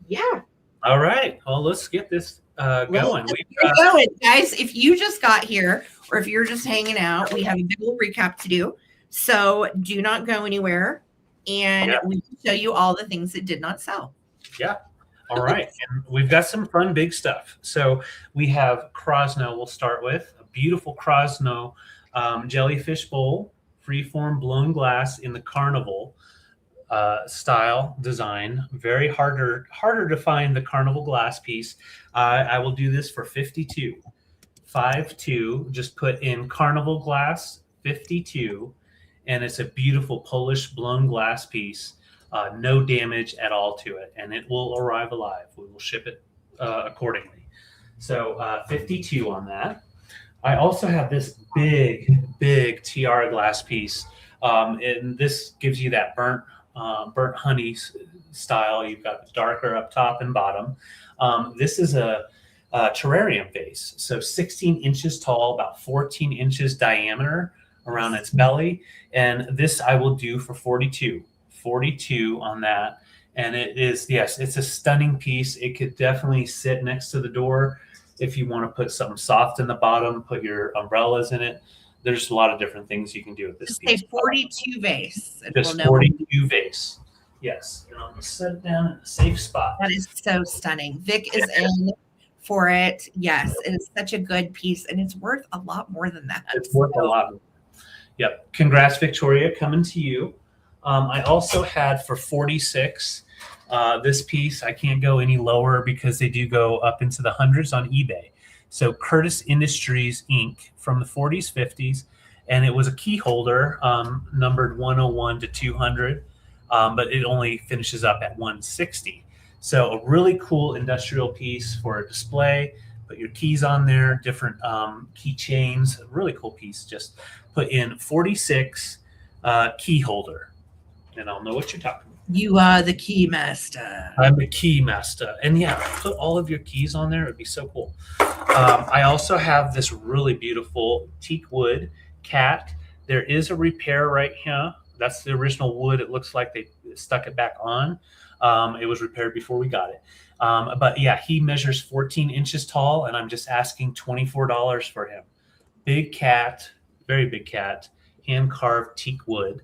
Yeah. All right. Well, let's get this going. We're going, guys. If you just got here or if you're just hanging out, we have a big little recap to do. So do not go anywhere. And we will show you all the things that did not sell. Yeah. All right. And we've got some fun, big stuff. So we have Krosno we'll start with. A beautiful Krosno jellyfish bowl, freeform blown glass in the carnival style design. Very harder to find the carnival glass piece. I will do this for 52. 5-2. Just put in carnival glass 52. And it's a beautiful Polish blown glass piece. No damage at all to it, and it will arrive alive. We will ship it accordingly. So 52 on that. I also have this big tiara glass piece, and this gives you that burnt honey style. You've got the darker up top and bottom. This is a terrarium vase, so 16 inches tall, about 14 inches diameter around its belly, and this I will do for 42 on that. And it is, yes, it's a stunning piece. It could definitely sit next to the door if you want to put something soft in the bottom, put your umbrellas in it. There's a lot of different things you can do with this piece. Say 42 vase. Just 42 vase. Yes. And I'm going to set it down in a safe spot. That is so stunning. Vic is in for it. Yes, it is such a good piece, and it's worth a lot more than that. It's worth a lot more. Yep. Congrats, Victoria, coming to you. I also had for 46 this piece. I can't go any lower because they do go up into the hundreds on eBay. So Curtis Industries Inc. from the 40s, 50s, and it was a key holder numbered 101 to 200, but it only finishes up at 160. So a really cool industrial piece for a display. Put your keys on there, different key chains. Really cool piece. Just put in 46 key holder, and I'll know what you're talking about. You are the key master. I'm the key master. And yeah, put all of your keys on there. It'd be so cool. I also have this really beautiful teak wood cat. There is a repair right here. That's the original wood. It looks like they stuck it back on. It was repaired before we got it. But yeah, he measures 14 inches tall, and I'm just asking $24 for him. Big cat, very big cat, hand-carved teak wood.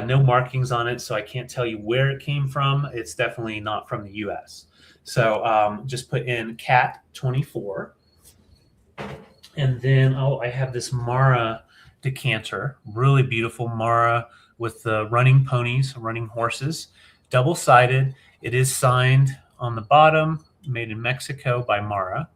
No markings on it, so I can't tell you where it came from. It's definitely not from the U.S. So just put in cat 24. And then, I have this Mara decanter, really beautiful Mara with the running ponies, running horses, double-sided. It is signed on the bottom, made in Mexico by Mara.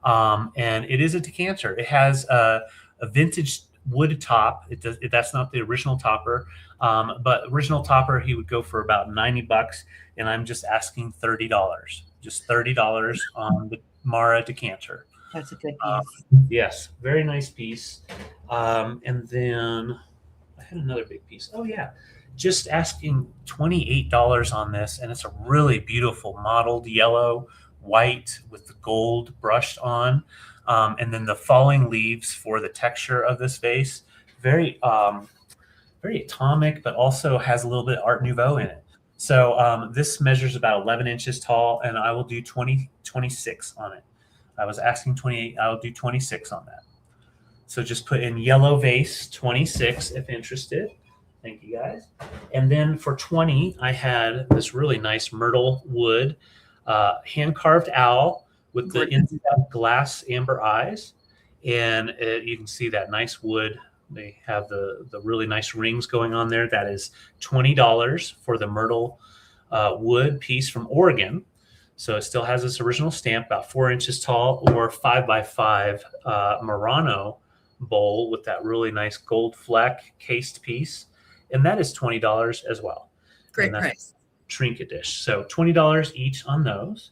And it is a decanter. It has a vintage wood top. That's not the original topper, but original topper he would go for about $90, and I'm just asking $30. Just $30 on the Mara decanter. That's a good piece. Yes, very nice piece. And then I had another big piece. Oh yeah, just asking $28 on this, and it's a really beautiful mottled yellow, white with the gold brushed on. And then the falling leaves for the texture of this vase, very atomic, but also has a little bit Art Nouveau in it. So this measures about 11 inches tall, and I will do 26 on it. I was asking 28. I will do 26 on that. So just put in yellow vase 26 if interested, Thank you guys. And then for 20, I had this really nice myrtle wood hand carved owl with the inside glass amber eyes. And you can see that nice wood. They have the really nice rings going on there. That is $20 for the myrtle wood piece from Oregon. So it still has its original stamp, about 4 inches tall, or 5x5 Murano bowl with that really nice gold fleck cased piece. And that is $20 as well. Great price. Trinket dish. So $20 each on those.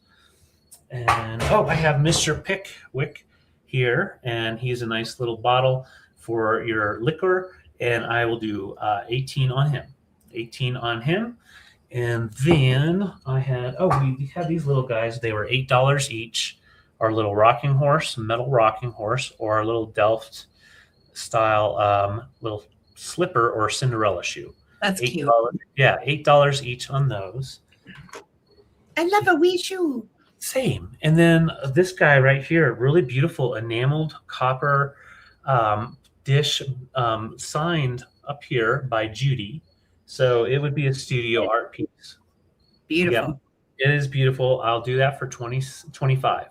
And I have Mr. Pickwick here, and he's a nice little bottle for your liquor, and I will do 18 on him. 18 on him. And then I had, we had these little guys. They were $8 each. Our little rocking horse, metal rocking horse, or our little Delft style little slipper or Cinderella shoe. That's cute. Yeah, $8 each on those. I love a wee shoe. Same. And then this guy right here, really beautiful enameled copper dish signed up here by Judy. So it would be a studio art piece. Beautiful. Yeah, it is beautiful. I'll do that for 25.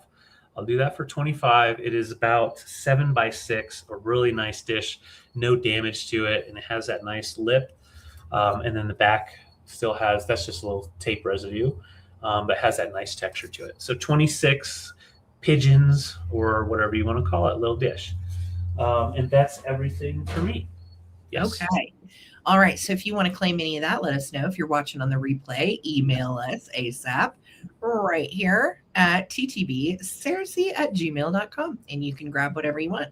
I'll do that for 25. It is about 7x6, a really nice dish, no damage to it, and it has that nice lip. And then the back still has, that's just a little tape residue, but has that nice texture to it. So 26 pigeons, or whatever you want to call it, little dish. And that's everything for me. Yes. Okay. All right. So if you want to claim any of that, let us know. If you're watching on the replay, email us ASAP right here at ttbcersey@gmail.com, and you can grab whatever you want.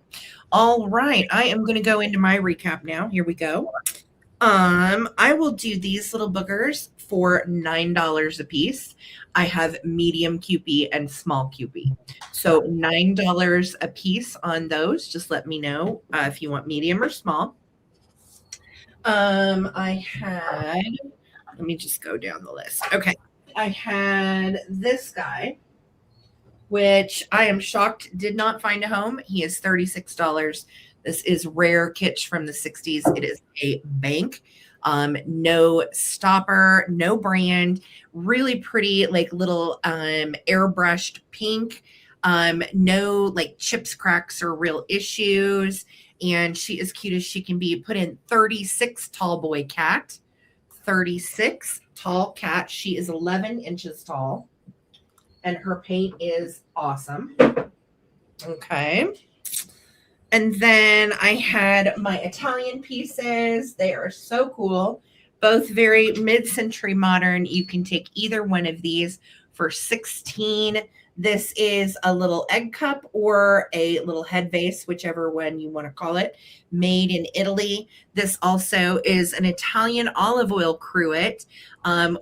All right. I am going to go into my recap now. Here we go. I will do these little boogers for $9 a piece. I have medium QP and small QP. So $9 a piece on those. Just let me know if you want medium or small. I had, let me just go down the list. Okay. I had this guy, which I am shocked did not find a home. He is $36. This is rare kitsch from the 60s. It is a bank. No stopper, no brand, really pretty, like little airbrushed pink. No like chips, cracks, or real issues. And she is cute as she can be. Put in 36 tall boy cat. 36 tall cat. She is 11 inches tall. And her paint is awesome. Okay. And then I had my Italian pieces. They are so cool. Both very mid-century modern. You can take either one of these for $16. This is a little egg cup or a little head vase, whichever one you want to call it, made in Italy. This also is an Italian olive oil cruet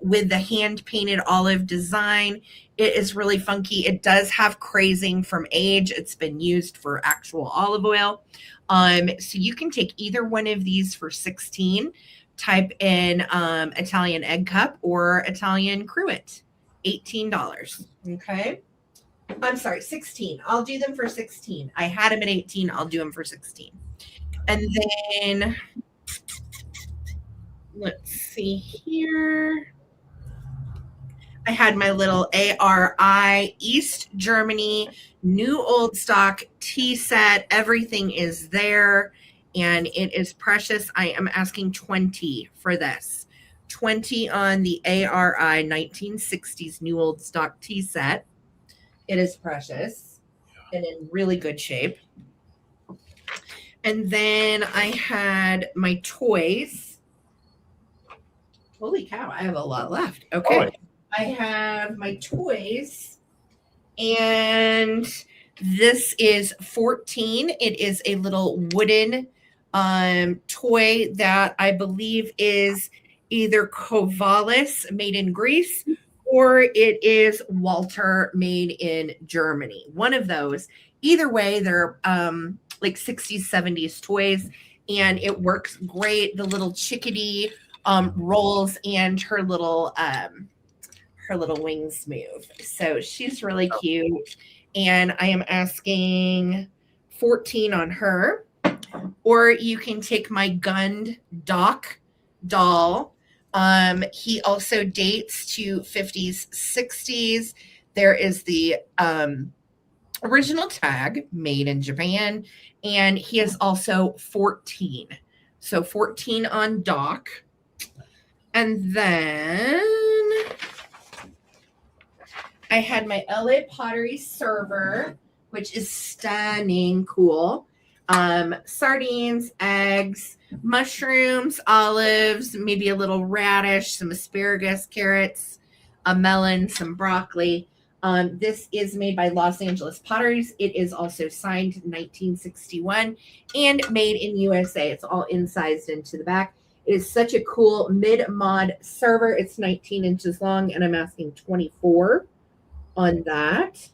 with the hand-painted olive design. It is really funky. It does have crazing from age. It's been used for actual olive oil. So you can take either one of these for $16. Type in Italian egg cup or Italian cruet, $18. Okay. I'm sorry, 16. I'll do them for 16. I had them at 18. I'll do them for 16. And then let's see here. I had my little ARI East Germany new old stock tea set. Everything is there and it is precious. I am asking 20 for this. 20 on the ARI 1960s new old stock tea set. It is precious and in really good shape. And then I had my toys. Holy cow, I have a lot left. Okay. Oh. I have my toys. And this is 14. It is a little wooden toy that I believe is either Covalis made in Greece, or it is Walter made in Germany. One of those. Either way, they're like 60s, 70s toys, and it works great. The little chickadee rolls and her little wings move. So she's really cute. And I am asking 14 on her. Or you can take my Gund Dock doll. He also dates to 50s, 60s. There is the original tag made in Japan, and he is also 14. So 14 on dock. And then I had my LA Pottery server, which is stunning cool. Sardines, eggs, mushrooms, olives, maybe a little radish, some asparagus, carrots, a melon, some broccoli. This is made by Los Angeles Potteries. It is also signed 1961 and made in USA. It's all incised into the back. It is such a cool mid-mod server. It's 19 inches long, and I'm asking 24 on that.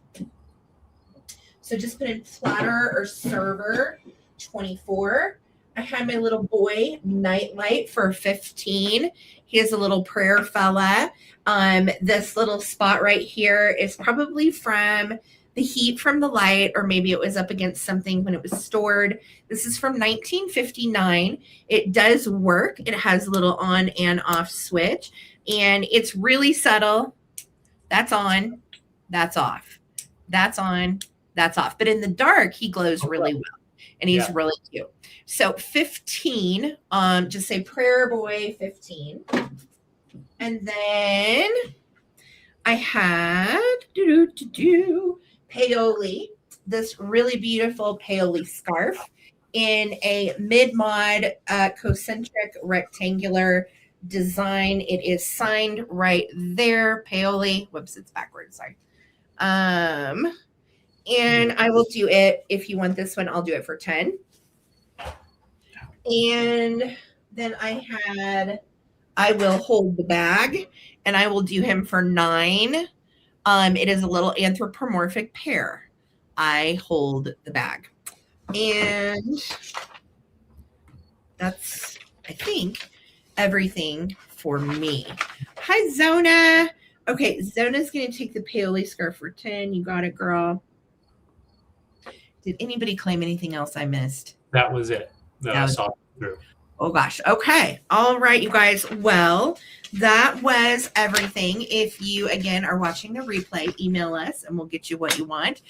So just put in platter or server, 24. I had my little boy nightlight for 15. He is a little prayer fella. This little spot right here is probably from the heat from the light, or maybe it was up against something when it was stored. This is from 1959. It does work. It has a little on and off switch, and it's really subtle. That's on, that's off. That's on, that's off. But in the dark, he glows really well, and he's really cute. So 15, just say prayer boy 15. And then I had paoli, this really beautiful paoli scarf in a mid-mod concentric rectangular design. It is signed right there, paoli. Whoops, it's backwards, sorry. And I will do it, if you want this one, I'll do it for 10. And then I will hold the bag, and I will do him for 9. It is a little anthropomorphic pear. I hold the bag. And that's, I think, everything for me. Hi, Zona. Okay, Zona's going to take the paoli scarf for 10. You got it, girl. Did anybody claim anything else I missed? That was it. No, I saw it through. Oh, gosh. Okay. All right, you guys. Well, that was everything. If you, again, are watching the replay, email us and we'll get you what you want.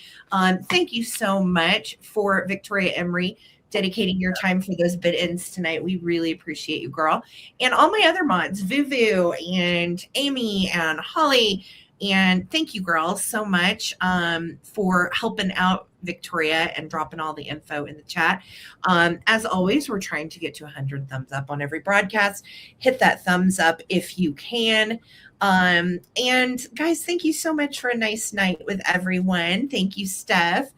Thank you so much for Victoria Emery dedicating your time for those bid-ins tonight. We really appreciate you, girl. And all my other mods, Vuvu and Amy and Holly. And thank you, girls, so much for helping out Victoria and dropping all the info in the chat. As always, we're trying to get to 100 thumbs up on every broadcast. Hit that thumbs up if you can. And guys, thank you so much for a nice night with everyone. Thank you, Steph.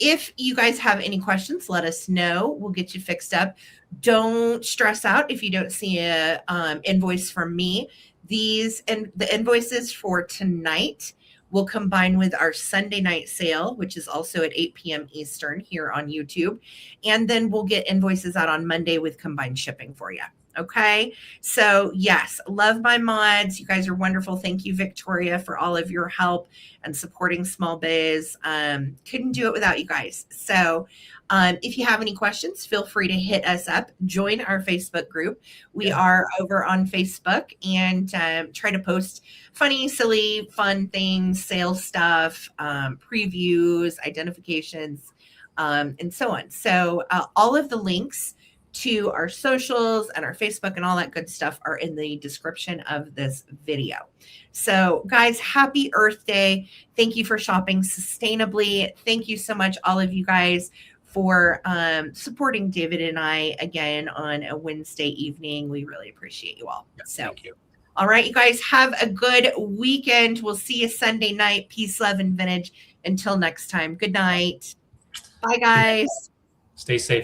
If you guys have any questions, let us know. We'll get you fixed up. Don't stress out if you don't see a invoice from me. These and the invoices for tonight will combine with our Sunday night sale, which is also at 8 p.m. Eastern here on YouTube. And then we'll get invoices out on Monday with combined shipping for you. Okay. So yes, love my mods. You guys are wonderful. Thank you, Victoria, for all of your help and supporting Small Biz. Couldn't do it without you guys. So if you have any questions, feel free to hit us up. Join our Facebook group. We are over on Facebook and try to post funny, silly, fun things, sales stuff, previews, identifications, and so on. So all of the links to our socials and our Facebook and all that good stuff are in the description of this video. So guys, happy Earth Day. Thank you for shopping sustainably. Thank you so much, all of you guys, for supporting David and I again on a Wednesday evening. We really appreciate you all. So Thank you. All right, you guys have a good weekend. We'll see you Sunday night. Peace, love, and vintage. Until next time. Good night. Bye, guys. Stay safe.